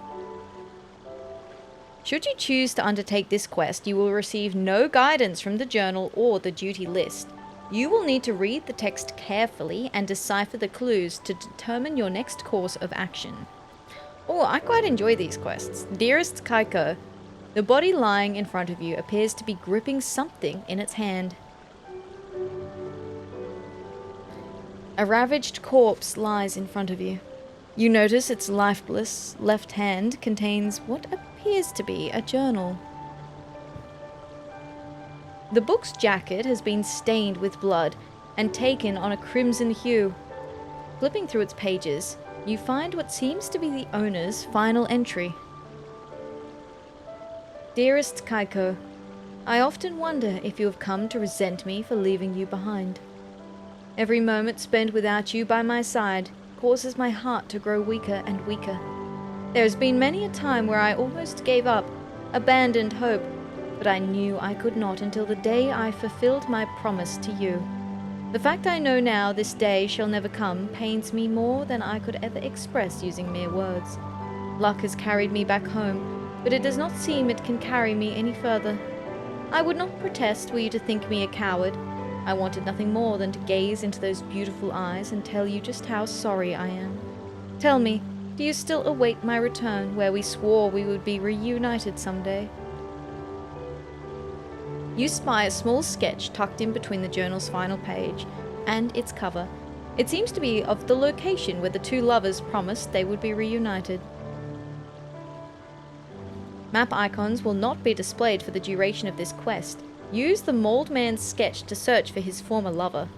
Should you choose to undertake this quest, you will receive no guidance from the journal or the duty list. You will need to read the text carefully and decipher the clues to determine your next course of action. Oh, I quite enjoy these quests. Dearest Keiko, the body lying in front of you appears to be gripping something in its hand. A ravaged corpse lies in front of you. You notice its lifeless left hand contains what appears to be a journal. The book's jacket has been stained with blood and taken on a crimson hue. Flipping through its pages, you find what seems to be the owner's final entry. Dearest Keiko, I often wonder if you have come to resent me for leaving you behind. Every moment spent without you by my side causes my heart to grow weaker and weaker. There has been many a time where I almost gave up, abandoned hope, but I knew I could not until the day I fulfilled my promise to you. The fact I know now this day shall never come pains me more than I could ever express using mere words. Luck has carried me back home, but it does not seem it can carry me any further. I would not protest were you to think me a coward. I wanted nothing more than to gaze into those beautiful eyes and tell you just how sorry I am. Tell me, do you still await my return where we swore we would be reunited someday? You spy a small sketch tucked in between the journal's final page and its cover. It seems to be of the location where the two lovers promised they would be reunited. Map icons will not be displayed for the duration of this quest. Use the Mauled Man's sketch to search for his former lover.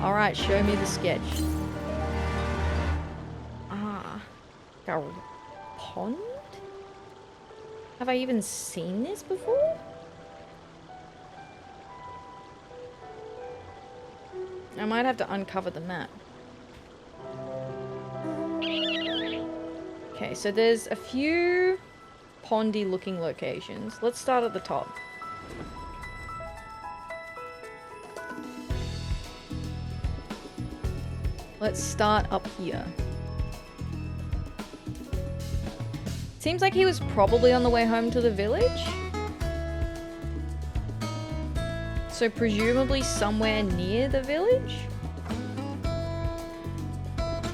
Alright, show me the sketch. Ah. A pond? Have I even seen this before? I might have to uncover the map. Okay, so there's a few pondy looking locations. Let's start at the top. Let's start up here. Seems like he was probably on the way home to the village. So presumably somewhere near the village?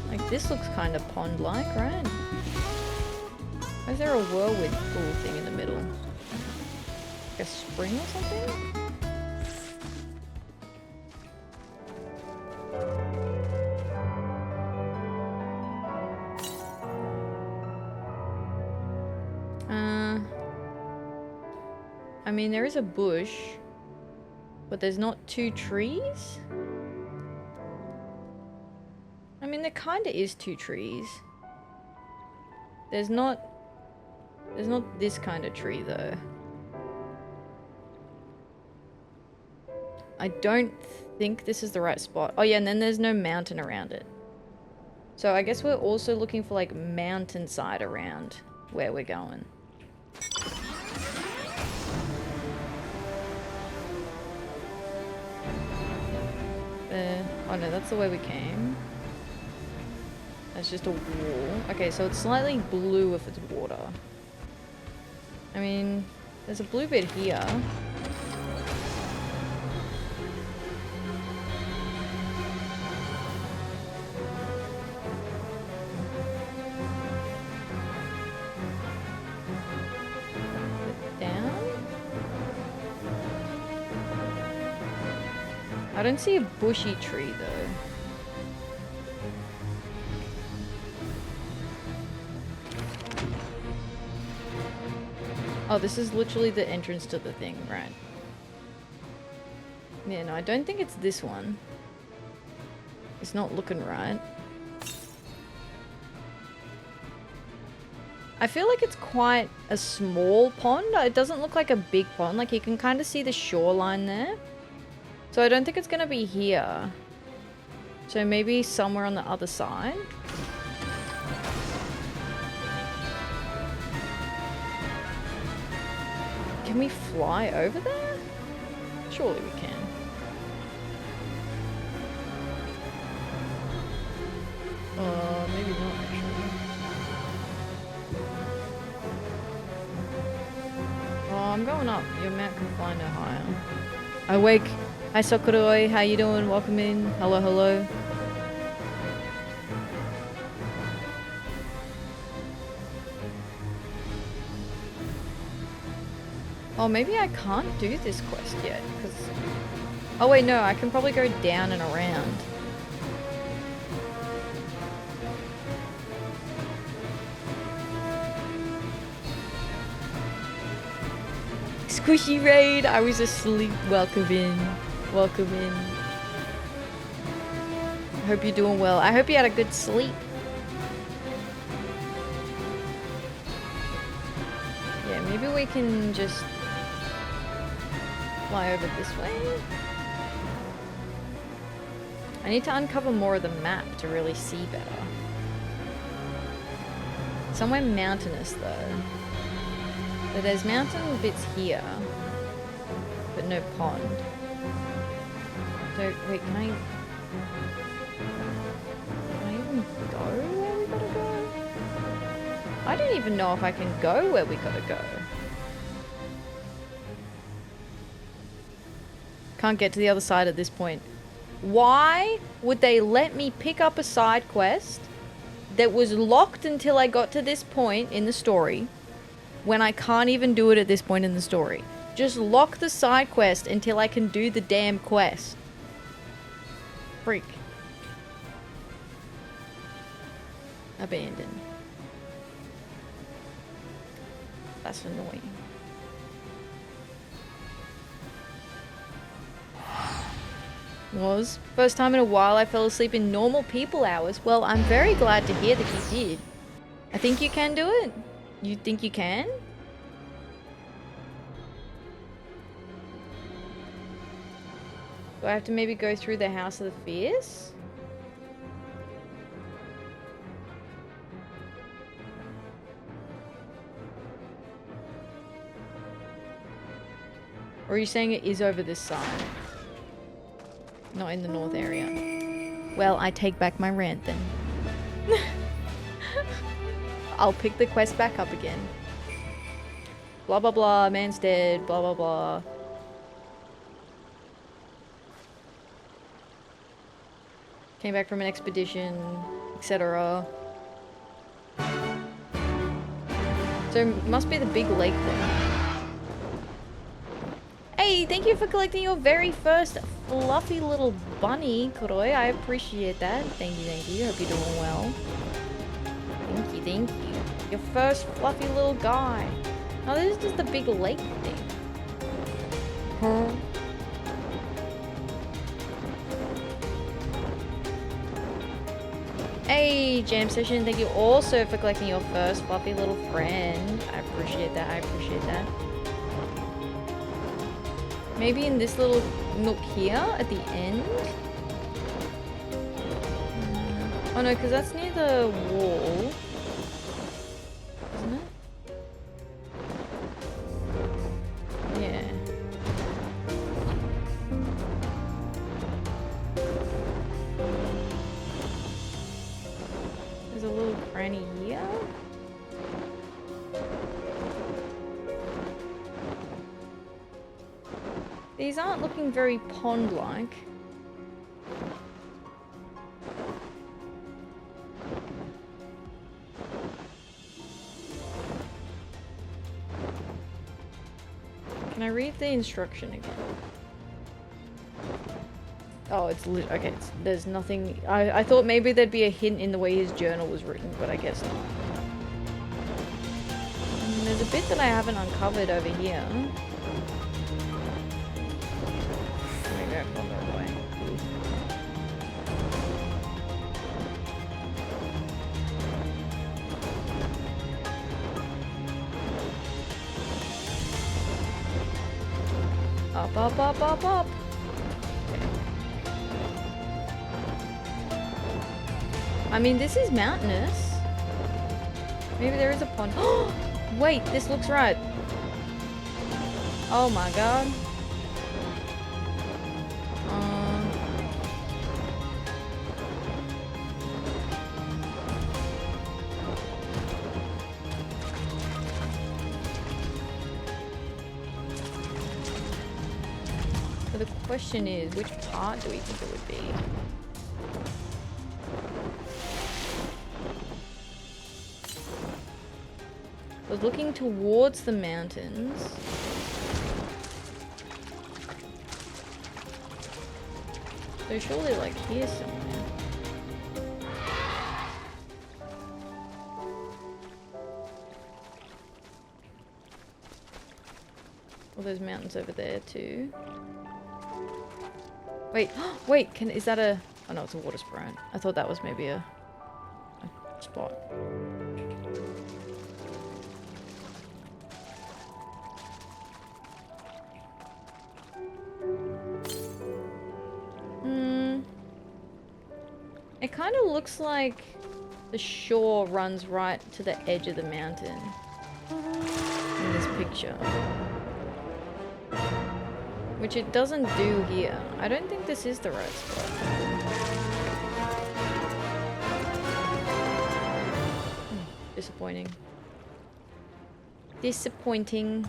Like this looks kind of pond-like, right? Why is there a whirlwind pool thing in the middle? Like a spring or something? I mean, there is a bush, but there's not 2 trees? I mean, there kinda is 2 trees. There's not this kind of tree, though. I don't think this is the right spot. Oh yeah, and then there's no mountain around it. So I guess we're also looking for, like, mountainside around where we're going. Oh no, that's the way we came. That's just a wall. Okay, so it's slightly blue if it's water. I mean, there's a blue bit here. I don't see a bushy tree though. Oh, this is literally the entrance to the thing, right? Yeah, no, I don't think it's this one. It's not looking right. I feel like it's quite a small pond. It doesn't look like a big pond. Like, you can kind of see the shoreline there. So I don't think it's gonna be here. So maybe somewhere on the other side. Can we fly over there? Surely we can. Maybe not actually. Oh, I'm going up. Your map can fly no higher. Awake. Hi Sakuroi, how you doing? Welcome in. Hello, hello. Oh, maybe I can't do this quest yet, because... Oh wait, no, I can probably go down and around. Squishy raid! I was asleep. Welcome in. Welcome in. I hope you're doing well. I hope you had a good sleep. Yeah, maybe we can just fly over this way. I need to uncover more of the map to really see better. Somewhere mountainous though. So there's mountain bits here, but no pond. So wait, can I even go where we gotta go? I don't even know if I can go where we gotta go. Can't get to the other side at this point. Why would they let me pick up a side quest that was locked until I got to this point in the story when I can't even do it at this point in the story? Just lock the side quest until I can do the damn quest. Freak. Abandoned. That's annoying. Was. First time in a while I fell asleep in normal people hours. Well, I'm very glad to hear that you did. I think you can do it. You think you can? Do I have to maybe go through the House of the Fierce? Or are you saying it is over this side? Not in the north area. Well, I take back my rant then. I'll pick the quest back up again. Blah blah blah, man's dead, blah blah blah. Came back from an expedition, etc. So it must be the big lake then. Hey, thank you for collecting your very first fluffy little bunny, Kuroi. I appreciate that. Thank you, thank you. Hope you're doing well. Thank you, thank you. Your first fluffy little guy. Oh, this is just a big lake thing. Huh? Hey, Jam Session, thank you also for collecting your first fluffy little friend. I appreciate that, I appreciate that. Maybe in this little nook here at the end? Oh no, because that's near the wall. Isn't it? Yeah. There's a little cranny here. These aren't looking very pond-like. Can I read the instruction again? Oh, it's okay. There's nothing. I thought maybe there'd be a hint in the way his journal was written, but I guess not. And there's a bit that I haven't uncovered over here. Maybe I pulled it away. Up, up, up, up, up. I mean, this is mountainous. Maybe there is a pond. Wait, this looks right. Oh my god. So the question is, which part do we think it would be? I was looking towards the mountains. So surely like here somewhere. Well, there's mountains over there too. Wait, wait, is that a... Oh no, it's a water sprite. I thought that was maybe a spot. It kind of looks like the shore runs right to the edge of the mountain in this picture. Which it doesn't do here. I don't think this is the right spot. Disappointing. Disappointing.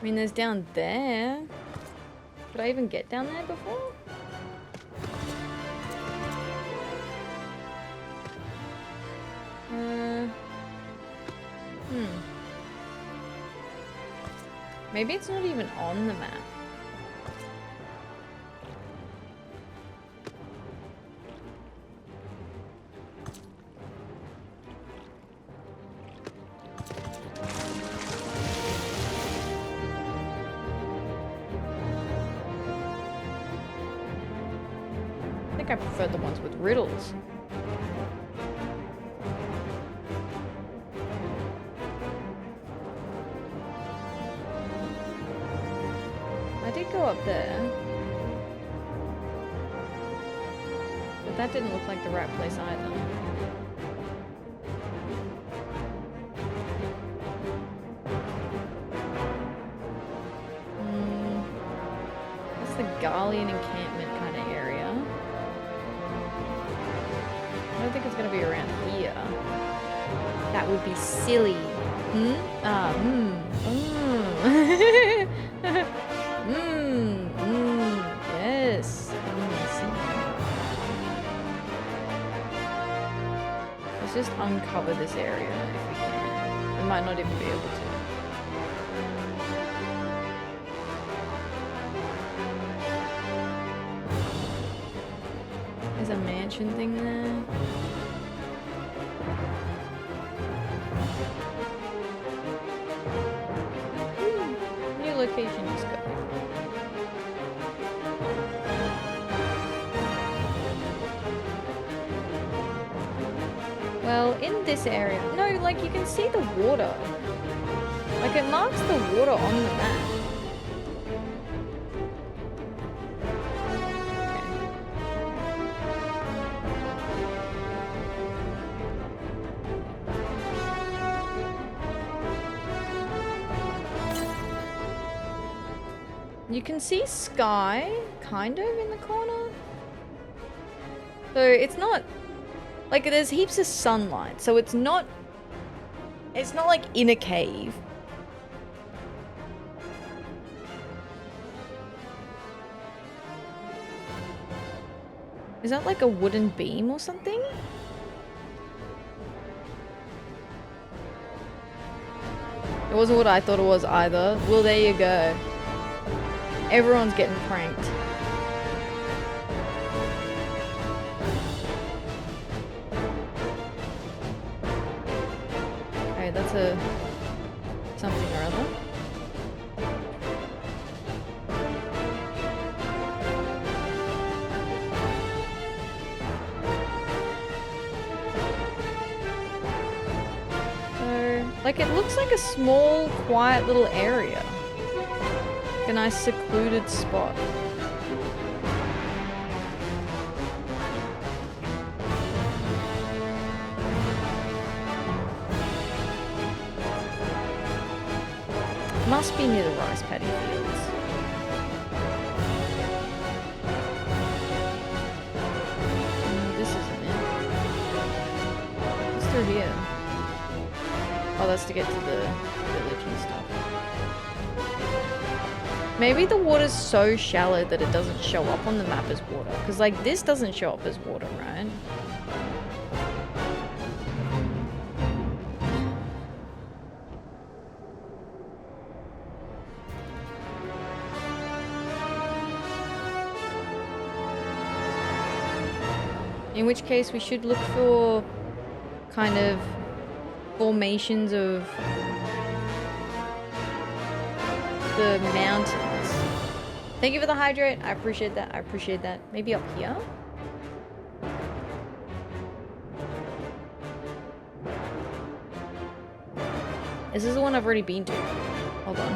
I mean, there's down there. Could I even get down there before? Maybe it's not even on the map. I think I prefer the ones with riddles. I did go up there. But that didn't look like the right place either. That's the Garlean encampment kind of area. I don't think it's gonna be around here. That would be silly. Yes. Let's just uncover this area if we can. We might not even be able to. There's a mansion thing there. Well, in this area. No, like you can see the water. Like it marks the water on the map. You can see sky, kind of, in the corner. So it's not... Like, there's heaps of sunlight, so it's not like in a cave. Is that like a wooden beam or something? It wasn't what I thought it was either. Well, there you go. Everyone's getting pranked. Okay, that's a something or other. So, like it looks like a small, quiet little area. A nice secluded spot. Must be near the rice paddy fields. This isn't it. What's through here? Oh, that's to get to the village and stuff. Maybe the water's so shallow that it doesn't show up on the map as water. Because, like, this doesn't show up as water, right? In which case, we should look for kind of formations of the mountains. Thank you for the hydrate. I appreciate that. I appreciate that. Maybe up here? This is the one I've already been to. Hold on.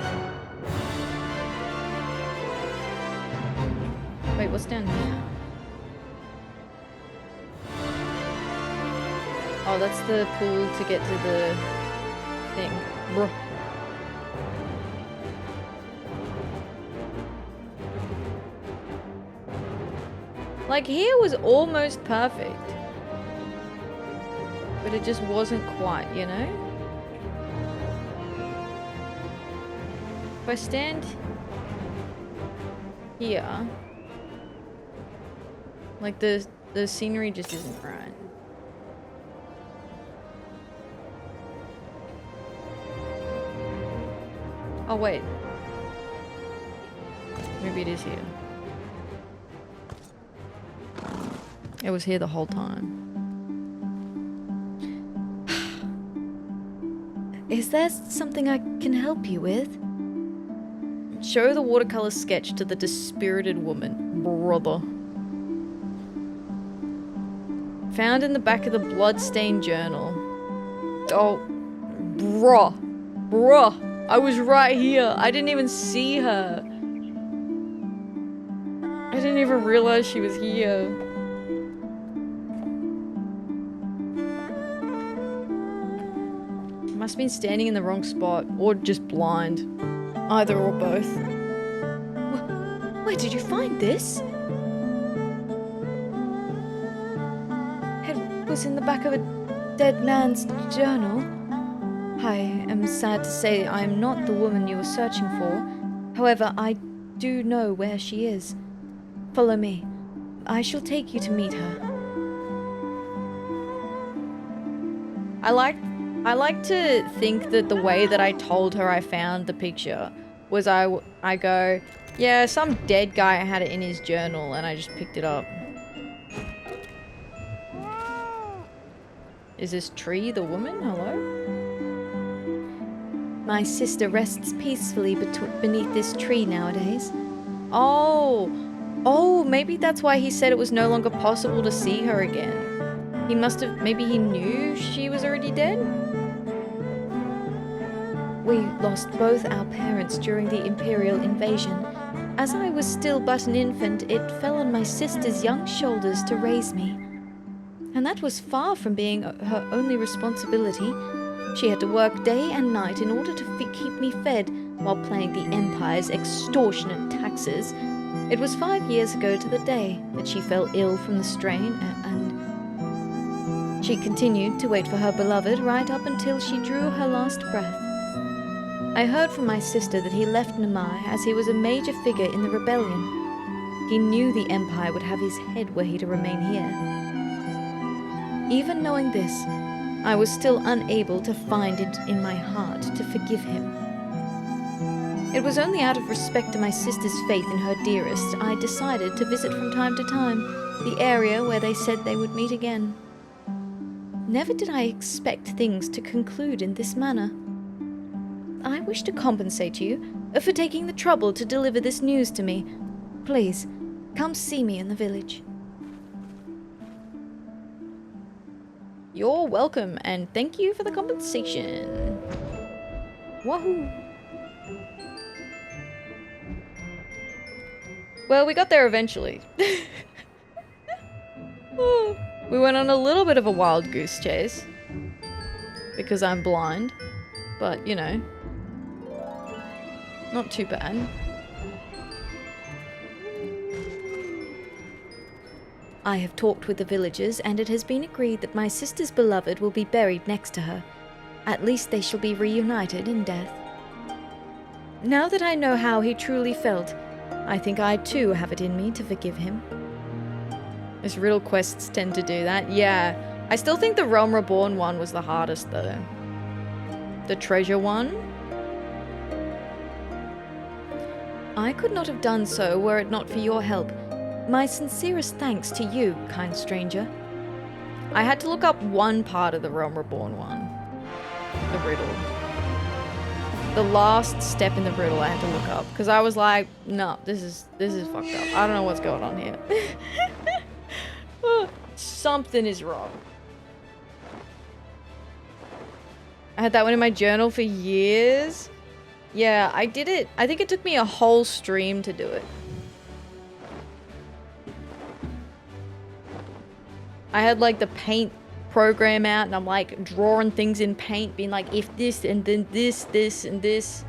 Wait, what's down here? Oh, that's the pool to get to the thing. Bruh. Like, here was almost perfect. But it just wasn't quite, you know? If I stand here, like, the scenery just isn't right. Oh, wait. Maybe it is here. It was here the whole time. Is there something I can help you with? Show the watercolor sketch to the dispirited woman, brother. Found in the back of the blood-stained journal. Oh, bruh. Bruh. I was right here. I didn't even see her. I didn't even realize she was here. Must have been standing in the wrong spot, or just blind. Either or both. Where did you find this? It was in the back of a dead man's journal. I am sad to say I am not the woman you were searching for. However, I do know where she is. Follow me. I shall take you to meet her. I like to think that the way that I told her I found the picture was I go, yeah, some dead guy had it in his journal and I just picked it up. Is this tree the woman? Hello? My sister rests peacefully beneath this tree nowadays. Oh, maybe that's why he said it was no longer possible to see her again. Maybe he knew she was already dead? We lost both our parents during the Imperial invasion. As I was still but an infant, it fell on my sister's young shoulders to raise me. And that was far from being her only responsibility. She had to work day and night in order to keep me fed while paying the Empire's extortionate taxes. It was 5 years ago to the day that she fell ill from the strain, and she continued to wait for her beloved right up until she drew her last breath. I heard from my sister that he left Namai as he was a major figure in the rebellion. He knew the Empire would have his head were he to remain here. Even knowing this, I was still unable to find it in my heart to forgive him. It was only out of respect to my sister's faith in her dearest I decided to visit from time to time the area where they said they would meet again. Never did I expect things to conclude in this manner. I wish to compensate you for taking the trouble to deliver this news to me. Please, come see me in the village. You're welcome, and thank you for the compensation. Wahoo! Well, we got there eventually. We went on a little bit of a wild goose chase. Because I'm blind. But, you know. Not too bad. I have talked with the villagers, and it has been agreed that my sister's beloved will be buried next to her. At least they shall be reunited in death. Now that I know how he truly felt, I think I too have it in me to forgive him. Those riddle quests tend to do that. Yeah, I still think the Realm Reborn one was the hardest though. The treasure one? I could not have done so were it not for your help. My sincerest thanks to you, kind stranger. I had to look up one part of the Realm Reborn one. The riddle. The last step in the riddle I had to look up. Because I was like, no, this is fucked up. I don't know what's going on here. Something is wrong. I had that one in my journal for years. Yeah, I did it. I think it took me a whole stream to do it. I had like the paint program out and I'm like drawing things in paint, being like, if this and then this and this.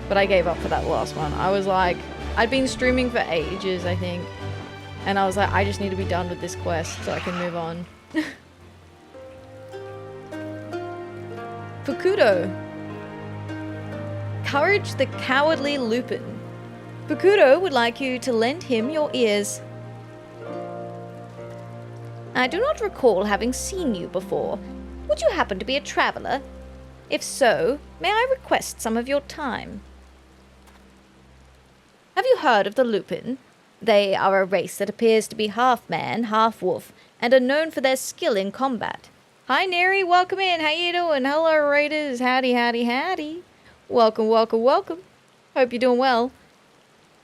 But I gave up for that last one. I was like, I'd been streaming for ages, I think. And I was like, I just need to be done with this quest so I can move on. Fukudo. Courage the Cowardly Lupin. Fukudo would like you to lend him your ears. I do not recall having seen you before. Would you happen to be a traveler? If so, may I request some of your time? Have you heard of the Lupin? They are a race that appears to be half man, half wolf, and are known for their skill in combat. Hi Neri, welcome in. How you doing? Hello Raiders. Howdy, howdy, howdy. Welcome, welcome, welcome. Hope you're doing well.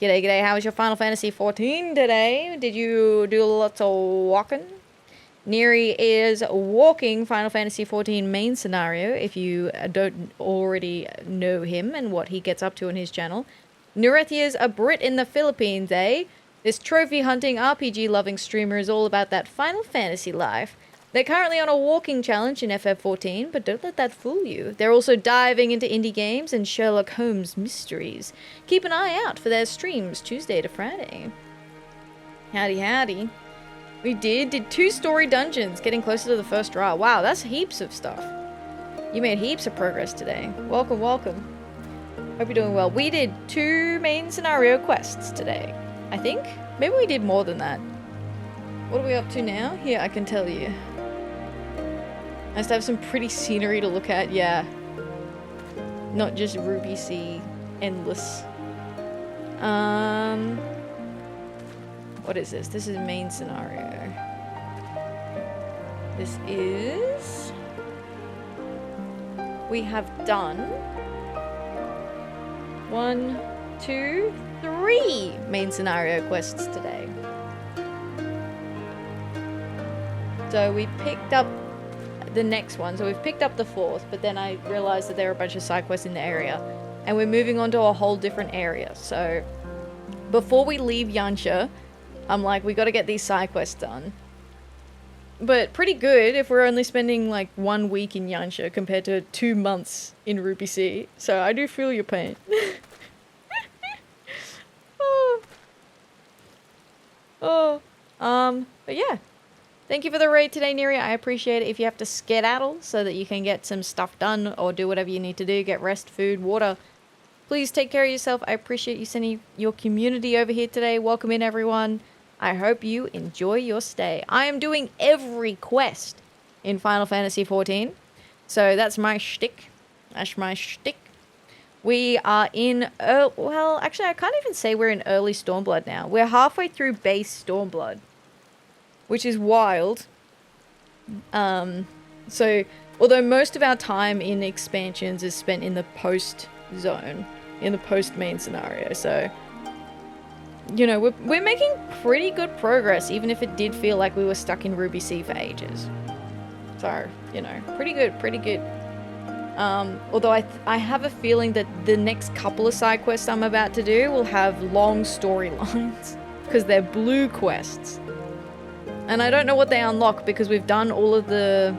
G'day, g'day. How was your Final Fantasy XIV today? Did you do lots of walking? Neri is walking Final Fantasy XIV main scenario, if you don't already know him and what he gets up to on his channel. Nurethia's a Brit in the Philippines, eh? This trophy hunting RPG loving streamer is all about that Final Fantasy life. They're currently on a walking challenge in FF14, but don't let that fool you. They're also diving into indie games and Sherlock Holmes mysteries. Keep an eye out for their streams Tuesday to Friday. Howdy, howdy. We did 2 story dungeons, getting closer to the first trial. Wow, that's heaps of stuff. You made heaps of progress today. Welcome, welcome. Hope you're doing well. We did 2 main scenario quests today, I think. Maybe we did more than that. What are we up to now? Here, I can tell you. I just have some pretty scenery to look at, yeah. Not just Ruby Sea, endless. What is this? This is main scenario. This is... We have done 1, 2, 3 main scenario quests today. So we picked up the next one. So we've picked up the 4th, but then I realized that there are a bunch of side quests in the area. And we're moving on to a whole different area. So before we leave Yansha, I'm like, we got to get these side quests done. But pretty good if we're only spending like 1 week in Yansha compared to 2 months in Ruby Sea. So I do feel your pain. But yeah. Thank you for the raid today, Neri. I appreciate it. If you have to skedaddle so that you can get some stuff done or do whatever you need to do, get rest, food, water, please take care of yourself. I appreciate you sending your community over here today. Welcome in, everyone. I hope you enjoy your stay. I am doing every quest in Final Fantasy XIV. So that's my shtick. That's my shtick. We are in... well, actually, I can't even say we're in early Stormblood now. We're halfway through base Stormblood, which is wild. So, although most of our time in expansions is spent in the post zone, in the post main scenario, so you know, we're making pretty good progress, even if it did feel like we were stuck in Ruby Sea for ages. So, you know, pretty good, pretty good. Although I have a feeling that the next couple of side quests I'm about to do will have long storylines because they're blue quests. And I don't know what they unlock because we've done all of the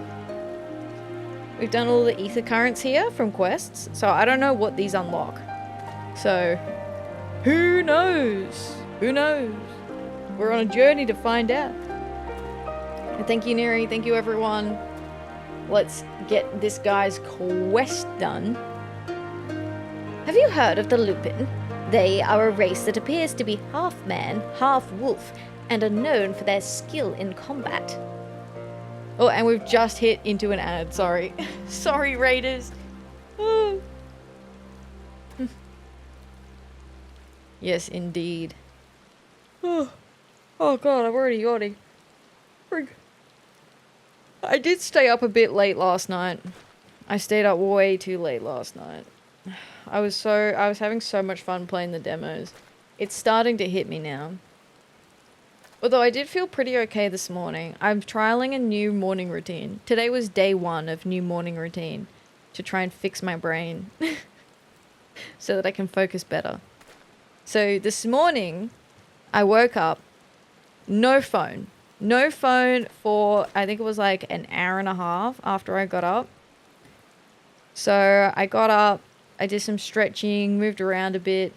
ether currents here from quests. So I don't know what these unlock. So who knows? Who knows? We're on a journey to find out. And thank you, Neri. Thank you, everyone. Let's get this guy's quest done. Have you heard of the Lupin? They are a race that appears to be half man, half wolf, and are known for their skill in combat. Oh, and we've just hit into an ad, sorry. Sorry, Raiders. Oh. Yes, indeed. Oh god, I'm already yawning. I did stay up a bit late last night. I stayed up way too late last night. I was having so much fun playing the demos. It's starting to hit me now. Although I did feel pretty okay this morning. I'm trialing a new morning routine. Today was day 1 of new morning routine to try and fix my brain so that I can focus better. So this morning, I woke up, no phone. No phone for, I think it was like an hour and a half after I got up. So I got up, I did some stretching, moved around a bit.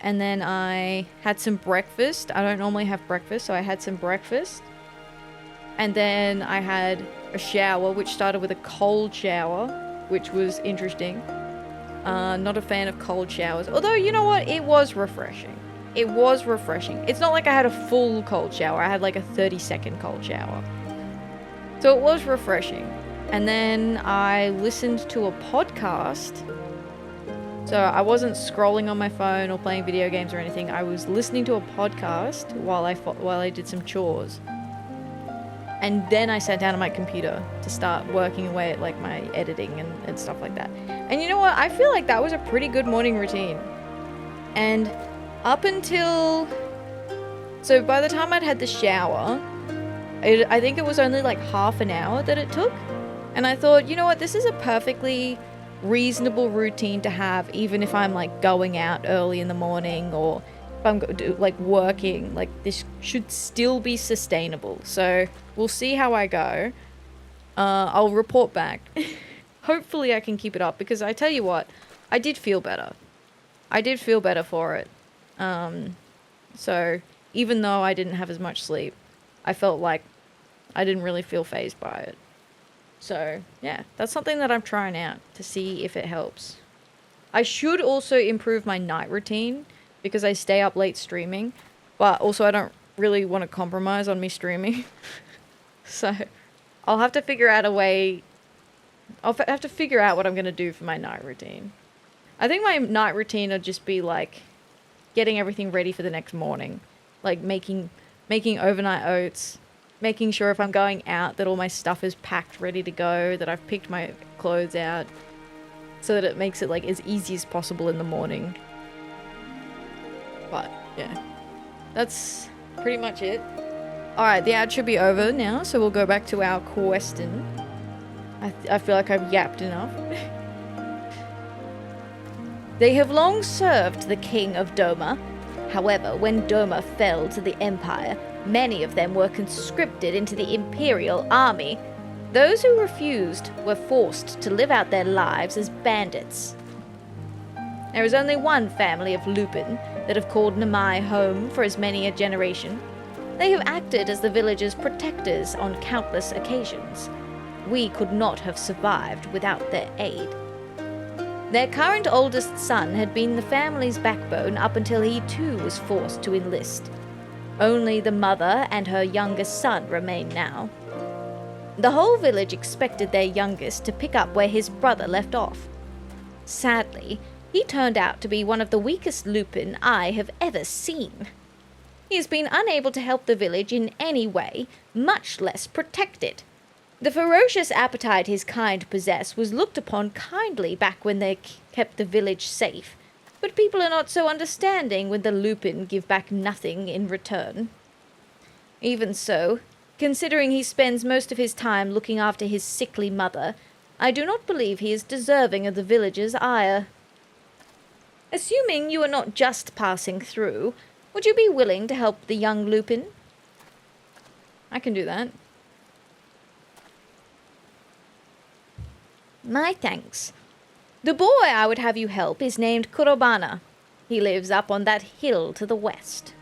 And then I had some breakfast. I don't normally have breakfast, so I had some breakfast. And then I had a shower, which started with a cold shower, which was interesting. Not a fan of cold showers. Although, you know what? It was refreshing. It was refreshing. It's not like I had a full cold shower. I had like a 30-second cold shower. So it was refreshing. And then I listened to a podcast. So I wasn't scrolling on my phone or playing video games or anything. I was listening to a podcast while I did some chores. And then I sat down on my computer to start working away at like my editing and stuff like that. And you know what? I feel like that was a pretty good morning routine. And up until... So by the time I'd had the shower, I think it was only like half an hour that it took. And I thought, you know what? This is a perfectly reasonable routine to have, even if I'm like going out early in the morning or if I'm like working. Like, this should still be sustainable. So we'll see how I go. I'll report back. Hopefully I can keep it up, because I tell you what, I did feel better. I did feel better for it. So even though I didn't have as much sleep, I felt like I didn't really feel fazed by it. So yeah, that's something that I'm trying out to see if it helps. I should also improve my night routine, because I stay up late streaming, but also I don't really want to compromise on me streaming. So I'll have to figure out a way. I'll have to figure out what I'm going to do for my night routine. I think my night routine will just be like getting everything ready for the next morning. Like making overnight oats, making sure if I'm going out that all my stuff is packed, ready to go, that I've picked my clothes out, so that it makes it like as easy as possible in the morning. But yeah, that's pretty much it. Alright, the ad should be over now, so we'll go back to our question. I feel like I've yapped enough. They have long served the king of Doma. However, when Doma fell to the Empire, many of them were conscripted into the Imperial Army. Those who refused were forced to live out their lives as bandits. There is only one family of Lupin that have called Namai home for as many a generation. They have acted as the village's protectors on countless occasions. We could not have survived without their aid. Their current oldest son had been the family's backbone up until he too was forced to enlist. Only the mother and her youngest son remain now. The whole village expected their youngest to pick up where his brother left off. Sadly, he turned out to be one of the weakest Lupin I have ever seen. He has been unable to help the village in any way, much less protect it. The ferocious appetite his kind possess was looked upon kindly back when they kept the village safe, but people are not so understanding when the Lupin give back nothing in return. Even so, considering he spends most of his time looking after his sickly mother, I do not believe he is deserving of the village's ire. Assuming you are not just passing through, would you be willing to help the young Lupin? I can do that. My thanks. The boy I would have you help is named Kurobana. He lives up on that hill to the west.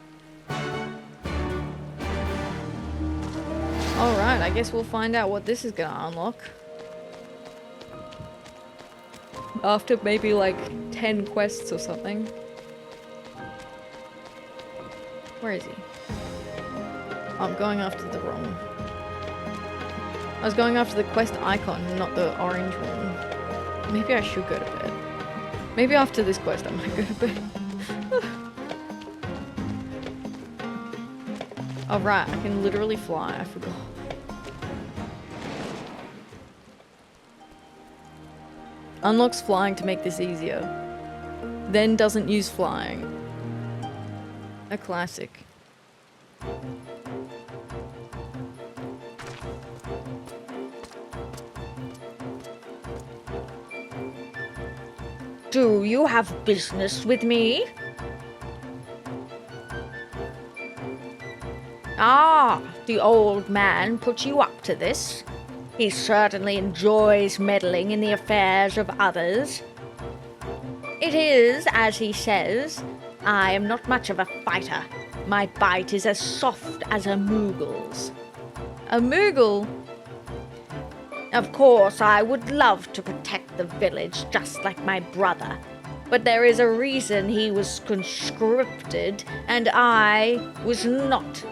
Alright, I guess we'll find out what this is gonna unlock. After maybe like 10 quests or something. Where is he? I'm going after the wrong. I was going after the quest icon, not the orange one. Maybe I should go to bed. Maybe after this quest I might go to bed. Oh right, I can literally fly, I forgot. Unlocks flying to make this easier. Then doesn't use flying. A classic. Do you have business with me? Ah, the old man put you up to this. He certainly enjoys meddling in the affairs of others. It is, as he says, I am not much of a fighter. My bite is as soft as a Moogle's. A Moogle? Of course, I would love to protect the village just like my brother. But there is a reason he was conscripted and I was not.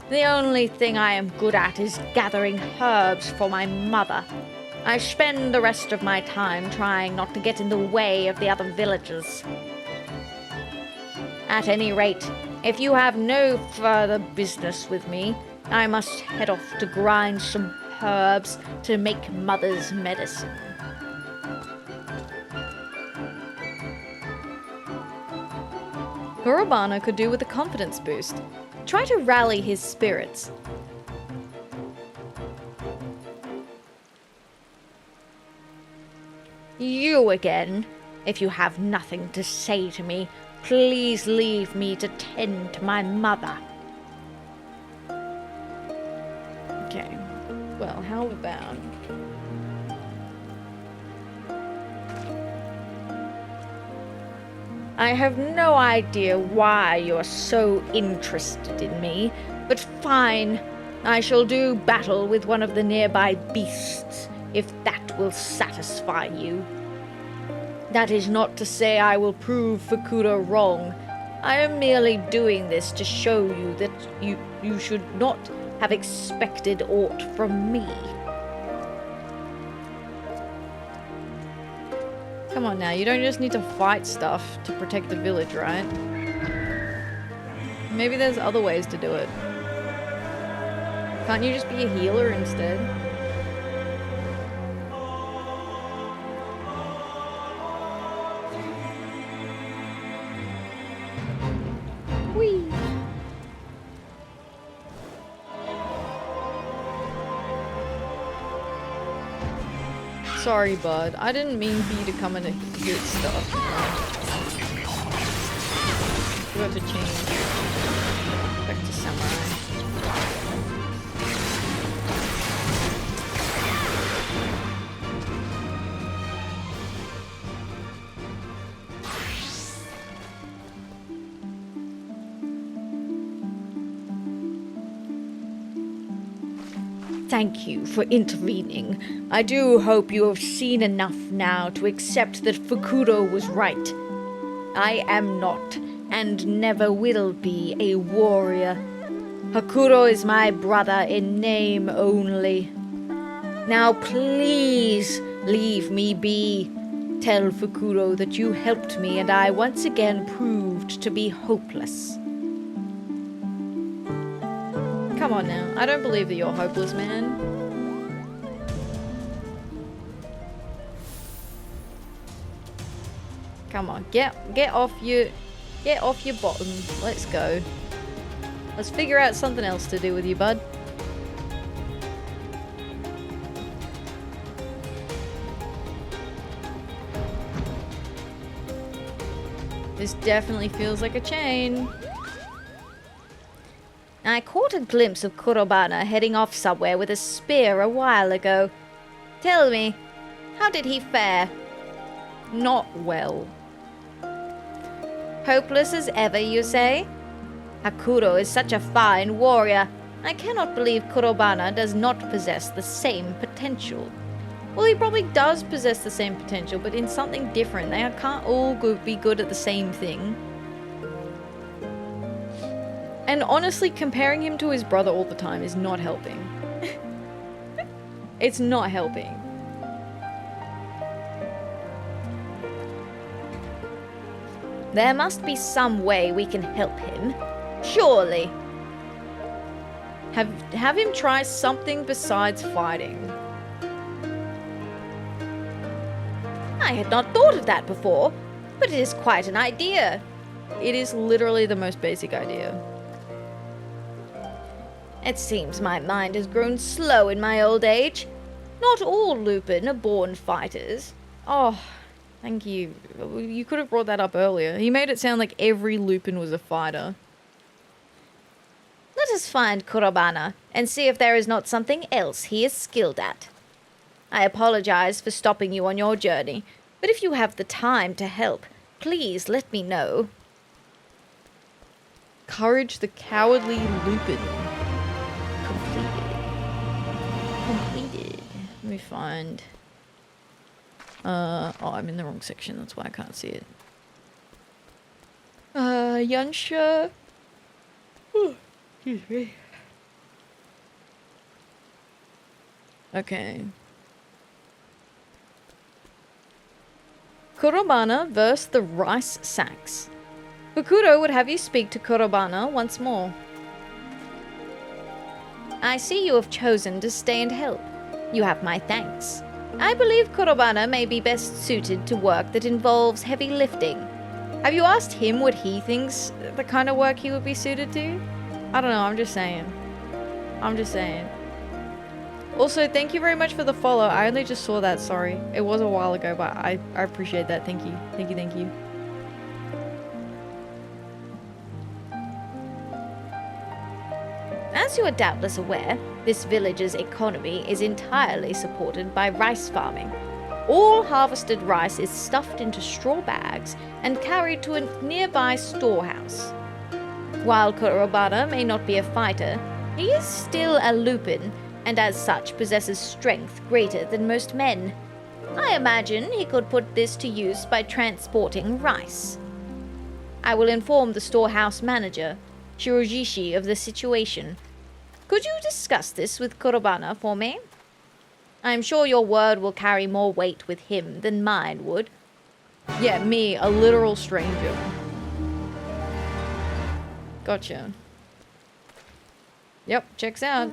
The only thing I am good at is gathering herbs for my mother. I spend the rest of my time trying not to get in the way of the other villagers. At any rate, if you have no further business with me, I must head off to grind some herbs to make mother's medicine. Kurobana could do with a confidence boost. Try to rally his spirits. You again? If you have nothing to say to me, please leave me to tend to my mother. Okay. Well, how about... I have no idea why you're so interested in me, but fine. I shall do battle with one of the nearby beasts, if that will satisfy you. That is not to say I will prove Fukuda wrong. I am merely doing this to show you that you should not have expected aught from me. Come on now, you don't just need to fight stuff to protect the village, right? Maybe there's other ways to do it. Can't you just be a healer instead? Whee! Sorry, bud. I didn't mean for you to come in and hit stuff. We have to change. Back to samurai. Thank you for intervening. I do hope you have seen enough now to accept that Fukuro was right. I am not, and never will be, a warrior. Hakuro is my brother in name only. Now please leave me be. Tell Fukuro that you helped me and I once again proved to be hopeless. Come on now. I don't believe that you're hopeless, man. Come on, get off your bottom. Let's go. Let's figure out something else to do with you, bud. This definitely feels like a chain. I caught a glimpse of Kurobana heading off somewhere with a spear a while ago. Tell me, how did he fare? Not well. Hopeless as ever, you say? Hakuro is such a fine warrior. I cannot believe Kurobana does not possess the same potential. Well, he probably does possess the same potential, but in something different. They can't all be good at the same thing. And honestly, comparing him to his brother all the time is not helping. It's not helping. There must be some way we can help him. Surely. Have him try something besides fighting. I had not thought of that before, but it is quite an idea. It is literally the most basic idea. It seems my mind has grown slow in my old age. Not all Lupin are born fighters. Oh, thank you. You could have brought that up earlier. He made it sound like every Lupin was a fighter. Let us find Kurobana and see if there is not something else he is skilled at. I apologize for stopping you on your journey, but if you have the time to help, please let me know. Courage the Cowardly Lupin. Completed. Let me find... oh, I'm in the wrong section, that's why I can't see it. Yunsha. Excuse me. Okay. Kurobana versus the rice sacks. Fukuro would have you speak to Kurobana once more. I see you have chosen to stay and help. You have my thanks. I believe Kurobana may be best suited to work that involves heavy lifting. Have you asked him what he thinks the kind of work he would be suited to? I don't know, I'm just saying. I'm just saying. Also, thank you very much for the follow. I only just saw that, sorry. It was a while ago, but I appreciate that. Thank you. Thank you, thank you. As you are doubtless aware, this village's economy is entirely supported by rice farming. All harvested rice is stuffed into straw bags and carried to a nearby storehouse. While Kurobana may not be a fighter, he is still a Lupin, and as such possesses strength greater than most men. I imagine he could put this to use by transporting rice. I will inform the storehouse manager, Shirojishi, of the situation. Could you discuss this with Kurobana for me? I am sure your word will carry more weight with him than mine would. Yeah, me, a literal stranger. Gotcha. Yep, checks out.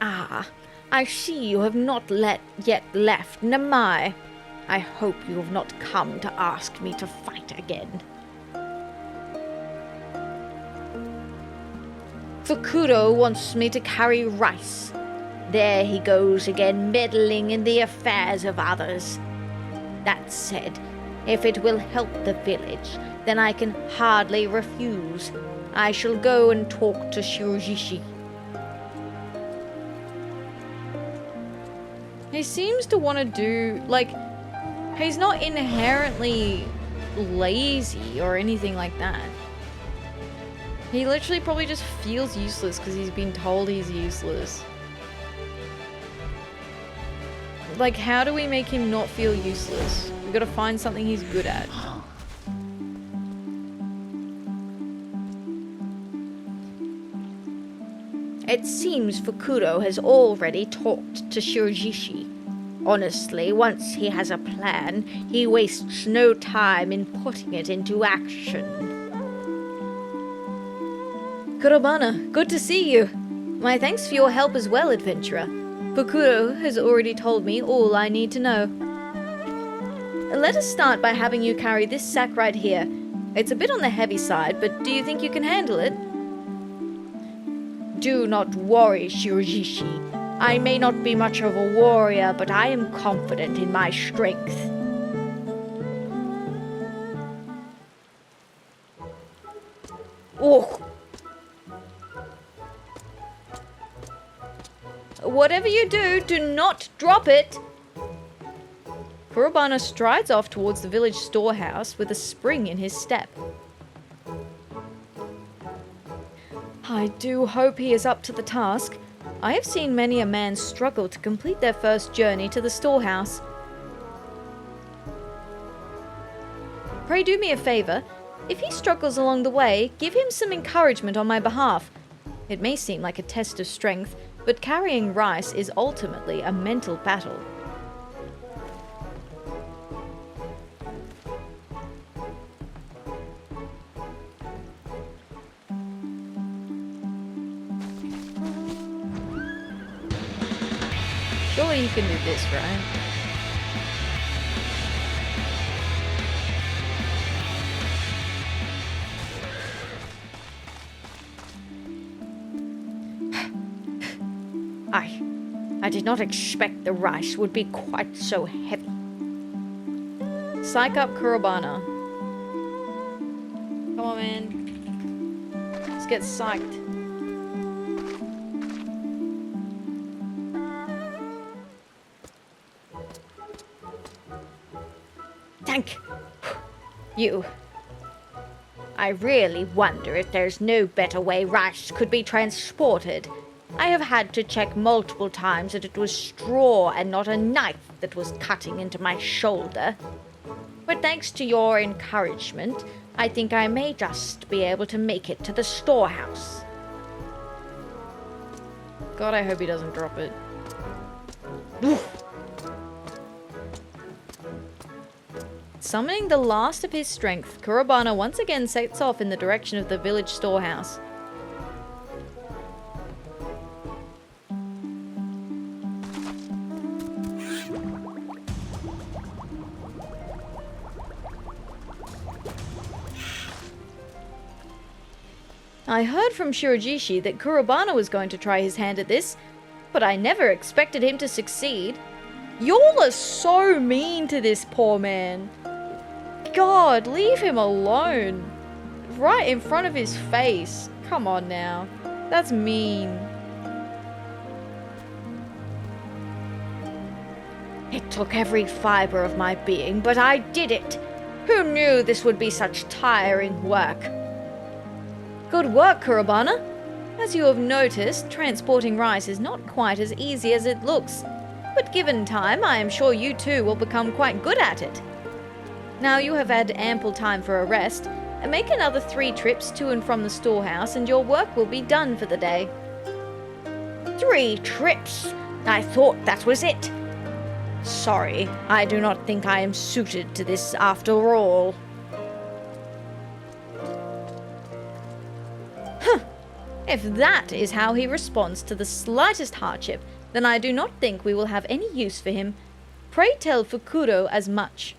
Ah, I see you have not yet left Namai. I hope you have not come to ask me to fight again. Fukudo wants me to carry rice. There he goes again, meddling in the affairs of others. That said, if it will help the village, then I can hardly refuse. I shall go and talk to Shirojishi. He seems to want to do, like, he's not inherently lazy or anything like that. He literally probably just feels useless because he's been told he's useless. Like, how do we make him not feel useless? We gotta find something he's good at. It seems Fukudo has already talked to Shirojishi. Honestly, once he has a plan, he wastes no time in putting it into action. Kurobana, good to see you. My thanks for your help as well, adventurer. Fukudo has already told me all I need to know. Let us start by having you carry this sack right here. It's a bit on the heavy side, but do you think you can handle it? Do not worry, Shirojishi. I may not be much of a warrior, but I am confident in my strength. Oh! Whatever you do, do not drop it! Kurobana strides off towards the village storehouse with a spring in his step. I do hope he is up to the task. I have seen many a man struggle to complete their first journey to the storehouse. Pray do me a favor. If he struggles along the way, give him some encouragement on my behalf. It may seem like a test of strength, but carrying rice is ultimately a mental battle. Surely you can do this, right? I did not expect the rice would be quite so heavy. Psych up Kurobana. Come on, man. Let's get psyched. Thank you. I really wonder if there's no better way rice could be transported. I have had to check multiple times that it was straw and not a knife that was cutting into my shoulder. But thanks to your encouragement, I think I may just be able to make it to the storehouse. God, I hope he doesn't drop it. Summoning the last of his strength, Kurobana once again sets off in the direction of the village storehouse. I heard from Shirojishi that Kurobana was going to try his hand at this, but I never expected him to succeed. Y'all are so mean to this poor man. God, leave him alone. Right in front of his face. Come on now. That's mean. It took every fiber of my being, but I did it. Who knew this would be such tiring work? Good work, Kurobana. As you have noticed, transporting rice is not quite as easy as it looks. But given time, I am sure you too will become quite good at it. Now you have had ample time for a rest, and make another 3 trips to and from the storehouse and your work will be done for the day. 3 trips? I thought that was it. Sorry, I do not think I am suited to this after all. If that is how he responds to the slightest hardship, then I do not think we will have any use for him. Pray tell Fukuro as much.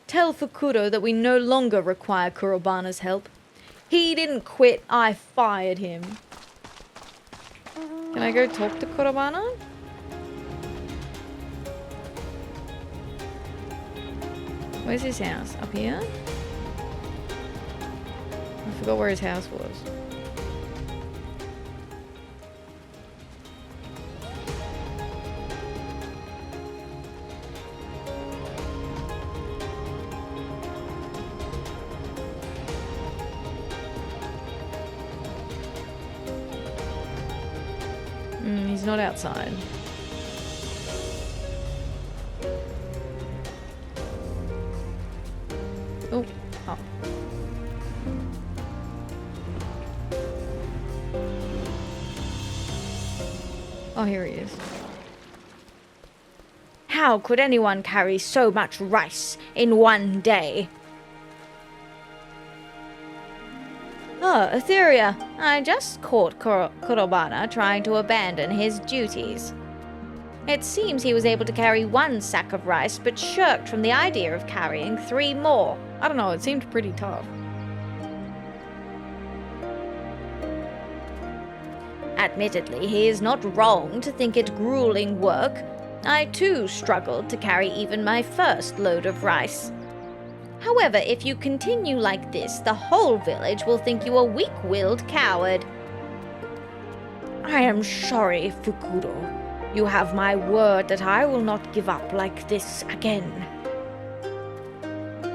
Tell Fukuro that we no longer require Kurobana's help. He didn't quit, I fired him. Can I go talk to Kurobana? Where's his house? Up here? I forgot where his house was. He's not outside. Oh, oh. Oh, here he is. How could anyone carry so much rice in one day? Oh, Atheria, I just caught Kurobana trying to abandon his duties. It seems he was able to carry 1 sack of rice, but shirked from the idea of carrying 3 more. I don't know, it seemed pretty tough. Admittedly, he is not wrong to think it grueling work. I too struggled to carry even my first load of rice. However, if you continue like this, the whole village will think you a weak-willed coward. I am sorry, Fukuro. You have my word that I will not give up like this again.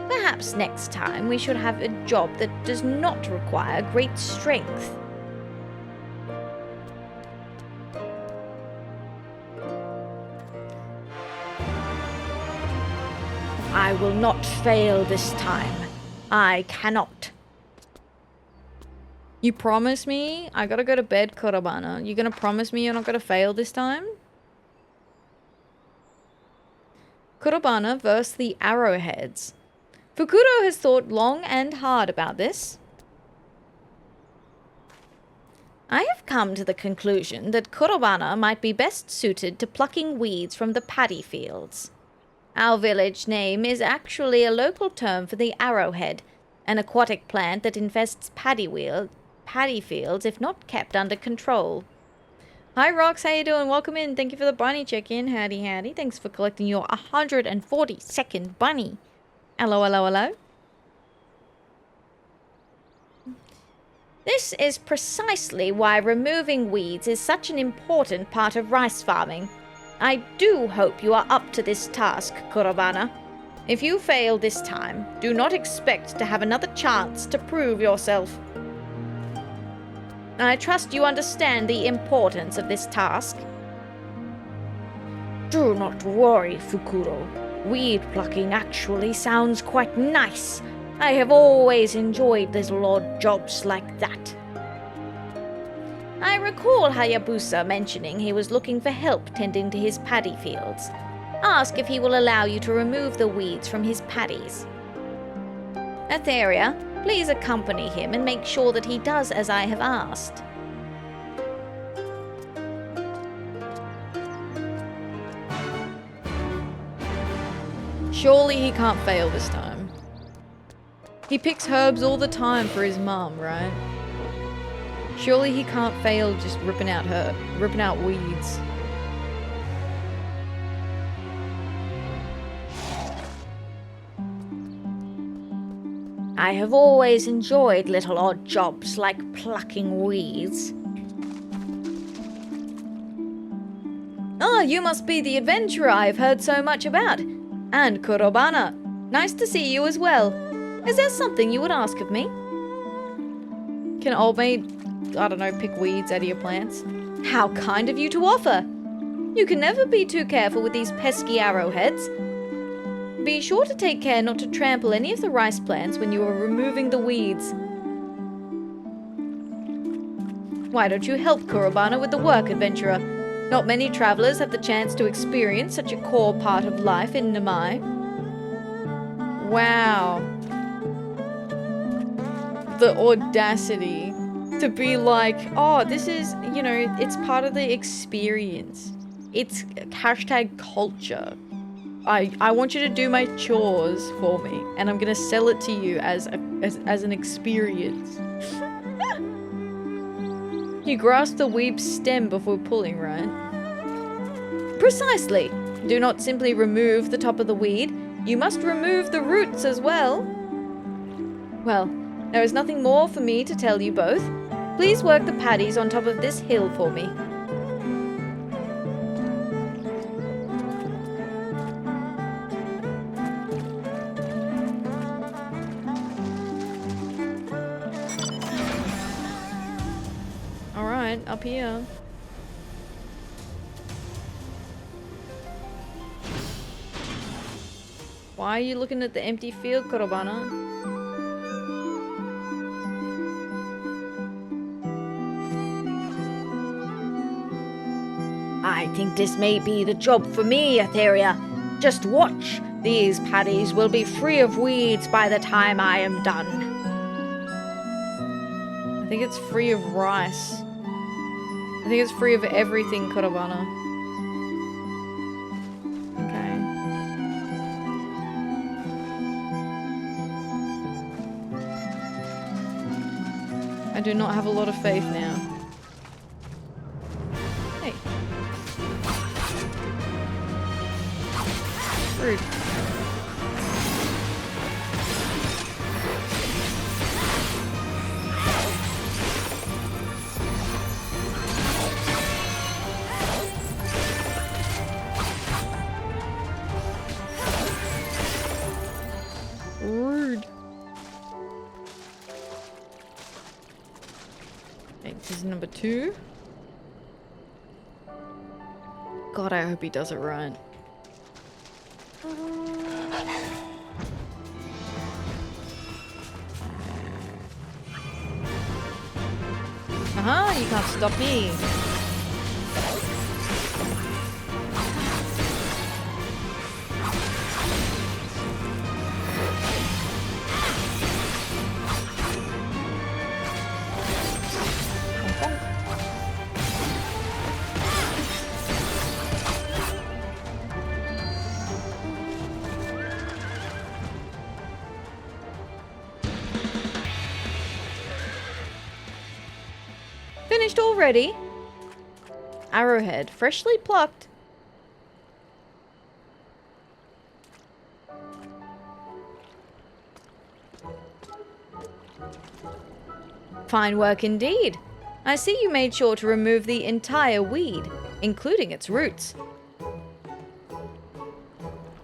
Perhaps next time we should have a job that does not require great strength. I will not fail this time. I cannot. You promise me? I gotta go to bed, Kurobana. You gonna promise me you're not gonna fail this time? Kurobana versus the Arrowheads. Fukuro has thought long and hard about this. I have come to the conclusion that Kurobana might be best suited to plucking weeds from the paddy fields. Our village name is actually a local term for the arrowhead, an aquatic plant that infests paddy fields if not kept under control. Hi Rox, how you doing? Welcome in. Thank you for the bunny check-in. Howdy, howdy. Thanks for collecting your 142nd bunny. Hello, hello, hello. This is precisely why removing weeds is such an important part of rice farming. I do hope you are up to this task, Kurobana. If you fail this time, do not expect to have another chance to prove yourself. I trust you understand the importance of this task. Do not worry, Fukuro. Weed plucking actually sounds quite nice. I have always enjoyed little odd jobs like that. I recall Hayabusa mentioning he was looking for help tending to his paddy fields. Ask if he will allow you to remove the weeds from his paddies. Atheria, please accompany him and make sure that he does as I have asked. Surely he can't fail this time. He picks herbs all the time for his mum, right? Surely he can't fail just ripping out weeds. I have always enjoyed little odd jobs like plucking weeds. Ah, you must be the adventurer I've heard so much about. And Kurobana. Nice to see you as well. Is there something you would ask of me? Can old maid, I don't know, pick weeds out of your plants? How kind of you to offer. You can never be too careful with these pesky arrowheads. Be sure to take care not to trample any of the rice plants when you are removing the weeds. Why don't you help Kurobana with the work, adventurer? Not many travelers have the chance to experience such a core part of life in Namai. Wow. The audacity to be like, oh, this is, you know, it's part of the experience. It's hashtag culture. I want you to do my chores for me, and I'm gonna sell it to you as an experience. You grasp the weed's stem before pulling, right? Precisely. Do not simply remove the top of the weed. You must remove the roots as well. Well, there is nothing more for me to tell you both. Please work the paddies on top of this hill for me. Alright, up here. Why are you looking at the empty field, Kurobana? I think this may be the job for me, Atheria. Just watch. These paddies will be free of weeds by the time I am done. I think it's free of rice. I think it's free of everything, Kurobana. Okay. I do not have a lot of faith now. Hey. Rude. Rude. Okay, this is number 2. God, I hope he does it right. Aha, you can't stop me. Finished already? Arrowhead, freshly plucked. Fine work indeed. I see you made sure to remove the entire weed, including its roots.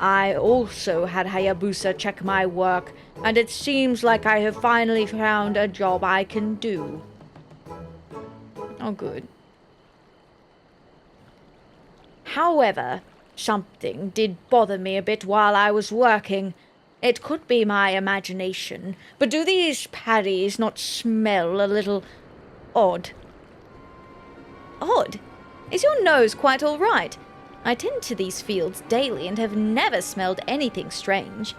I also had Hayabusa check my work, and it seems like I have finally found a job I can do. Oh, good. However, something did bother me a bit while I was working. It could be my imagination, but do these paddies not smell a little odd? Odd? Is your nose quite all right? I tend to these fields daily and have never smelled anything strange.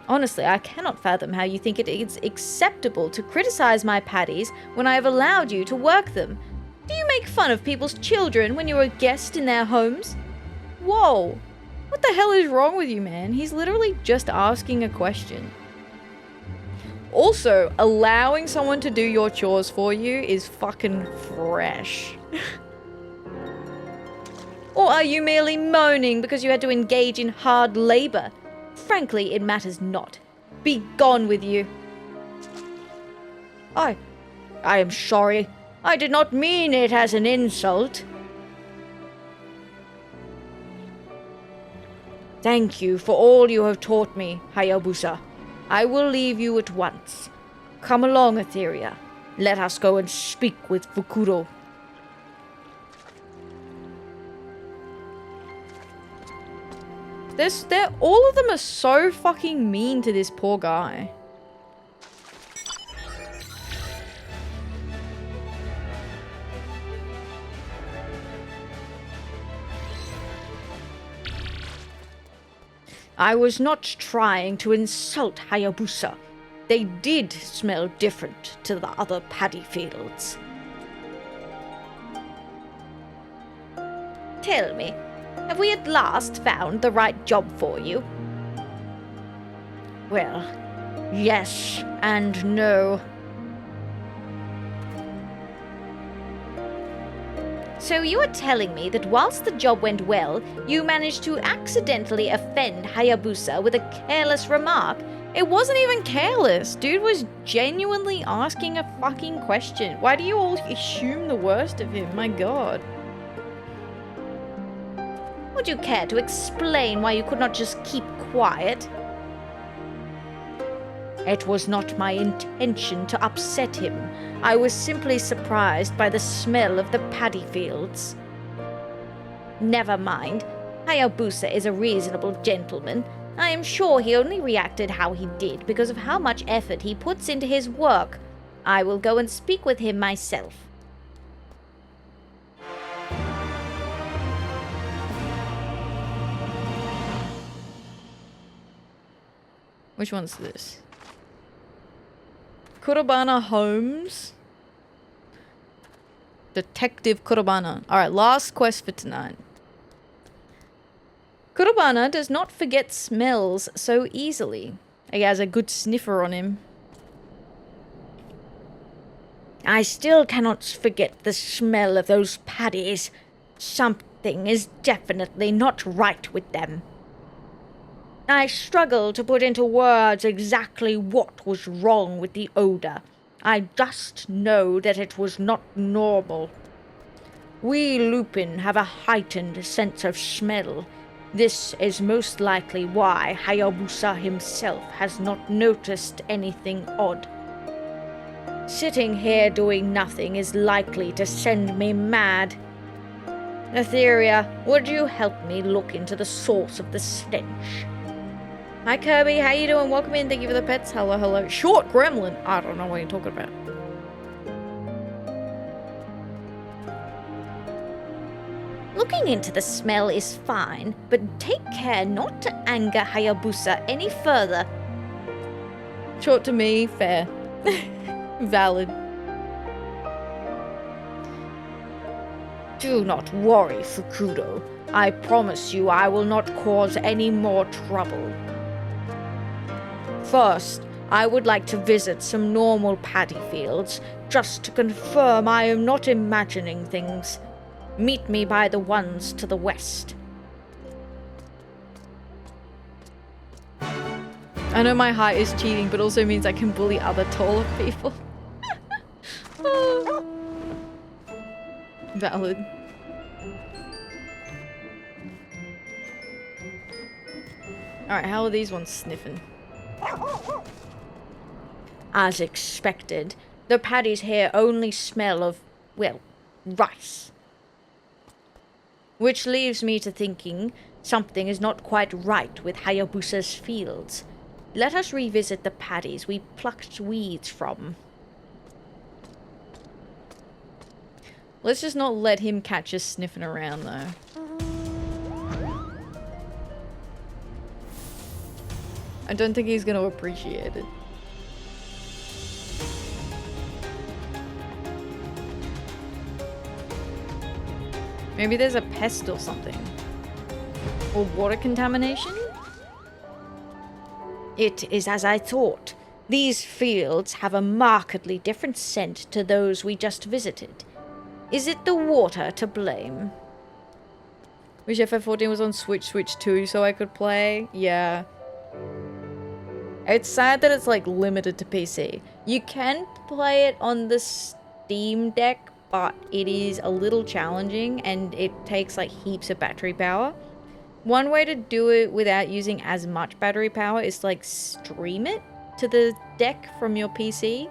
Honestly, I cannot fathom how you think it is acceptable to criticize my paddies when I have allowed you to work them. Do you make fun of people's children when you're a guest in their homes? Whoa! What the hell is wrong with you, man? He's literally just asking a question. Also, allowing someone to do your chores for you is fucking fresh. Or are you merely moaning because you had to engage in hard labor? Frankly, it matters not. Be gone with you. I am sorry. I did not mean it as an insult. Thank you for all you have taught me, Hayabusa. I will leave you at once. Come along, Atheria. Let us go and speak with Fukuro. All of them are so fucking mean to this poor guy. I was not trying to insult Hayabusa. They did smell different to the other paddy fields. tell me, have we at last found the right job for you? Well, yes and no. So you are telling me that whilst the job went well, you managed to accidentally offend Hayabusa with a careless remark? It wasn't even careless. Dude was genuinely asking a fucking question. Why do you all assume the worst of him? My god. Would you care to explain why you could not just keep quiet? It was not my intention to upset him. I was simply surprised by the smell of the paddy fields. Never mind. Hayabusa is a reasonable gentleman. I am sure he only reacted how he did because of how much effort he puts into his work. I will go and speak with him myself. Which one's this? Kurobana Holmes? Detective Kurobana. Alright, last quest for tonight. Kurobana does not forget smells so easily. He has a good sniffer on him. I still cannot forget the smell of those paddies. Something is definitely not right with them. I struggle to put into words exactly what was wrong with the odor. I just know that it was not normal. We Lupin have a heightened sense of smell. This is most likely why Hayabusa himself has not noticed anything odd. Sitting here doing nothing is likely to send me mad. Atheria, would you help me look into the source of the stench? Hi Kirby, how you doing? Welcome in, thank you for the pets. Hello, hello. Short gremlin. I don't know what you're talking about. Looking into the smell is fine, but take care not to anger Hayabusa any further. Short to me, fair. Valid. Do not worry, Fukudo. I promise you I will not cause any more trouble. First, I would like to visit some normal paddy fields, just to confirm I am not imagining things. Meet me by the ones to the west. I know my height is cheating, but also means I can bully other taller people. Oh. Valid. Alright, how are these ones sniffing? As expected, the paddies here only smell of, well, rice. Which leaves me to thinking something is not quite right with Hayabusa's fields. Let us revisit the paddies we plucked weeds from. Let's just not let him catch us sniffing around, though. I don't think he's going to appreciate it. Maybe there's a pest or something. Or water contamination? It is as I thought. These fields have a markedly different scent to those we just visited. Is it the water to blame? Wish FF14 was on Switch 2 so I could play. Yeah. It's sad that it's like limited to PC. You can play it on the Steam Deck, but it is a little challenging and it takes like heaps of battery power. One way to do it without using as much battery power is to like stream it to the deck from your PC.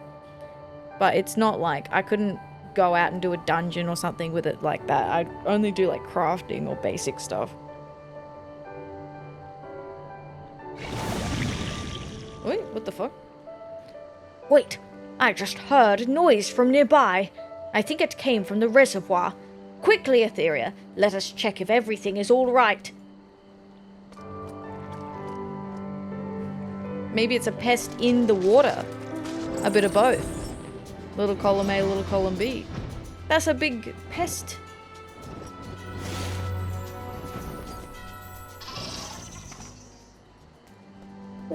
But it's not like I couldn't go out and do a dungeon or something with it like that. I'd only do like crafting or basic stuff. Wait, what the fuck? Wait, I just heard a noise from nearby. I think it came from the reservoir. Quickly, Atheria, let us check if everything is all right. Maybe it's a pest in the water. A bit of both. Little column A, little column B. That's a big pest.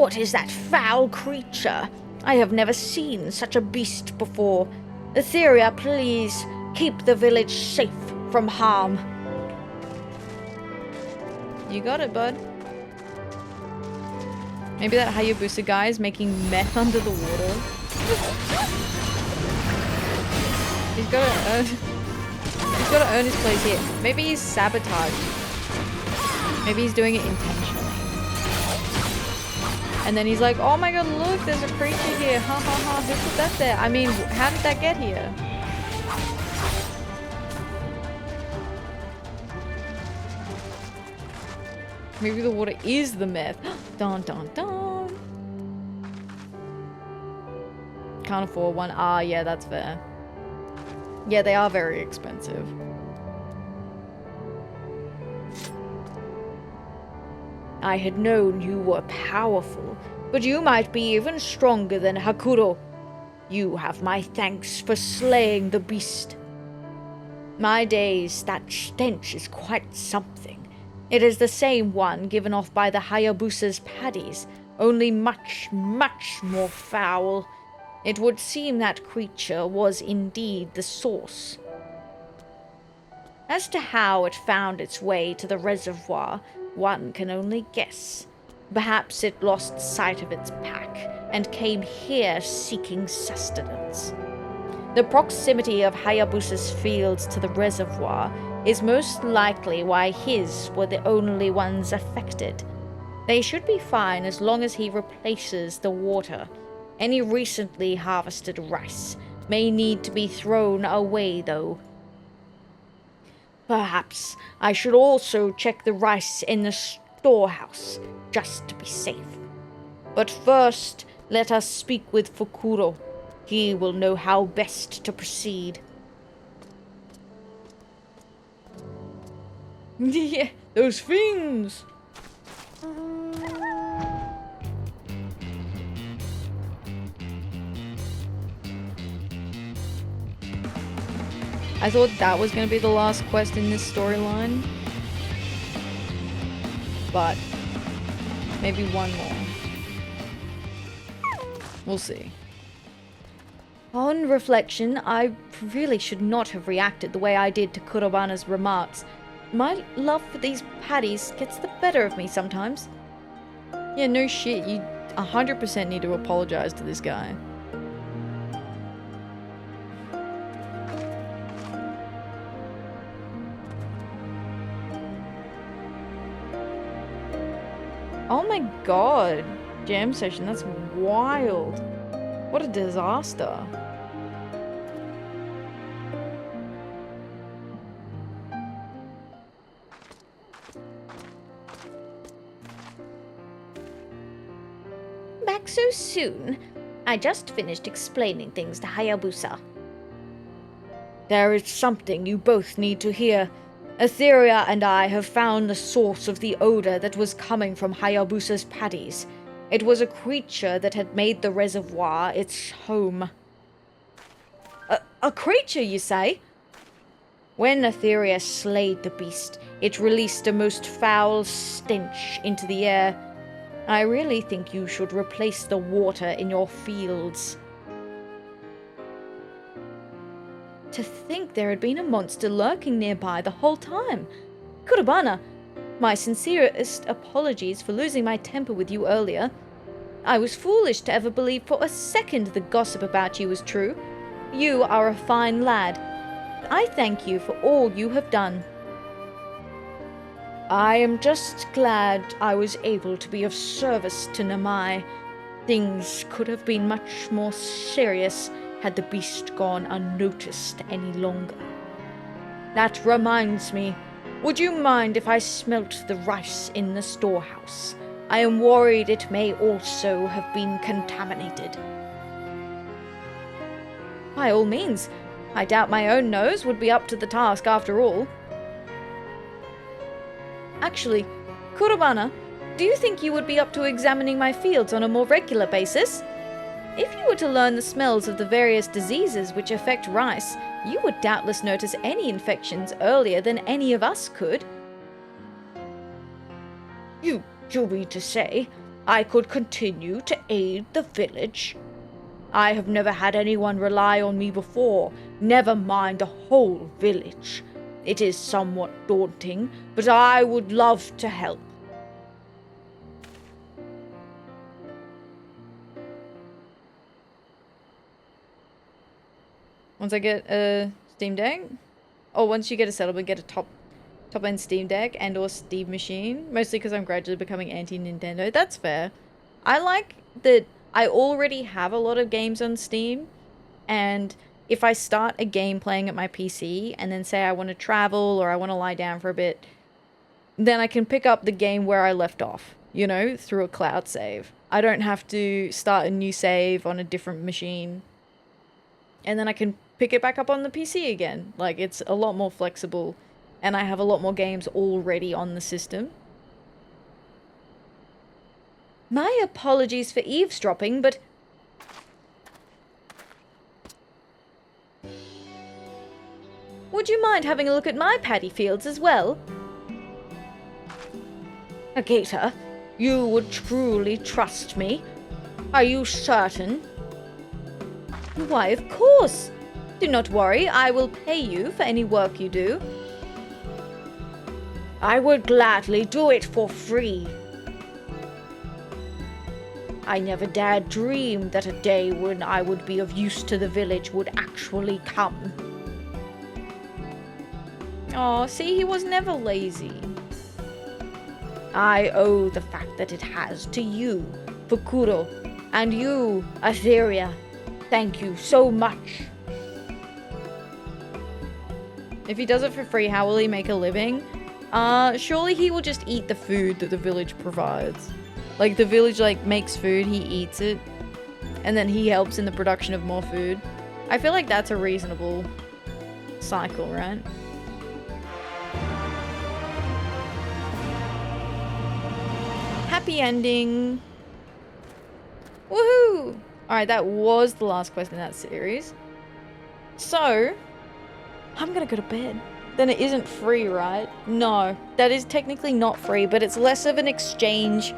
What is that foul creature? I have never seen such a beast before. Atheria, please, keep the village safe from harm. You got it, bud. Maybe that Hayabusa guy is making meth under the water. He's gotta earn his place here. Maybe he's sabotaged. Maybe he's doing it intentionally. And then he's like, oh my god, look, there's a creature here. Ha ha ha, who put that there? I mean, how did that get here? Maybe the water is the meth. Dun dun dun. Can't afford one. Ah, yeah, that's fair. Yeah, they are very expensive. I had known you were powerful, but you might be even stronger than Hakuro. You have my thanks for slaying the beast. My days, that stench is quite something. It is the same one given off by the Hayabusa's paddies, only much, much more foul. It would seem that creature was indeed the source. As to how it found its way to the reservoir, one can only guess. Perhaps it lost sight of its pack and came here seeking sustenance. The proximity of Hayabusa's fields to the reservoir is most likely why his were the only ones affected. They should be fine as long as he replaces the water. Any recently harvested rice may need to be thrown away, though. Perhaps I should also check the rice in the storehouse, just to be safe. But first, let us speak with Fukuro. He will know how best to proceed. Yeah, those fiends! I thought that was going to be the last quest in this storyline. But maybe one more. We'll see. On reflection, I really should not have reacted the way I did to Kurobana's remarks. My love for these paddies gets the better of me sometimes. Yeah, no shit. You 100% need to apologize to this guy. Oh my god. Jam session, that's wild. What a disaster. Back so soon? I just finished explaining things to Hayabusa. There is something you both need to hear. Atheria and I have found the source of the odor that was coming from Hayabusa's paddies. It was a creature that had made the reservoir its home. A creature, you say? When Atheria slayed the beast, it released a most foul stench into the air. I really think you should replace the water in your fields. To think there had been a monster lurking nearby the whole time. Kurobana, my sincerest apologies for losing my temper with you earlier. I was foolish to ever believe for a second the gossip about you was true. You are a fine lad. I thank you for all you have done. I am just glad I was able to be of service to Namai. Things could have been much more serious had the beast gone unnoticed any longer. That reminds me, would you mind if I smelt the rice in the storehouse? I am worried it may also have been contaminated. By all means. I doubt my own nose would be up to the task after all. Actually, Kurobana, do you think you would be up to examining my fields on a more regular basis? If you were to learn the smells of the various diseases which affect rice, you would doubtless notice any infections earlier than any of us could. You mean to say, I could continue to aid the village. I have never had anyone rely on me before, never mind the whole village. It is somewhat daunting, but I would love to help. Once I get a Steam Deck, or once you get a settlement, get a top-end Steam Deck and or Steam machine, mostly because I'm gradually becoming anti-Nintendo. That's fair. I like that I already have a lot of games on Steam, and if I start a game playing at my PC, and then say I want to travel or I want to lie down for a bit, then I can pick up the game where I left off, you know, through a cloud save. I don't have to start a new save on a different machine, and then I can pick it back up on the PC again. Like, it's a lot more flexible, and I have a lot more games already on the system. My apologies for eavesdropping, but... would you mind having a look at my paddy fields as well? Agata, you would truly trust me? Are you certain? Why, of course! Do not worry, I will pay you for any work you do. I would gladly do it for free. I never dared dream that a day when I would be of use to the village would actually come. Oh, see, he was never lazy. I owe the fact that it has to you, Fukuro, and you, Atheria. Thank you so much. If he does it for free, how will he make a living? Surely he will just eat the food that the village provides. Like, the village, like, makes food, he eats it, and then he helps in the production of more food. I feel like that's a reasonable cycle, right? Happy ending. Woohoo! Alright, that was the last quest in that series. So, I'm gonna go to bed. Then it isn't free, right? No, that is technically not free, but it's less of an exchange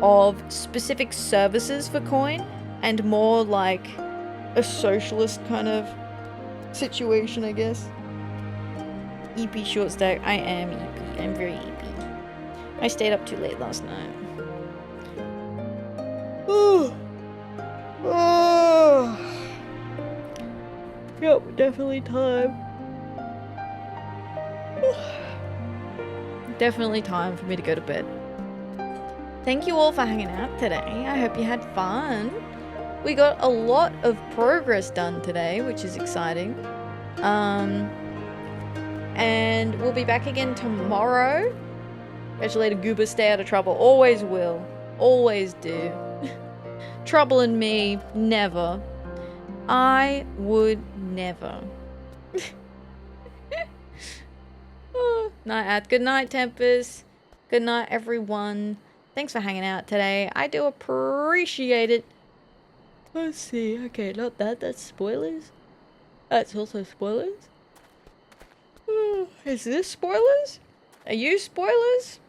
of specific services for coin and more like a socialist kind of situation, I guess. EP short stack. I am EP. I'm very EP. I stayed up too late last night. Yep, definitely time. Definitely time for me to go to bed. Thank you all for hanging out today. I hope you had fun. We got a lot of progress done today, which is exciting. And we'll be back again tomorrow. Congratulated Goober, stay out of trouble. Always will. Always do. Trouble and me, never. I would never. Night out. Good night, Tempest. Good night, everyone. Thanks for hanging out today. I do appreciate it. Let's see. Okay, not that. That's spoilers. That's also spoilers. Is this spoilers? Are you spoilers?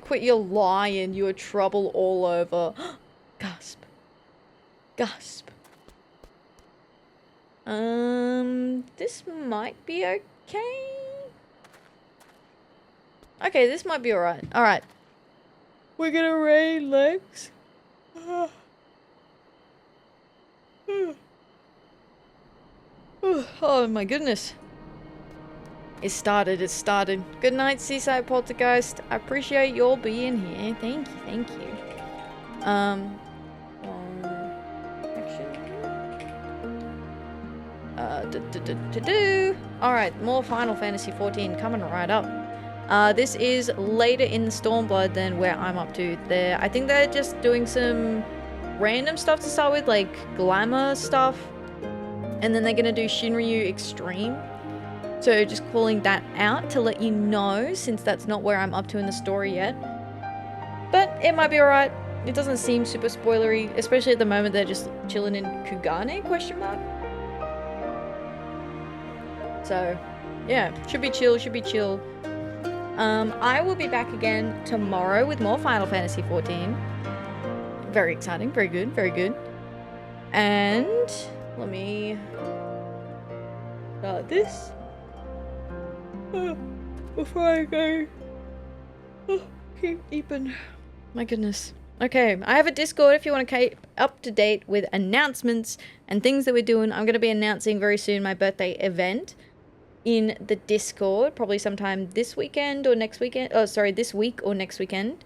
Quit your lying. You're trouble all over. Gasp. Gasp. This might be okay. Okay, this might be alright. Alright. We're gonna raid Lex. Oh my goodness. It started, it started. Good night, Seaside Poltergeist. I appreciate you all being here. Thank you, thank you. Alright, more Final Fantasy XIV coming right up. This is later in Stormblood than where I'm up to. I think they're just doing some random stuff to start with, like glamour stuff. And then they're gonna do Shinryu Extreme. So just calling that out to let you know, since that's not where I'm up to in the story yet. But it might be alright. It doesn't seem super spoilery, especially at the moment they're just chilling in Kugane, question mark. So, yeah, should be chill, should be chill. I will be back again tomorrow with more Final Fantasy XIV. Very exciting, very good, very good. And let me start this before I go. Oh, keep eating. My goodness. Okay, I have a Discord if you want to keep up to date with announcements and things that we're doing. I'm going to be announcing very soon my birthday event in the Discord, probably sometime this weekend or next weekend. Oh, sorry, this week or next weekend.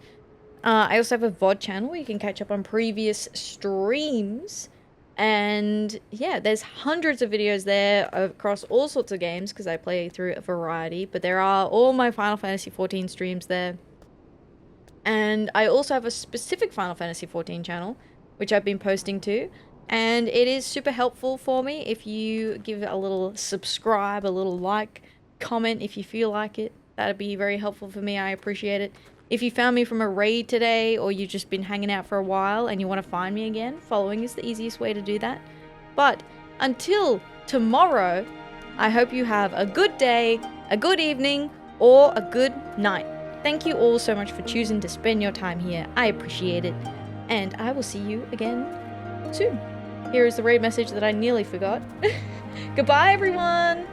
I also have a VOD channel where you can catch up on previous streams. And yeah, there's hundreds of videos there across all sorts of games because I play through a variety. But there are all my Final Fantasy XIV streams there. And I also have a specific Final Fantasy XIV channel, which I've been posting to. And it is super helpful for me if you give it a little subscribe, a little like, comment if you feel like it. That'd be very helpful for me. I appreciate it. If you found me from a raid today, or you've just been hanging out for a while and you want to find me again, following is the easiest way to do that. But until tomorrow, I hope you have a good day, a good evening, or a good night. Thank you all so much for choosing to spend your time here. I appreciate it. And I will see you again soon. Here is the raid message that I nearly forgot. Goodbye, everyone!